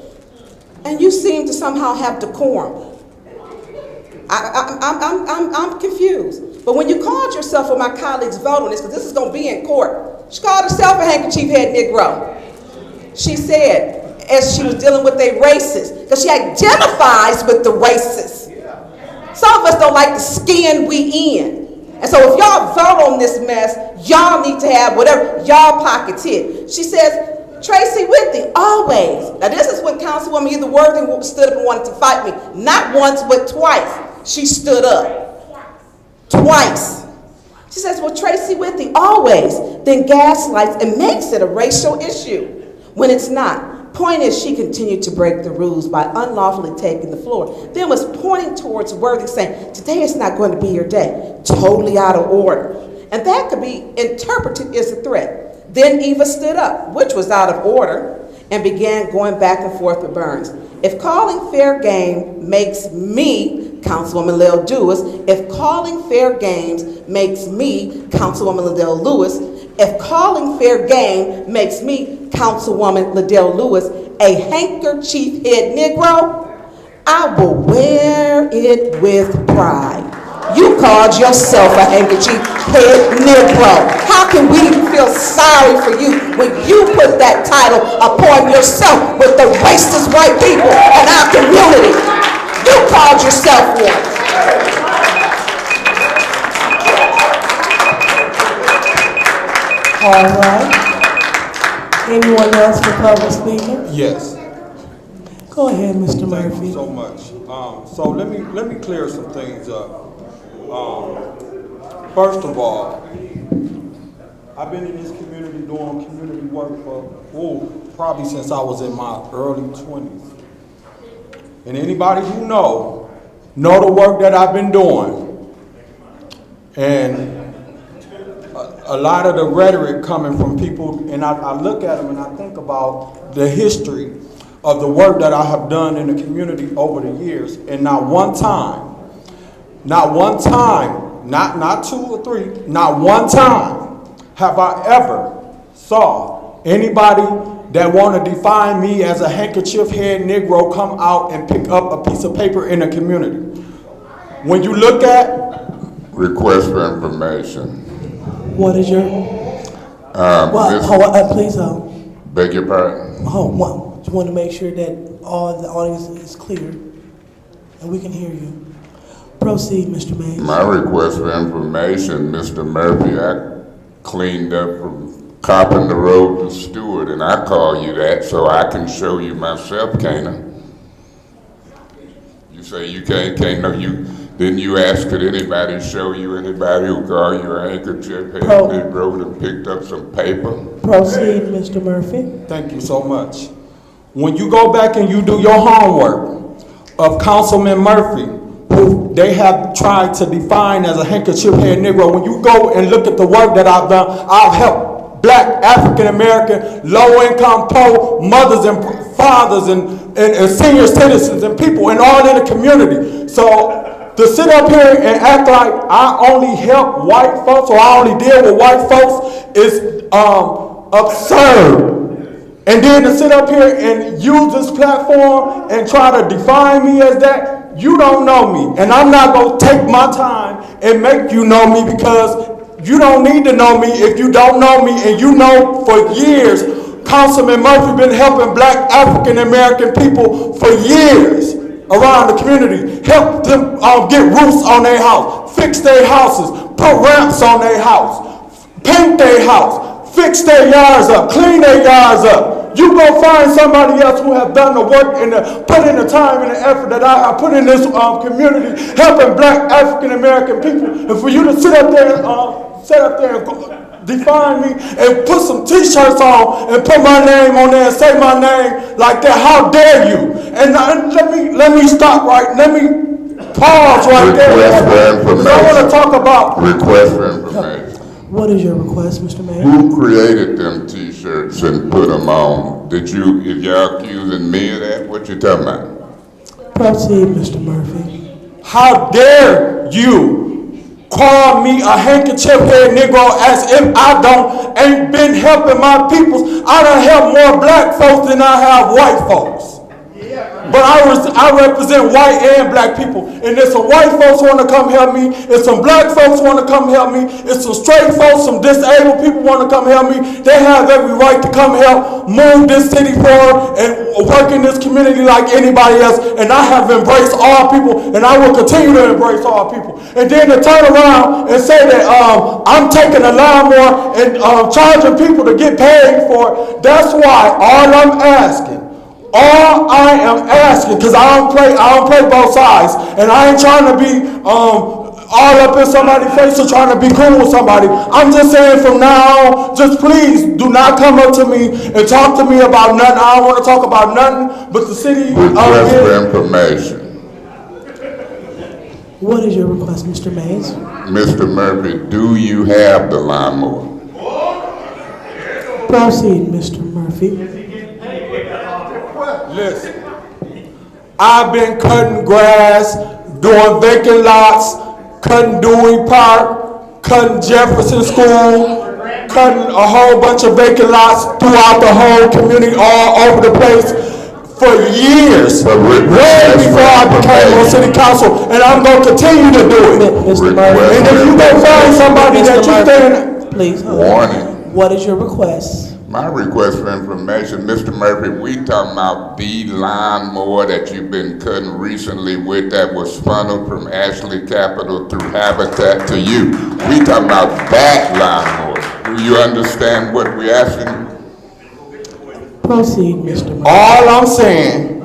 P: And you seem to somehow have decorum. I'm confused. But when you called yourself, or my colleagues vote on this, because this is going to be in court, she called herself a handkerchief head Negro. She said, as she was dealing with a racist, because she identifies with the racist. Some of us don't like the skin we in. And so if y'all vote on this mess, y'all need to have whatever y'all pockets hit. She says, Tracy Whitney, always. Now this is when Councilwoman either Worthing stood up and wanted to fight me. Not once, but twice. She stood up. Twice. She says, well, Tracy Whitney, always, then gaslights and makes it a racial issue when it's not.
U: Point is, she continued to break the rules by unlawfully taking the floor, then was pointing towards Worthy saying, today is not going to be your day. Totally out of order. And that could be interpreted as a threat. Then Eva stood up, which was out of order, and began going back and forth with Burns. If calling fair game makes me, Councilwoman Liddell Lewis, if calling fair games makes me, Councilwoman Liddell Lewis, if calling fair game makes me, Councilwoman Liddell Lewis, a handkerchief head Negro, I will wear it with pride. You called yourself a handkerchief head Negro. How can we feel sorry for you when you put that title upon yourself with the racist white people in our community? You called yourself one.
B: All right. Anyone else for public speaking?
R: Yes.
B: Go ahead, Mr. Murphy.
R: Thank you so much. So let me clear some things up. First of all, I've been in this community doing community work for probably since I was in my early 20s. And anybody who know the work that I've been doing. And a lot of the rhetoric coming from people, and I look at them and I think about the history of the work that I have done in the community over the years, and not one time, not two or three, not one time have I ever saw anybody that want to define me as a handkerchief head Negro come out and pick up a piece of paper in the community. When you look at
A: request for information.
B: What is your? Please hold.
A: Beg your pardon.
B: Hold on. Just want to make sure that all the audience is clear and we can hear you. Proceed, Mr. Mays.
A: My request for information, Mr. Murphy, I cleaned up from Carpenter Road to Stewart, and I call you that so I can show you myself, can't I? You say you can't know you. Didn't you ask, could anybody show you anybody who called you a handkerchief head Negro and picked up some paper?
B: Proceed, Mr. Murphy.
R: Thank you so much. When you go back and you do your homework of Councilman Murphy, who they have tried to define as a handkerchief head Negro, when you go and look at the work that I've done, I've helped Black, African American, low income, poor mothers and fathers and senior citizens and people and all in the community. So to sit up here and act like I only help white folks or I only deal with white folks is absurd. And then to sit up here and use this platform and try to define me as that, you don't know me. And I'm not going to take my time and make you know me, because you don't need to know me if you don't know me. And you know for years, Councilman Murphy been helping Black African American people for years around the community, help them get roofs on their house, fix their houses, put ramps on their house, paint their house, fix their yards up, clean their yards up. You go find somebody else who have done the work and put in the time and the effort that I have put in this community, helping Black African American people. And for you to sit up there and define me and put some t-shirts on and put my name on there and say my name like that, how dare you? And let me stop right, let me pause right there. Because I want to talk about
A: request for information.
B: What is your request, Mr. Mayor?
A: Who created them t-shirts and put them on? Did you, if y'all accusing me of that, what you talking about?
B: Proceed, Mr. Murphy.
R: How dare you call me a handkerchief head Negro as if I ain't been helping my peoples. I done helped more Black folks than I have white folks. But I represent white and Black people. And if some white folks want to come help me, if some Black folks want to come help me, if some straight folks, some disabled people want to come help me, they have every right to come help move this city forward and work in this community like anybody else. And I have embraced all people, and I will continue to embrace all people. And then to turn around and say that I'm taking a lawnmower and charging people to get paid for it, that's why all I'm asking, because I don't play both sides, and I ain't trying to be all up in somebody's face or trying to be cool with somebody. I'm just saying from now on, just please do not come up to me and talk to me about nothing. I don't want to talk about nothing but the city.
A: Request for information.
B: What is your request, Mr. Mays?
A: Mr. Murphy, do you have the lawnmower?
B: Proceed, Mr. Murphy.
R: Listen, I've been cutting grass, doing vacant lots, cutting Dewey Park, cutting Jefferson School, cutting a whole bunch of vacant lots throughout the whole community, all over the place for years, way before I became on city council, and I'm going to continue to do it.
B: Mr. Murphy.
R: And if you go find somebody that you think...
B: Please, hold
A: Warning.
B: on. What is your request?
A: My request for information, Mr. Murphy, we talking about the lawnmower that you've been cutting recently with that was funneled from Ashley Capital through Habitat to you. We talking about that lawnmower. Do you understand what we're asking?
B: Proceed, Mr. Murphy.
R: All I'm saying,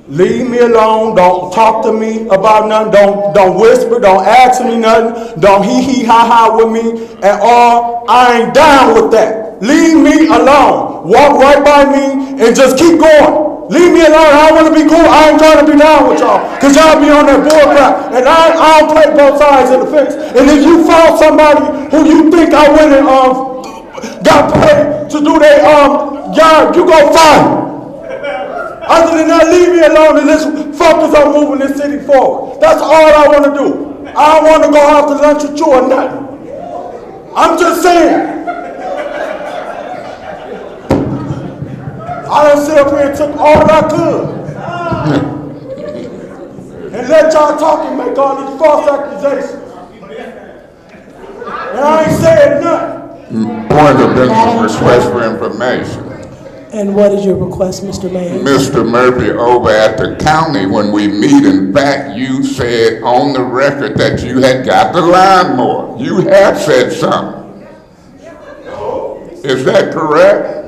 R: leave me alone. Don't talk to me about nothing. Don't whisper. Don't ask me nothing. Don't hee ha ha with me at all. I ain't down with that. Leave me alone. Walk right by me and just keep going. Leave me alone. I want to be cool. I ain't trying to be down with y'all. Because y'all be on that bull crap. And I don't play both sides of the fence. And if you found somebody who you think I went and got paid to do their yard, you go find them. Other than that, leave me alone and let's focus on moving this city forward. That's all I want to do. I don't want to go out to lunch with you or nothing. I'm just saying. I done sit up here and took all I could. And let y'all talk and make all these false accusations. And I ain't saying nothing.
A: Point of request for information.
B: And what is your request, Mr. Mays?
A: Mr. Murphy, over at the county, when we meet, in fact, you said on the record that you had got the lawnmower. You have said something. Is that correct?